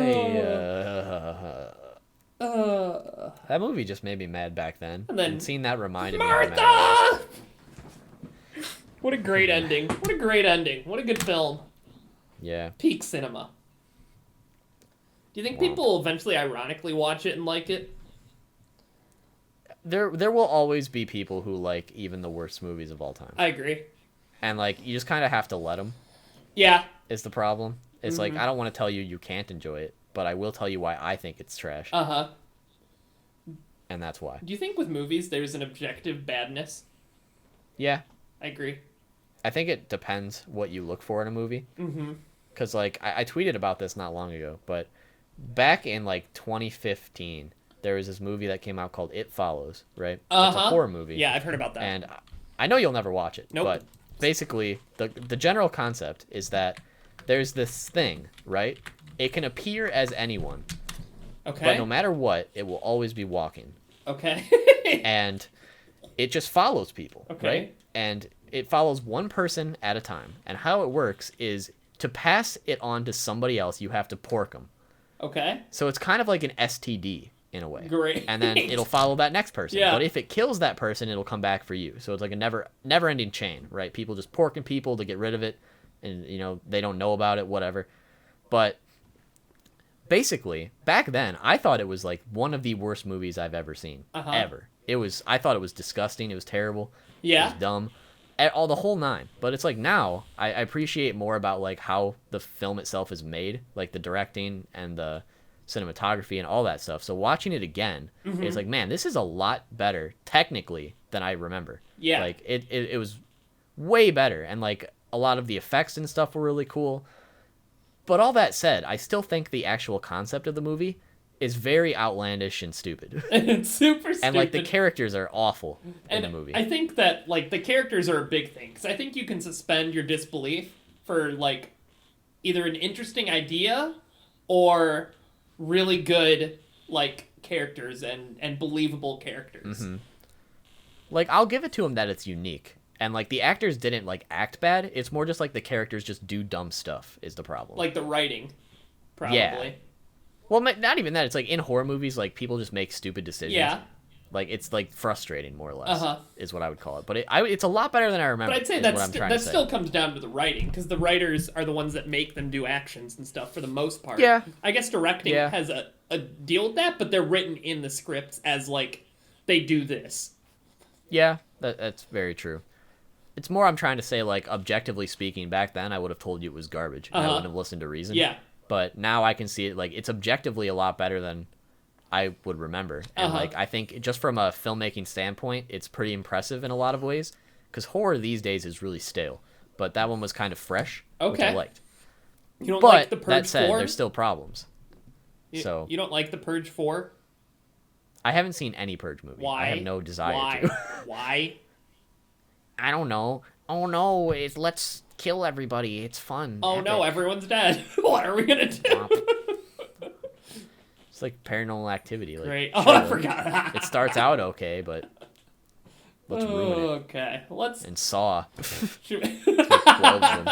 That movie just made me mad back then. And then- seeing that reminded me how mad I was. Martha! What a great ending. What a great ending. What a good film. Yeah. Peak cinema. Do you think Wow. people will eventually ironically watch it and like it? There will always be people who like even the worst movies of all time. I agree. And like you just kind of have to let them Yeah. is the problem. It's like I don't want to tell you you can't enjoy it, but I will tell you why I think it's trash. Uh-huh. And that's why. Do you think with movies there's an objective badness? Yeah. I agree. I think it depends what you look for in a movie. Mm-hmm. Because, like, I tweeted about this not long ago, but back in, like, 2015, there was this movie that came out called It Follows, right? It's a horror movie. Yeah, I've heard about that. And I know you'll never watch it. Nope. But basically, the general concept is that there's this thing, right? It can appear as anyone, Okay. but no matter what, it will always be walking. Okay. And it just follows people, Okay. right? And it follows one person at a time. And how it works is to pass it on to somebody else, you have to pork them. Okay. So it's kind of like an STD in a way. Great. And then it'll follow that next person. Yeah. But if it kills that person, it'll come back for you. So it's like a never-ending chain, right? People just porking people to get rid of it, and you know they don't know about it, whatever. But basically, back then, I thought it was like one of the worst movies I've ever seen. Ever. I thought it was disgusting. It was terrible. Yeah. It was dumb. All the whole nine. But it's like now, I appreciate more about like how the film itself is made, like the directing and the cinematography and all that stuff. So watching it again, it's like, man, this is a lot better technically than I remember. Yeah. Like it was way better, and like a lot of the effects and stuff were really cool. But all that said, I still think the actual concept of the movie is very outlandish and stupid. It's super stupid. And like the characters are awful in the movie. I think that like the characters are a big thing, because I think you can suspend your disbelief for like either an interesting idea or really good like characters and believable characters. Like, I'll give it to him that it's unique. And like the actors didn't like act bad. It's more just like the characters just do dumb stuff is the problem. Like the writing, probably. Yeah. Well, not even that. It's like in horror movies, like people just make stupid decisions. Yeah. Like it's like frustrating, more or less, is what I would call it. But it's a lot better than I remember. But I'd say that still comes down to the writing, because the writers are the ones that make them do actions and stuff for the most part. Yeah. I guess directing has a deal with that, but they're written in the scripts as like they do this. Yeah, that's very true. It's more I'm trying to say, like, objectively speaking, back then I would have told you it was garbage. I wouldn't have listened to reason. Yeah. But now I can see it, like, it's objectively a lot better than I would remember. And, like, I think just from a filmmaking standpoint, it's pretty impressive in a lot of ways. Because horror these days is really stale. But that one was kind of fresh, which I liked. You don't but like The Purge that said, 4? there's still problems. You You don't like The Purge 4? I haven't seen any Purge movie. Why? I have no desire to. Why? I don't know. Oh no, let's kill everybody. It's fun. Oh no, Epic. everyone's dead. What are we gonna do? It's like Paranormal Activity. Like, Great. Oh, I forgot. It starts out okay, but let's ruin it. Okay, let's. And Saw. Shoot. 12 of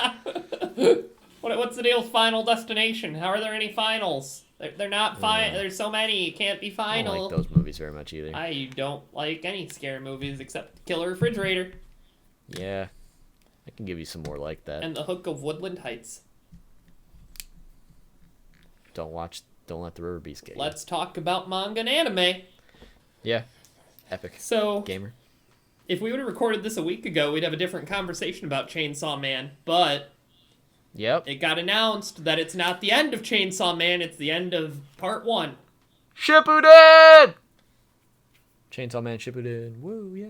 them. What's the deal with Final Destination? How are there any finals? They're not fine. There's so many. It can't be I final. don't like those movies very much either. I don't like any scary movies except Killer Refrigerator Yeah, I can give you some more like that. and The Hook of Woodland Heights. Don't let the River Beast get you. Let's talk about manga and anime. Yeah, epic. So, Gamer. if we would have recorded this a week ago, we'd have a different conversation about Chainsaw Man, but Yep. it got announced that it's not the end of Chainsaw Man, it's the end of part 1. Shippuden! Chainsaw Man Shippuden. Woo, yeah.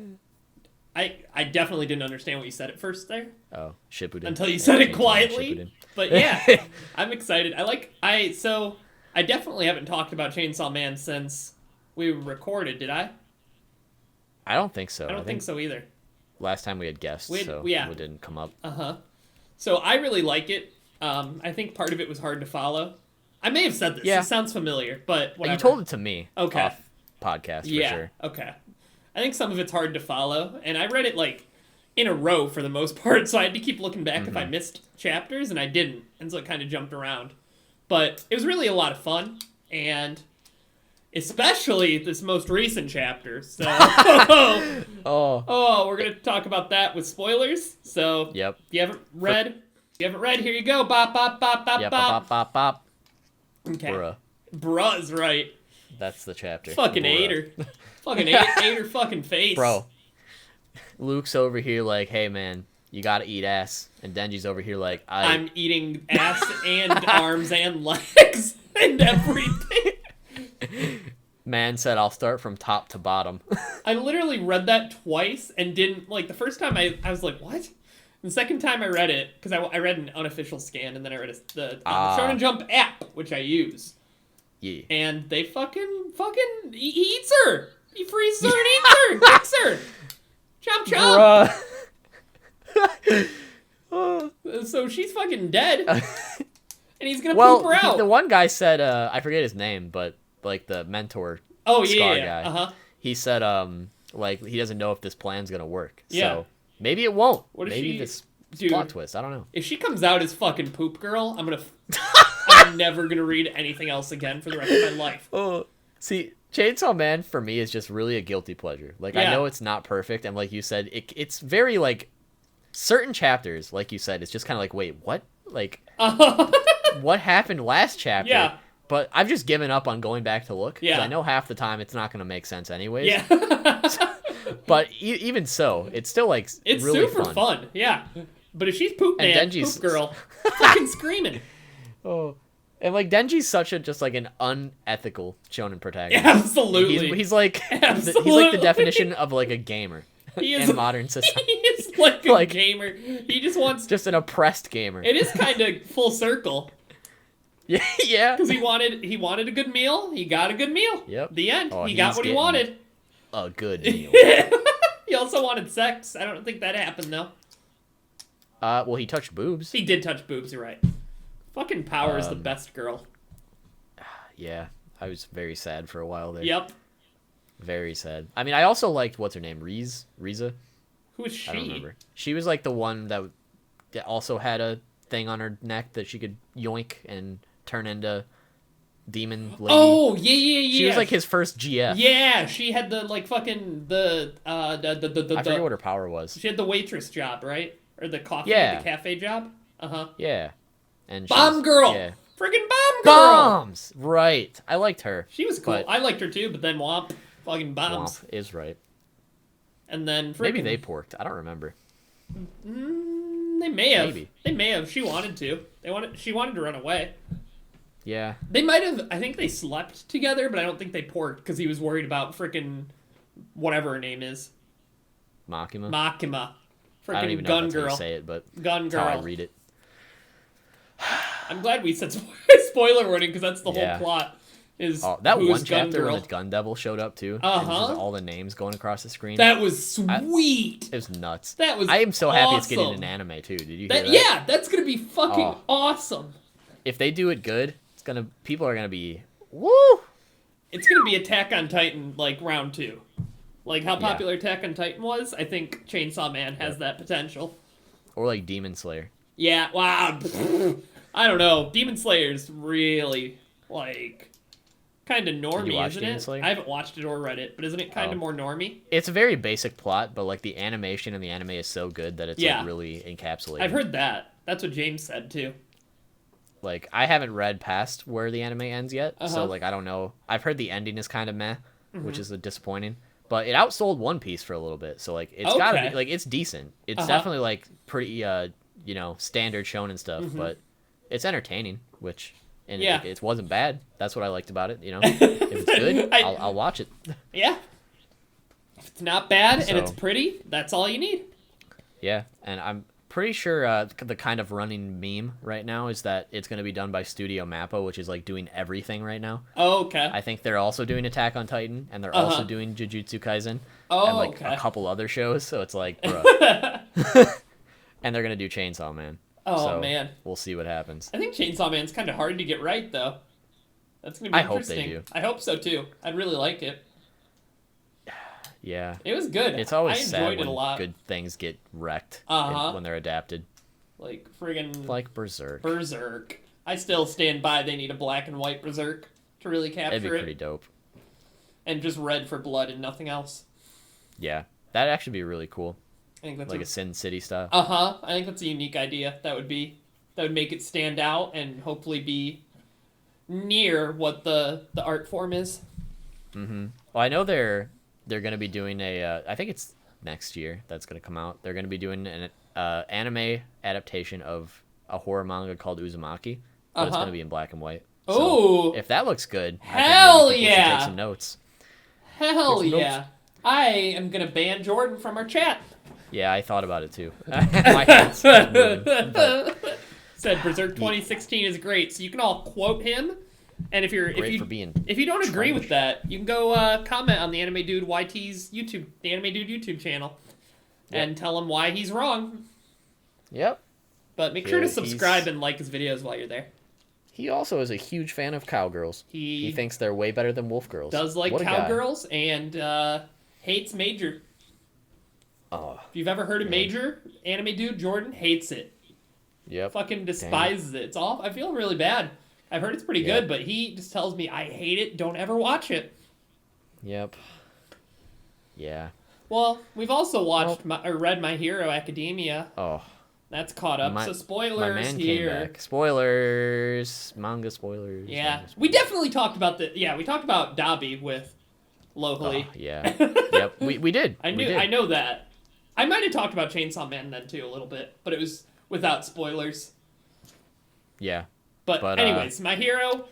I definitely didn't understand what you said at first there. Oh, Shippuden. Until you said it Chainsaw Man quietly. Shippuden. But yeah, I'm excited. I definitely haven't talked about Chainsaw Man since we recorded, did I? I don't think so. I don't think so either. Last time we had guests, so it didn't come up. So I really like it. I think part of it was hard to follow. I may have said this. Yeah. It sounds familiar, but whatever. You told it to me. Okay. Off podcast, for sure. Okay. I think some of it's hard to follow, and I read it like in a row for the most part, so I had to keep looking back if I missed chapters, and I didn't, and so it kind of jumped around. But it was really a lot of fun, and especially this most recent chapter. So, we're gonna talk about that with spoilers. So, Yep. if you haven't read, here you go. Bop bop bop bop Yep, bop. bop, bop, bop. Okay. Bruh. Bruh's right. That's the chapter. Fucking Bruh. ate her. Fucking ate her fucking face. Bro. Luke's over here like, hey man, you gotta eat ass. And Denji's over here like, I'm eating ass and arms and legs and everything. Man said I'll start from top to bottom. I literally read that twice and didn't, like, the first time I was like, what? The second time I read it, because I read an unofficial scan, and then I read the Shonen Jump app, which I use. Yeah. And they he eats her! He freezes her and eats her! Kicks her! Chomp chomp! Bruh. So she's fucking dead. And he's gonna Well, poop her out. the one guy said, I forget his name, but like the mentor Scar guy. He said, like, he doesn't know if this plan's gonna work. Yeah. So maybe it won't. What if maybe she- this Dude, plot twist. I don't know. if she comes out as fucking Poop Girl, I'm never gonna read anything else again for the rest of my life. Oh, see, Chainsaw Man for me is just really a guilty pleasure. Like, I Yeah. know it's not perfect, and like you said, it's very like certain chapters, like you said, it's just kind of like, wait, what? Like, what happened last chapter. Yeah. But I've just given up on going back to look. 'Cause Yeah. I know half the time it's not going to make sense anyways. Yeah. But even so, it's still like It's really super fun. Yeah. But if she's poop And man, Denji's- poop girl, fucking screaming. Oh. And like Denji's such a just like an unethical shonen protagonist. Absolutely. He's like he's like Absolutely. the definition of like a gamer He is in modern society. He is like a Like- gamer. He just wants. Just an oppressed gamer. It is kind of full circle Yeah. because he wanted a good meal. He got a good meal. Yep. The end. Oh, he got he's what he getting- wanted. A good meal. He also wanted sex. I don't think that happened though. Well, he touched boobs. He did touch boobs. You're right. Fucking Power is the best girl. Yeah. I was very sad for a while there. Yep. Very sad. I mean, I also liked what's her name, Riza. Who is she? I don't remember. She was like the one that also had a thing on her neck that she could yoink and turn into demon lady. Oh yeah. She was like his first GF. Yeah, she had the like fucking the I forget what her power was. she had the waitress job, right? Or the coffee, Yeah. the cafe job. Yeah. And Bomb she's- girl. Yeah. Friggin' bomb girl. Bombs. Right. I liked her. She was cool. But- I liked her too, but then womp, fucking bombs. Womp is right. And then Maybe friggin' they porked. I don't remember. they may have. Maybe. They may have. She wanted to. She wanted to run away. Yeah. They might have. I think they slept together, but I don't think they porked because he was worried about frickin' whatever her name is. Makima. Makima. I don't Frickin' even know gun if that's how girl. you say it, but Gun that's how I girl. read it. I'm glad we said spoiler warning because that's the Yeah. whole plot. Is Oh, that who's one Gun chapter Girl. when the gun devil showed up too. And Uh-huh. just all the names going across the screen. That was sweet. It was nuts. That was I am so happy it's getting awesome. an anime too. Did you hear That, that? yeah, that's gonna be fucking Oh. awesome. If they do it good, people are gonna be woo. It's gonna be Attack on Titan like round 2. Like how popular Attack on Titan was, I think Chainsaw Man has that potential. Or like Demon Slayer. Yeah, wow. I don't know. Demon Slayer's really like kind of normie, watch isn't Demon it? Slayer? I haven't watched it or read it, but isn't it kind of Oh. more normie? It's a very basic plot, but like the animation in the anime is so good that it's Yeah. like really encapsulated. I've heard that. That's what James said too. Like I haven't read past where the anime ends yet, so Uh-huh. like I don't know. I've heard the ending is kind of meh, which is disappointing. But it outsold One Piece for a little bit, so like it's gotta Okay. be like it's decent. It's Uh-huh. definitely like pretty standard shonen stuff, but it's entertaining, which and Yeah. it wasn't bad. That's what I liked about it. You know, if it's good, I'll watch it. Yeah. If it's not bad and it's So- pretty, that's all you need. Yeah, and I'm pretty sure the kind of running meme right now is that it's going to be done by Studio Mappa, which is like doing everything right now. Oh, okay. I think they're also doing Attack on Titan, and they're Uh-huh. also doing Jujutsu Kaisen, Oh, and like okay. a couple other shows. So it's like, bruh. And they're gonna do Chainsaw Man. Oh, So man. we'll see what happens. I think Chainsaw Man's kind of hard to get right, though. That's going to be I hope they interesting. do. I hope so, too. I'd really like it. Yeah, It was good. it's always I sad enjoyed when it a lot. good things get wrecked Uh-huh. when they're adapted, Like, friggin' like Berserk. Berserk. I still stand by they need a black and white Berserk to really That'd be capture pretty it. dope. And just red for blood and nothing else. Yeah, that'd actually be really cool, I think that's like a Sin City style. Uh-huh. I think that's a unique idea. That would make it stand out and hopefully be near what the art form is. Mm-hmm. Well, I know they're gonna be doing I think it's next year that's gonna come out. They're gonna be doing an anime adaptation of a horror manga called Uzumaki, but it's Uh-huh. gonna be in black and white. Ooh. So if that looks good, I think Hell maybe people should yeah. take some notes. Hell Take some yeah. notes. I am going to ban Jordan from our chat. Yeah, I thought about it too. My hands started moving, but Said Berserk 2016 is great, so you can all quote him. And if great for being you don't agree trash. with that, you can go comment on the Anime Dude YT's the Anime Dude YouTube channel, and tell him why he's wrong. Yep. But make sure to He's- subscribe and like his videos while you're there. He also is a huge fan of cowgirls. He thinks they're way better than wolf girls. does like What a guy. cowgirls and hates Major. Oh, If you've ever heard of Man. Major, Anime Dude Jordan hates it. yep. Fucking despises it. It's all. I feel really bad. I've heard it's pretty Yeah. good, but he just tells me I hate it. Don't ever watch it. Yep. Yeah. Well, we've also watched or read My Hero Academia. Oh, That's caught up. So my spoilers man here. came back. Spoilers. Manga spoilers. Yeah, manga we spoilers. definitely talked about we talked about Dobby with Locally. Oh, yeah. Yep. We did. I know that. I might have talked about Chainsaw Man then too a little bit, but it was without spoilers. Yeah. But anyways, my hero,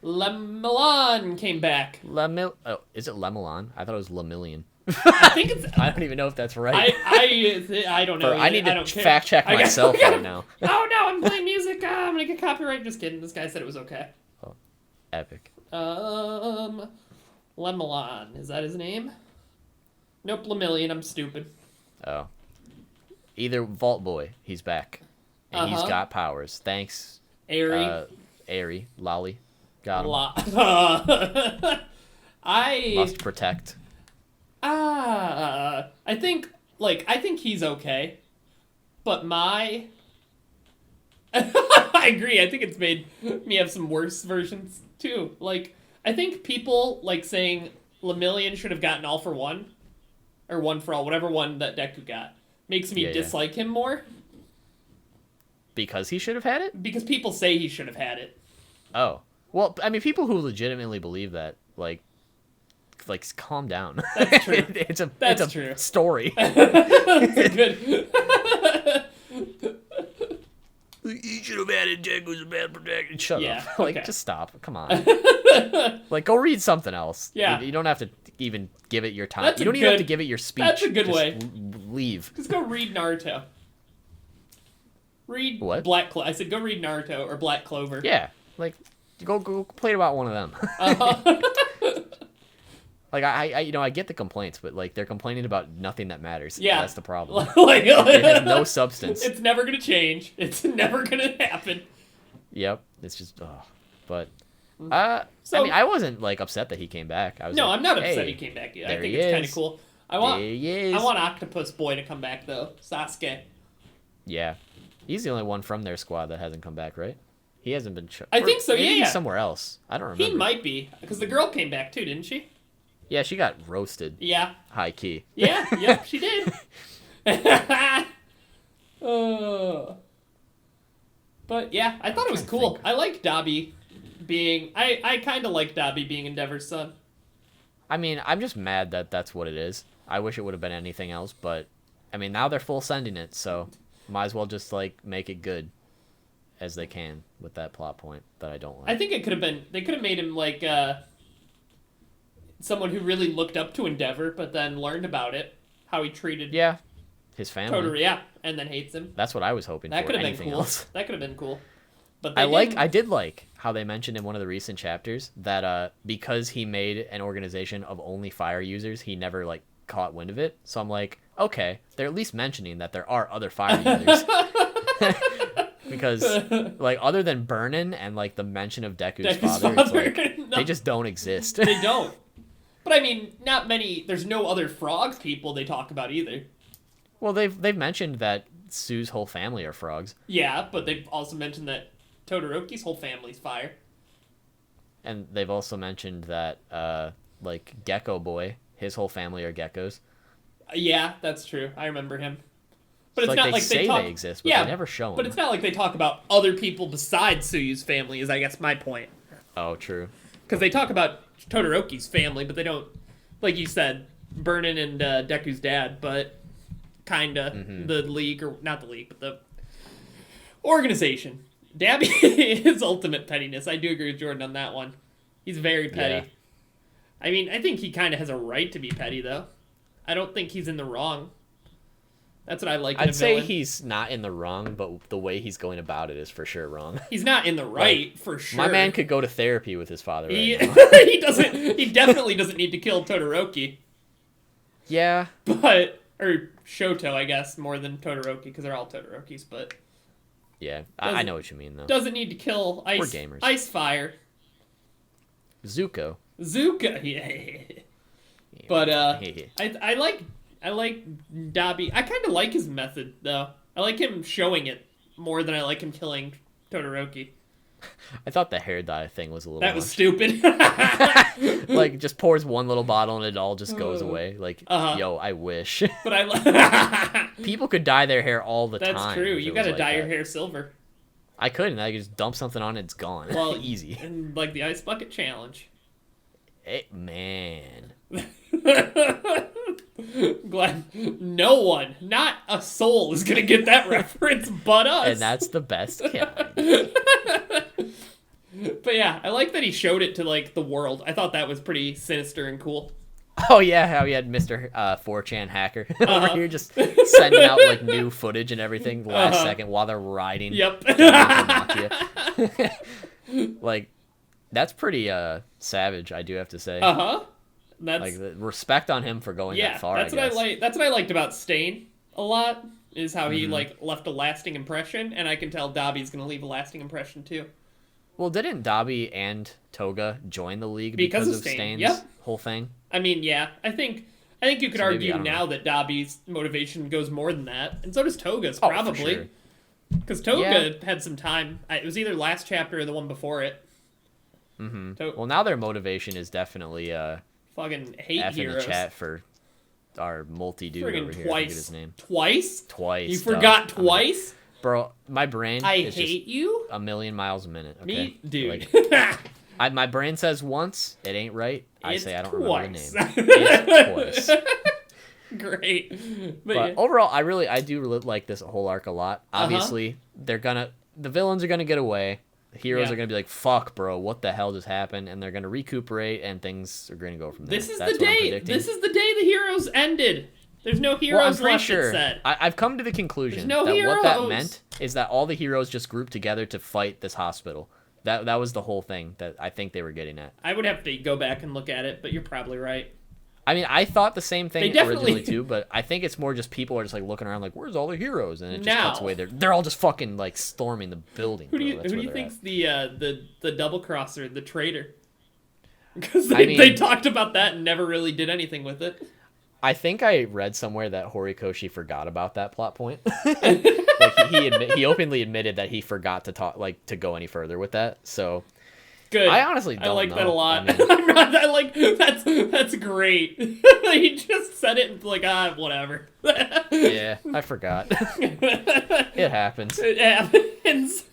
Milan came back. Is it Lemelon? I thought it was Lemillion. I think it's. I don't even know if that's right. I don't know. I need I to don't care. fact check I guess- myself right now. Oh no, I'm playing music. I'm gonna get copyright. Just kidding. This guy said it was okay. Epic. Lemelon. Is that his name? Nope, Lemillion. I'm stupid. Oh. Either Vault Boy, he's back. And he's Uh-huh. got powers. Thanks, Airy. Lolly. Got him. I Must protect. I think he's okay, but I agree. I think it's made me have some worse versions too. Like, I think people like saying Lemillion should have gotten all for one, or one for all, whatever one that Deku got, makes me Yeah. dislike him more Because he should have had it? because people say he should have had it. Oh. Well, I mean, people who legitimately believe that, like calm down. That's true. it's a true. story. That's good. He should have had it. Jack was a bad protector. Shut Yeah, up. Like, okay. just stop. Come on. Like, go read something else. Yeah. You don't have to even give it your time. That's You a don't even have good- to give it your speech. that's a good Just way. Leave. Just go read Naruto. Read What? Black Clover. I said go read Naruto or Black Clover. Yeah. Like, go complain about one of them. Uh-huh. Like, I get the complaints, but, like, they're complaining about nothing that matters. Yeah. That's the problem. Like, It has no substance. It's never gonna change. It's never gonna happen. Yep. It's just, but, So- I mean, I wasn't, like, upset that he came back. I was No, like, I'm not upset hey, he came back yet. I there think he it's kind of is. cool. I there he is. want Octopus Boy to come back though. Sasuke. Yeah. He's the only one from their squad that hasn't come back, right? He hasn't been I think so, maybe yeah, he's yeah. somewhere else. I don't remember. He might be because the girl came back too, didn't she? Yeah, she got roasted. Yeah. High key. Yeah. Yep. She did. But yeah, I thought it was trying to cool. think. I like Dobby being. I kind of like Dobby being Endeavor's son. I mean, I'm just mad that that's what it is. I wish it would have been anything else, but I mean, now they're full sending it, so might as well just like make it good as they can with that plot point that I don't like. I think it could have been. They could have made him like someone who really looked up to Endeavor, but then learned about it, how he treated Yeah, his family. Totoro, yeah, and then hates him. That's what I was hoping That for. could have been Anything cool. else? That could have been cool. But they I didn't. did like how they mentioned in one of the recent chapters that because he made an organization of only fire users, he never like caught wind of it. So I'm like, okay, they're at least mentioning that there are other fire users. Because like other than Burnin and like the mention of Deku's father, it's like, No, they just don't exist. they don't. But I mean, not many. There's no other frog people they talk about either. Well, they've mentioned that Sue's whole family are frogs, Yeah, but they've also mentioned that Todoroki's whole family's fire. and they've also mentioned that like Gecko Boy, his whole family are geckos. Yeah, that's true. I remember him. But It's it's like not they like say talk. they exist, but yeah, they never show them. But it's not like they talk about other people besides Suyu's family. Is I guess my point. Oh, true. Because they talk about Todoroki's family, but they don't, like you said, Burnin and Deku's dad, but kinda the league, or not the league, but the organization. Dabby is ultimate pettiness. I do agree with Jordan on that one. He's very petty. Yeah. I mean, I think he kind of has a right to be petty, though. I don't think he's in the wrong. That's what I like in a I'd say villain. he's not in the wrong, but the way he's going about it is for sure wrong. He's not in the right, for sure. My man could go to therapy with his father right He, now. he doesn't. He definitely doesn't need to kill Todoroki. Yeah. But, or Shoto, I guess, more than Todoroki, because they're all Todorokis, but Yeah. I know what you mean, though. doesn't need to kill We're gamers. Ice Fire. Zuko. Zuka, yeah. But, I like Dabi. I kind of like his method, though. I like him showing it more than I like him killing Todoroki. I thought the hair dye thing was a little That was much. stupid. Like, just pours one little bottle and it all just goes away. Like, yo, I wish. But I People could dye their hair all the time. That's true. if You it was gotta like dye your that. hair silver. I could, and I could just dump something on it, it's gone. Well, Easy. And like the ice bucket challenge. Man. Glad no one, not a soul, is gonna get that reference but us. And that's the best kind. But yeah, I like that he showed it to like the world. I thought that was pretty sinister and cool. Oh yeah, how he had Mr. 4chan hacker over here just sending out like new footage and everything the last second while they're riding. Yep. Like, that's pretty savage, I do have to say. That's Like, the respect on him for going yeah. that far. That's I what guess. I like. That's what I liked about Stain a lot. Is how Mm-hmm. he like left a lasting impression, and I can tell Dobby's gonna leave a lasting impression too. Well, didn't Dobby and Toga join the league Because because of of Stain, Stain's yep. whole thing? I mean, yeah, I think you could So maybe, argue I don't now know. that Dobby's motivation goes more than that, and so does Toga's Oh, for probably. sure. Because Toga Yeah. had some time. It was either last chapter or the one before it. Well, now their motivation is definitely Fucking hate F in heroes. the chat for our multi-dude over Friggin' here. I forget his twice. name. Twice? Twice. You duh. forgot I'm twice? Bro, my brain I is hate just you? a million miles a minute. Okay? Me? Dude. Like, my brain says once, it ain't right. I It's say I don't twice. remember the name. It's twice. Great. But yeah. overall, I do really like this whole arc a lot. Obviously, the villains are gonna get away. The heroes Yeah. are gonna be like, "Fuck, bro, what the hell just happened?" And they're gonna recuperate, and things are gonna go from there. This is That's the what I'm day. predicting. This is the day the heroes ended. There's no Well, I'm heroes pretty left, sure. it said. I've come to the conclusion There's no that what that heroes. meant is that all the heroes just grouped together to fight this hospital. That was the whole thing that I think they were getting at. I would have to go back and look at it, but you're probably right. I mean, I thought the same thing They definitely- originally too, but I think it's more just people are just like looking around like, "Where's all the heroes?" And it just Now- cuts away. They're all just fucking like storming the building. Who do bro. you That's who do where you they're think's the double crosser, the traitor? Because I they mean- talked about that and never really did anything with it. I think I read somewhere that Horikoshi forgot about that plot point. Like he openly admitted that he forgot to to go any further with that. So Good. I honestly I don't like that a know. lot. I mean- I like that's great. He just said it and like whatever. yeah, I forgot. It happens. It happens.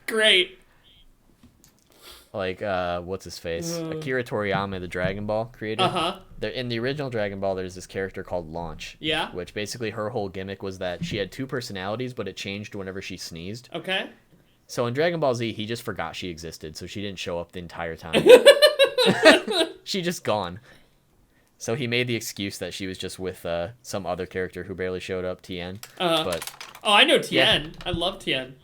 Great. Like what's his face? Akira Toriyama, the Dragon Ball creator. Uh-huh. In the original Dragon Ball, there's this character called Launch. Yeah. Which basically her whole gimmick was that she had two personalities, but it changed whenever she sneezed. Okay. So in Dragon Ball Z, he just forgot she existed, so she didn't show up the entire time. She just gone. So he made the excuse that she was just with some other character who barely showed up, Tien. But Oh, I know Tien. I love Tien.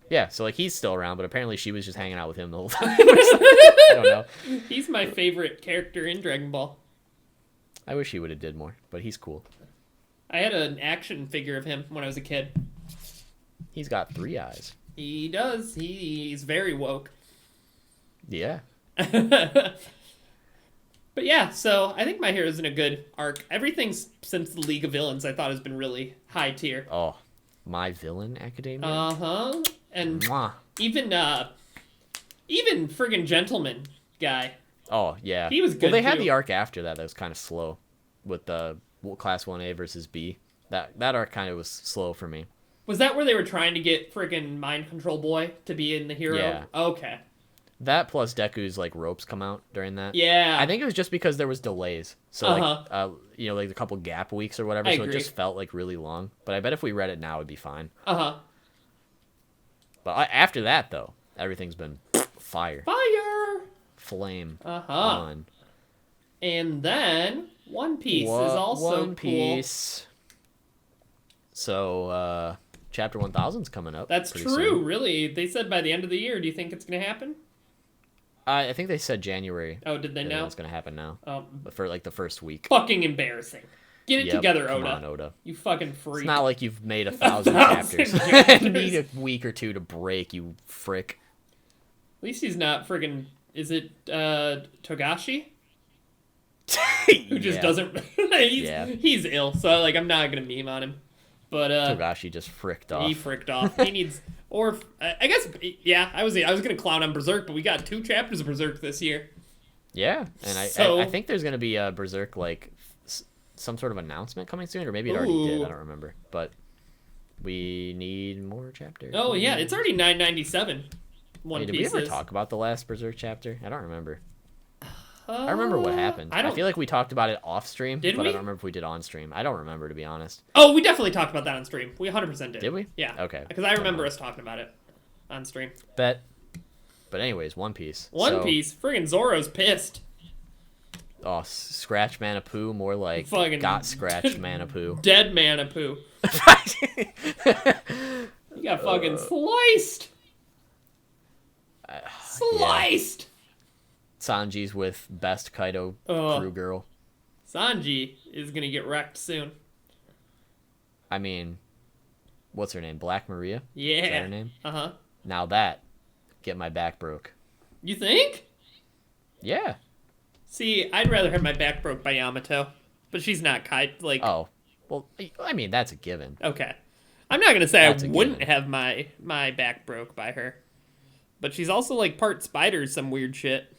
yeah, so like he's still around, but apparently she was just hanging out with him the whole time. I don't know. He's my favorite character in Dragon Ball. I wish he would have did more, but he's cool. I had an action figure of him when I was a kid. He's got 3 eyes. He does. He's very woke. Yeah. But yeah, so I think My Hero's in a good arc. Everything since the League of Villains I thought has been really high tier. Oh, My Villain Academia. Uh-huh. And Mwah. even friggin' Gentleman guy. Oh yeah. He was Well, good, they had too. the arc after that was kind of slow, with the Class 1A versus B. That arc kind of was slow for me. Was that where they were trying to get friggin' Mind Control Boy to be in the hero? Yeah. Okay. That plus Deku's like ropes come out during that. Yeah. I think it was just because there was delays. So Uh-huh. like like a couple gap weeks or whatever. I so agree. it just felt like really long. But I bet if we read it now, it'd be fine. Uh-huh. But after that though, everything's been fire, Fire! flame Uh-huh. on. And then One Piece is also One Piece. So chapter 1000's coming up. That's pretty true, soon. really. They said by the end of the year. Do you think it's going to happen? I think they said January. Oh, did they that know? It's gonna happen now. Um, But for like the first week. fucking embarrassing. Get it Yep, together, come Oda. on, Oda. You fucking freak. It's not like you've made 1,000 1,000 chapters. chapters. You need a week or two to break, you frick. At least he's not friggin'... Is it Togashi? Who just Yeah. doesn't... he's ill, so like I'm not gonna meme on him. But Togashi just fricked off. he fricked off. He needs... Or I guess yeah. I was gonna clown on Berserk, but we got 2 chapters of Berserk this year. Yeah, and I think there's gonna be a Berserk like some sort of announcement coming soon, or maybe it already did. I don't remember, but we need more chapters. Oh yeah, it's already 997. Did we ever talk about the last Berserk chapter? I don't remember. I remember what happened. I feel like we talked about it off stream, but I don't remember if we did on stream. I don't remember, to be honest. Oh, we definitely talked about that on stream. We 100% did. Did we? Yeah. Okay. Because I remember us talking about it on stream. Bet. But anyways, One Piece. One Piece? Friggin' Zoro's pissed. Oh, scratch Manapoo, more like fucking got scratched Manapoo. Dead Manapoo. You got fucking sliced. Sliced. Yeah. Sanji's with best Kaido crew girl. Sanji is gonna get wrecked soon. I mean, what's her name? Black Maria? Yeah. Is that her name? Uh-huh. Now that, get my back broke. You think? Yeah. See, I'd rather have my back broke by Yamato, but she's not like. Oh, well, I mean that's a given. Okay, I'm not gonna say I wouldn't have my back broke by her, but she's also like part spider, some weird shit.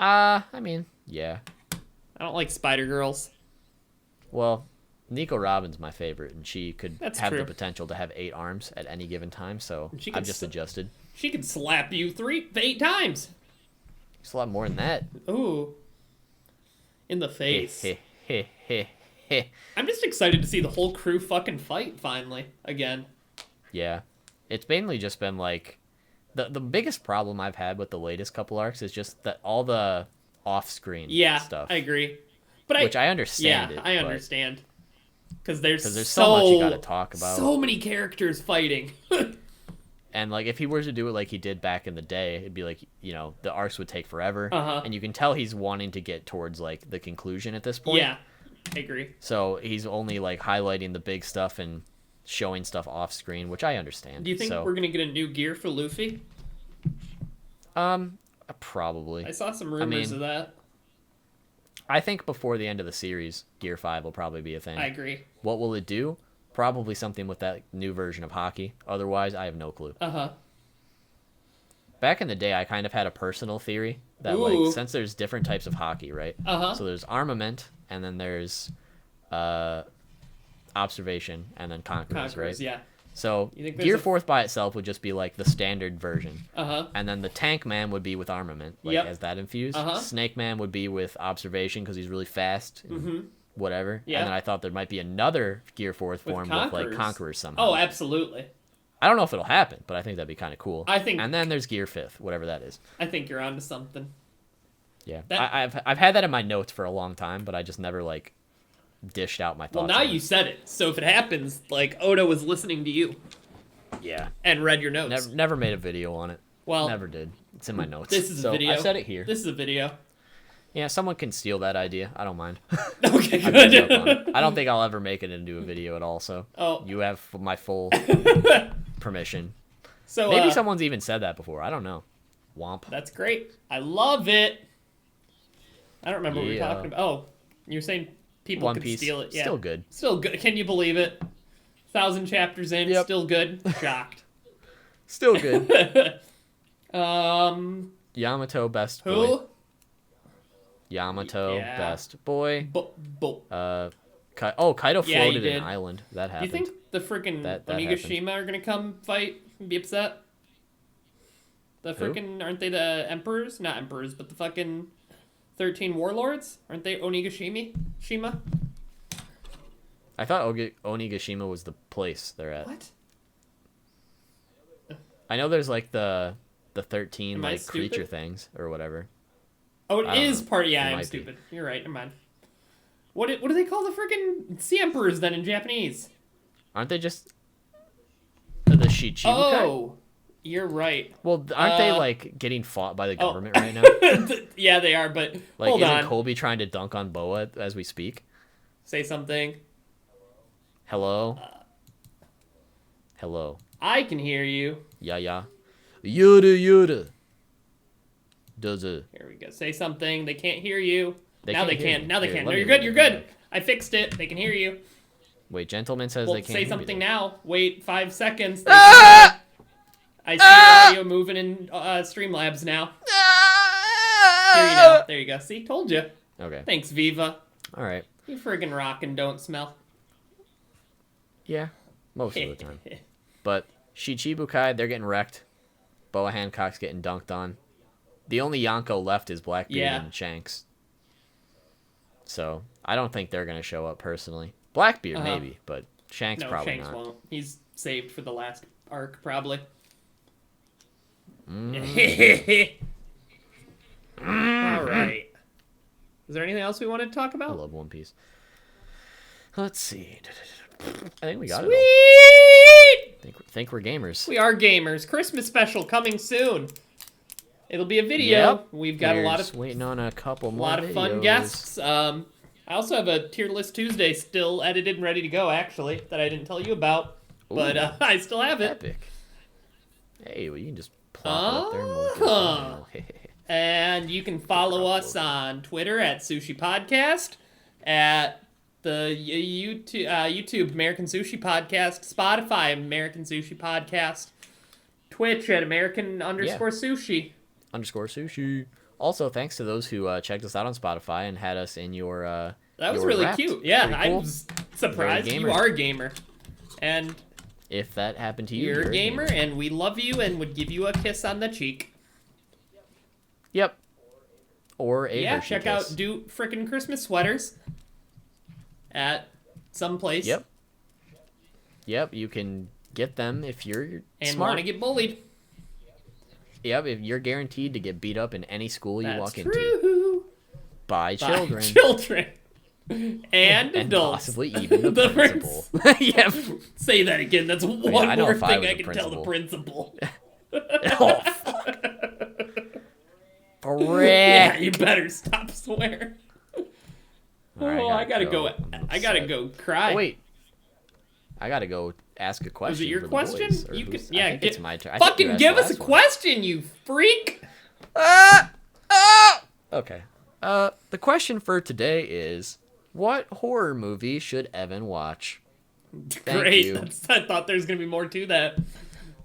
I mean, yeah. I don't like spider girls. Well, Nico Robin's my favorite, and she could have true. the potential to have 8 arms at any given time. So I've just adjusted. She could slap you 8 times. It's a lot more than that. Ooh. In the face. Heh. I'm just excited to see the whole crew fucking fight finally again. Yeah. It's mainly just been like the biggest problem I've had with the latest couple arcs is just that all the off-screen stuff. I agree. Which I understand. I understand. Because there's so much you got to talk about. So many characters fighting. And like if he were to do it like he did back in the day, it'd be like, you know, the arcs would take forever. And you can tell he's wanting to get towards like the conclusion at this point. Yeah, I agree. So he's only like highlighting the big stuff and showing stuff off screen, which I understand. Do you think we're gonna get a new gear for Luffy? Probably. I saw some rumors of that. I think before the end of the series, Gear 5 will probably be a thing. I agree. What will it do? Probably something with that new version of hockey. Otherwise, I have no clue. Back in the day, I kind of had a personal theory that, like, since there's different types of hockey, right? So there's armament, and then there's observation, and then conquerors, right? Yeah. So Gear 4th by itself would just be like the standard version. And then the Tank Man would be with armament, like as that infused. Snake Man would be with observation because he's really fast and whatever. And then I thought there might be another Gear 4th form with like Conquerors somehow. Oh, absolutely. I don't know if it'll happen, but I think that'd be kind of cool. I think. And then there's Gear 5th, whatever that is. I think you're onto something. Yeah. I've had that in my notes for a long time, but I just never like dished out my thoughts. Well, now you said it. So if it happens, like Oda was listening to you. Yeah. And read your notes. Never made a video on it. Well, never did. It's in my notes. This is a video. I said it here. This is a video. Yeah, someone can steal that idea. I don't mind. Okay, good. I don't think I'll ever make it into a video at all, so you have my full permission. So maybe someone's even said that before. I don't know. Womp. That's great. I love it. I don't remember what we were talking about. Oh, you're saying people One can Piece, steal it. Yeah. Still good. Still good. Can you believe it? 1,000 chapters in, still good. Shocked. Still good. Yamato best boy. Who? Yamato best boy. Kaido floated an island. That happened. Do you think the freaking Onigashima are gonna come fight and be upset? The freaking aren't they the emperors? Not emperors, but the fucking 13 warlords? Aren't they Shima? I thought Onigashima was the place they're at. What? I know there's like the 13 Am like creature things or whatever. Oh, it is part. Yeah, I'm stupid. You're right. Never mind. What do they call the freaking sea emperors then in Japanese? Aren't they just the Shichibukai? Oh, you're right. Well, aren't they like getting fought by the government right now? Yeah, they are. But like, hold on. Isn't Colby trying to dunk on Boa as we speak? Say something. Hello. Hello. I can hear you. Yeah. Yoda. Does it? Here we go. Say something. They can't hear you. Now they can. No, you're good. You're good. I fixed it. They can hear you. Wait, Gentleman says Well, they can't say hear me something there. now. Wait 5 seconds. I see your audio moving in Streamlabs now. Here you go. There you go. See, told you. Okay. Thanks, Viva. All right. You friggin' rock and don't smell. Yeah, most of the time. But Shichibukai, they're getting wrecked. Boa Hancock's getting dunked on. The only Yonko left is Blackbeard and Shanks. So I don't think they're gonna show up personally. Blackbeard maybe, but Shanks probably Shanks not. won't. He's saved for the last arc, probably. All right. Is there anything else we wanted to talk I about? love One Piece. Let's see. I think we got Sweet! it all. Think we're gamers. We are gamers. Christmas special coming soon. It'll be a video. Yep. We've got a lot of waiting on a couple more. lot of fun videos. guests. I also have a tier list Tuesday still edited and ready to go, actually, that I didn't tell you about, but I still have it. Epic. Hey, well, you can just plop it up there and we'll get it. And you can follow us on Twitter at Sushi Podcast, at the YouTube American Sushi Podcast, Spotify American Sushi Podcast, Twitch at American_Sushi. _sushi. Also, thanks to those who checked us out on Spotify and had us in your That was your really Wrapped. cute. Yeah, Pretty I cool. was surprised You're a you gamer. are a gamer. And If that happened to you, you're a gamer, and we love you and would give you a kiss on the cheek. Yep. Or a Yeah, Hershey check kiss. out Do Frickin' Christmas Sweaters at some place. Yep. Yep, you can get them if you're And smart. want to get bullied. Yep, if you're guaranteed to get beat up in any school you That's walk into true. by children. Children. And adults. Possibly even the, The principal. Yep. Say that again. That's one I know more if I thing was I the can tell the principal. Oh, fuck. Yeah, you better stop swearing. Alright, I gotta go. I'm I gotta upset. go cry. Oh, wait. I gotta go ask a question. Was it your for the question? boys, or You who's- can, yeah, I think it's my turn. I think you fucking asked give the us a last one. question, you freak. Okay. The question for today is, what horror movie should Evan watch? Thank Great. you. I thought there was gonna be more to that.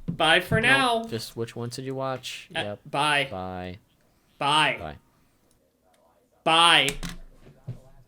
Bye for now. Nope, just which ones did you watch? Yep. Bye. Bye. Bye. Bye. Bye.